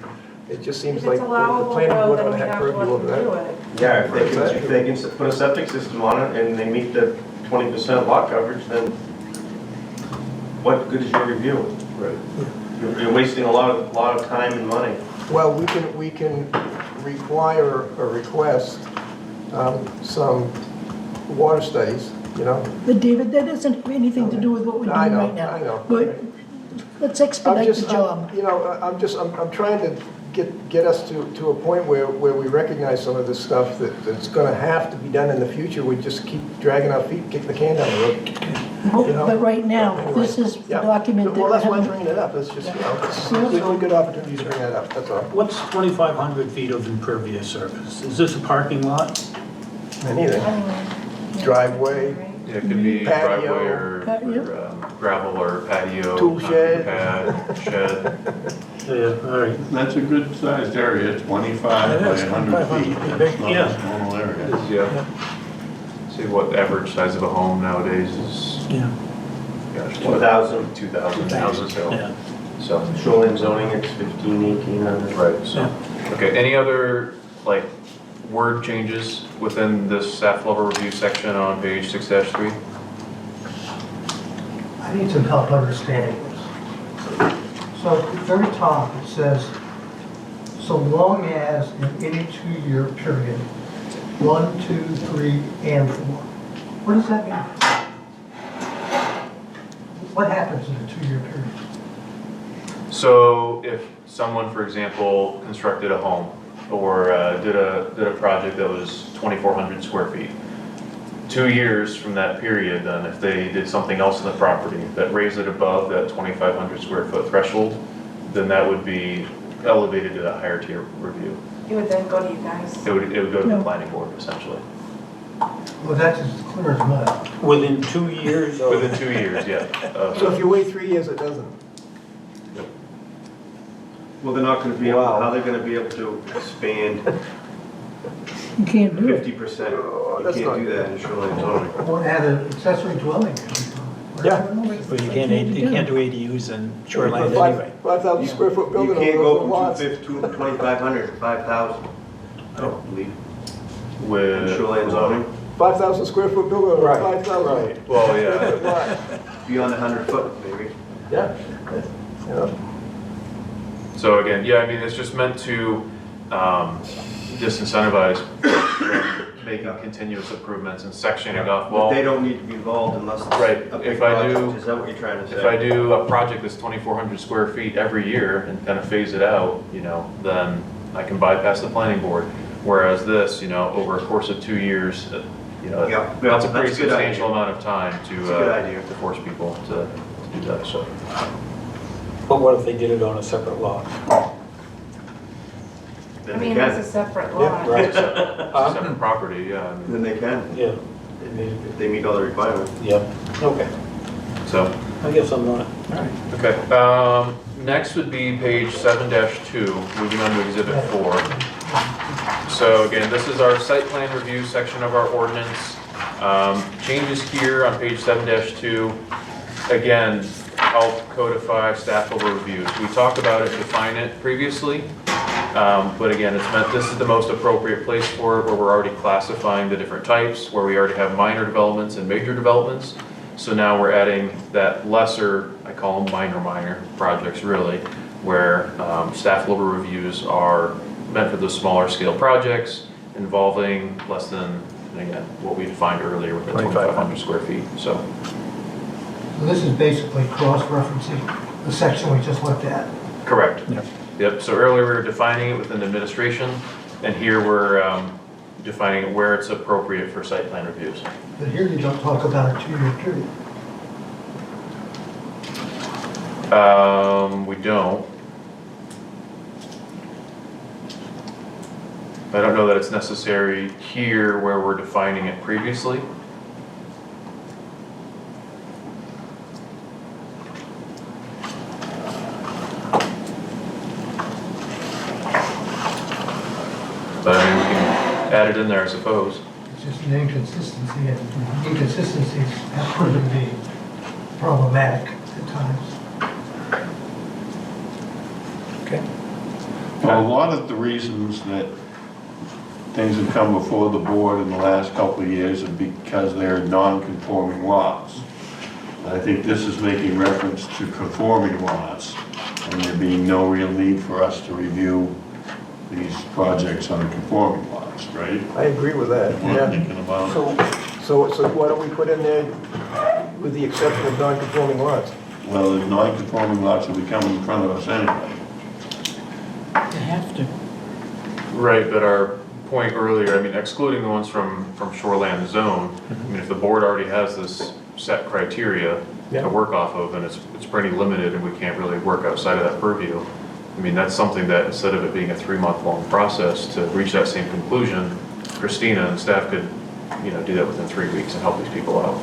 It just seems If like it's the allowable planning though, board then ought to we have have to purview let over them do that. it. Yeah, if they can put a septic system on it and they meet the 20% lot coverage, then what good is your review? Right. You're wasting a lot of time and money. Well, we can require or request some water studies, you know? But David, that doesn't have anything to do with what we're I doing know, right now. I know. But let's expedite the job. You know, I'm trying to get us to a point where we recognize some of this stuff that's gonna have to be done in the future. We just keep dragging our feet, kicking the can down the road. You know? But right now, this is the Yeah. document that Well, we that's why I'm have. bringing it up. It's just, you know, it's a really good opportunity to bring that up, that's all. What's 2,500 feet of impervious surface? Is this a parking lot? Anything. Driveway, Yeah, it could be Patio. driveway or gravel or patio. Tool shed. Pad, shed. Yeah, all right. That's a good sized area, 25 by 100 feet. That's not Yeah. a small area. Yeah. See what average size of a home nowadays is, Yeah. gosh, 2,000. 2,000, so. Yeah. So, Shoreline zoning, it's 15, 1,800. right, so, okay, any other, like, word changes within this staff level review section on page 6-3? I need some help understanding this. So at the very top, it says, so long as in any 2-year period, 1, 2, 3, and 4. What does that mean? What happens in a 2-year period? So if someone, for example, constructed a home or did a project that was 2,400 square feet, 2 years from that period, then if they did something else in the property that raised it above that 2,500 square foot threshold, then that would be elevated to that higher tier review. It would then go to you guys. It would go to the No. planning board essentially. Well, that's as clear as mud. Within 2 years of... Within 2 years, yeah. so if you wait 3 years, it doesn't. Well, they're not gonna be able, how they're gonna be able to expand You can't do it. 50%? You that's can't not do that in shoreline zoning. Won't have an accessory dwelling. Yeah. But you can't do ADUs in shoreline Five- anyway. 5,000 square foot You building. can't on go those from lots. 2,500 to 5,000. I don't believe. In With, shoreline zoning, 5,000 square foot building on Right, 5,000. right. well, yeah. Lot. beyond 100 foot, maybe. Yeah. Yeah. So again, yeah, I mean, it's just meant to disincentivize making continuous improvements and sectioning off. But they Well, don't need to be involved unless it's Right, a big if I do- project. Is that what you're trying to say? if I do a project that's 2,400 square feet every year and kind of phase it out, you know, then I can bypass the planning board. Whereas this, you know, over a course of 2 years, you know, Yeah, that's a pretty that's a good substantial idea. amount of time to That's a good idea. to force people to do that, so. But what if they did it on a separate lot? I Then they mean, that's a can. separate lot. It's a separate property, yeah, I mean, Then they can, Yeah. if they meet all the requirements. Yep. Okay. so. I guess I'm not. Okay, next would be page 7-2, moving on to exhibit 4. So again, this is our site plan review section of our ordinance. Changes here on page 7-2, again, help codify staff level reviews. We talked about it, define it previously, but again, it's meant, this is the most appropriate place for it, where we're already classifying the different types, where we already have minor developments and major developments. So now we're adding that lesser, I call them minor projects really, where staff level reviews are meant for those smaller scale projects involving less than, again, what we defined earlier with the 2,500 square feet, so. So this is basically cross-referencing the section we just looked at. Correct. Yep. Yep, so earlier we were defining it within administration, and here we're defining it where it's appropriate for site plan reviews. But here you don't talk about a 2-year period. We don't. I don't know that it's necessary here where we're defining it previously. slide it in there, I suppose. It's just an inconsistency, and inconsistencies have proven to be problematic at times. Okay. Well, a lot of the reasons that things have come before the board in the last couple of years are because they're non-conforming lots. And I think this is making reference to conforming lots, and there being no real need for us to review these projects on conforming lots, right? I agree with that, We're yeah. thinking about. So why don't we put in there, with the exception of non-conforming lots? Well, the non-conforming lots will be coming in front of us anyway. They have to. Right, but our point earlier, I mean, excluding the ones from shoreland zone, I mean, if the board already has this set criteria Yeah. to work off of, and it's pretty limited, and we can't really work outside of that purview, I mean, that's something that, instead of it being a 3-month-long process to reach that same conclusion, Christina and staff could, you know, do that within 3 weeks and help these people out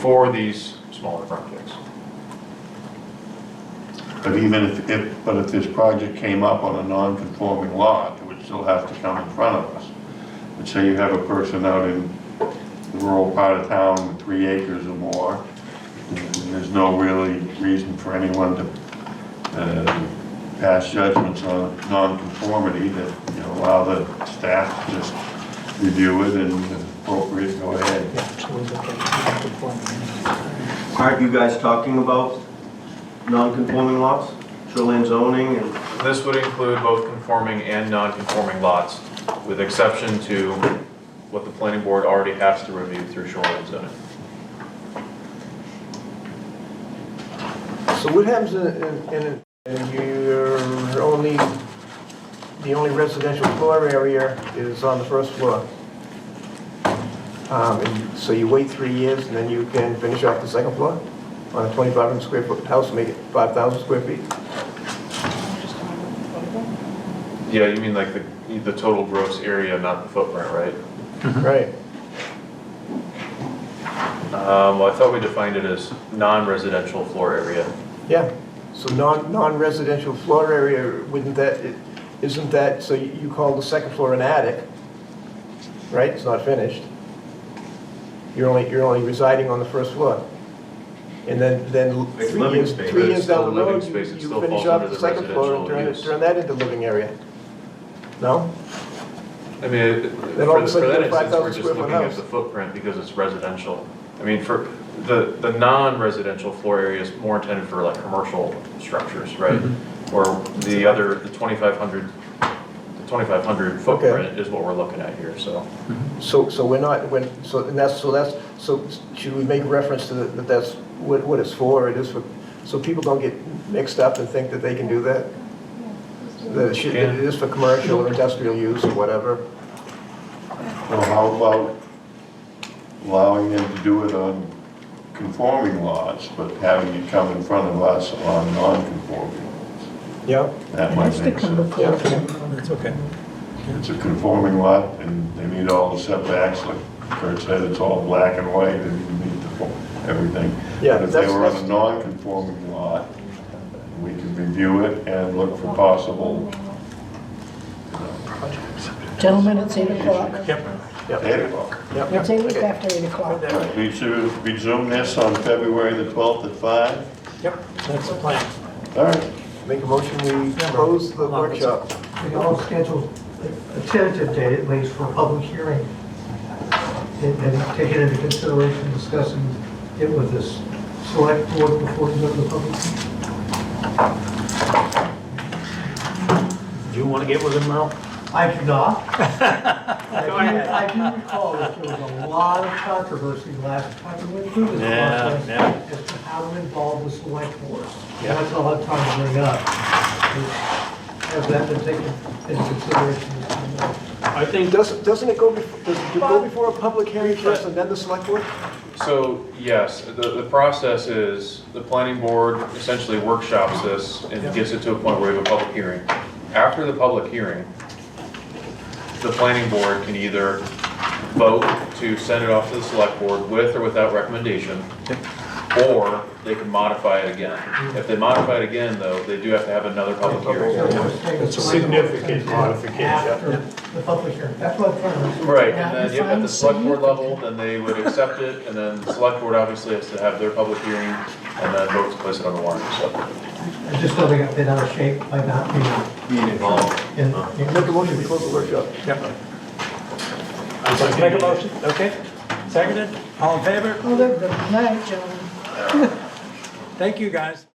for these smaller projects. But even if this project came up on a non-conforming lot, it would still have to come in front of us. But say you have a person out in the rural part of town with 3 acres or more, and there's no really reason for anyone to pass judgments on non-conformity, that, you know, allow the staff to just review it and if appropriate, go ahead. Aren't you guys talking about non-conforming lots, shoreline zoning, and This would include both conforming and non-conforming lots, with exception to what the planning board already has to review through shoreline zoning. So what happens in you're only, the only residential floor area is on the first floor? And so you wait 3 years and then you can finish off the second floor on a 2,500 square foot house, make it 5,000 square feet? Yeah, you mean like the total gross area, not the footprint, right? Right. Well, I thought we defined it as non-residential floor area. Yeah, so non-residential floor area, isn't that, so you call the second floor an attic, right? It's not finished. You're only residing on the first floor. And then It's 3 living years, space. 3 But years it's still down the living road, space. It you still finish falls off under the the second floor and residential use. turn that into living area. No? I mean, Then all of a for sudden that you have a instance, we're 5,000 just square foot looking at house. the footprint because it's residential. I mean, for the non-residential floor area is more intended for like commercial structures, right? Or the other, the 2,500 footprint is what we're looking at here, so. So we're not, so should we make reference to that that's what it's for? It is for, so people don't get mixed up and think that they can do that? That it is for commercial or industrial use or whatever? Well, how about allowing them to do it on conforming lots, but having it come in front of us on non-conforming lots? Yeah. That It might has to make come sense. before. That's okay. It's a conforming lot, and they meet all the setbacks, like Kurt said, it's all black and white, and you meet everything. Yeah, But if they that's- were on a that's- non-conforming lot, we could review it and look for possible, Gentlemen, it's 8 o'clock. Yep. 8 o'clock. It's 8 after 8 o'clock. We should resume this on February the 12th at 5. Yep, that's the plan. All right. Make a motion, we close the workshop. We all schedule a tentative date at least for a public hearing. And take it into consideration, discussing it with this select board before we go to the public hearing. Do you want to get with him, Merle? I do not. Go ahead. I do recall that there was a lot of controversy last time we went through this Yeah, process yeah. as to how to involve the select board. Yeah. That's all I'm trying to bring up. Has that been taken into consideration? I think, Doesn't it go, does it go before a public hearing first and then the select board? So, yes, the process is, the planning board essentially workshops this and gets it to a point where we have a public hearing. After the public hearing, the planning board can either vote to send it off to the select board with or without recommendation, or they can modify it again. If they modify it again, though, they do have to have another public hearing. It's a significant modification. After the public hearing, that's what I'm trying to. Right, and then at the select board level, then they would accept it, and then the select board obviously has to have their public hearing, and then vote to place it on the warrant, so. I just thought they got bent out of shape by not Being involved. being in. Make a motion to close the workshop. Make a motion, okay? Seconded? All in favor? Oh, good night, gentlemen. Thank you, guys.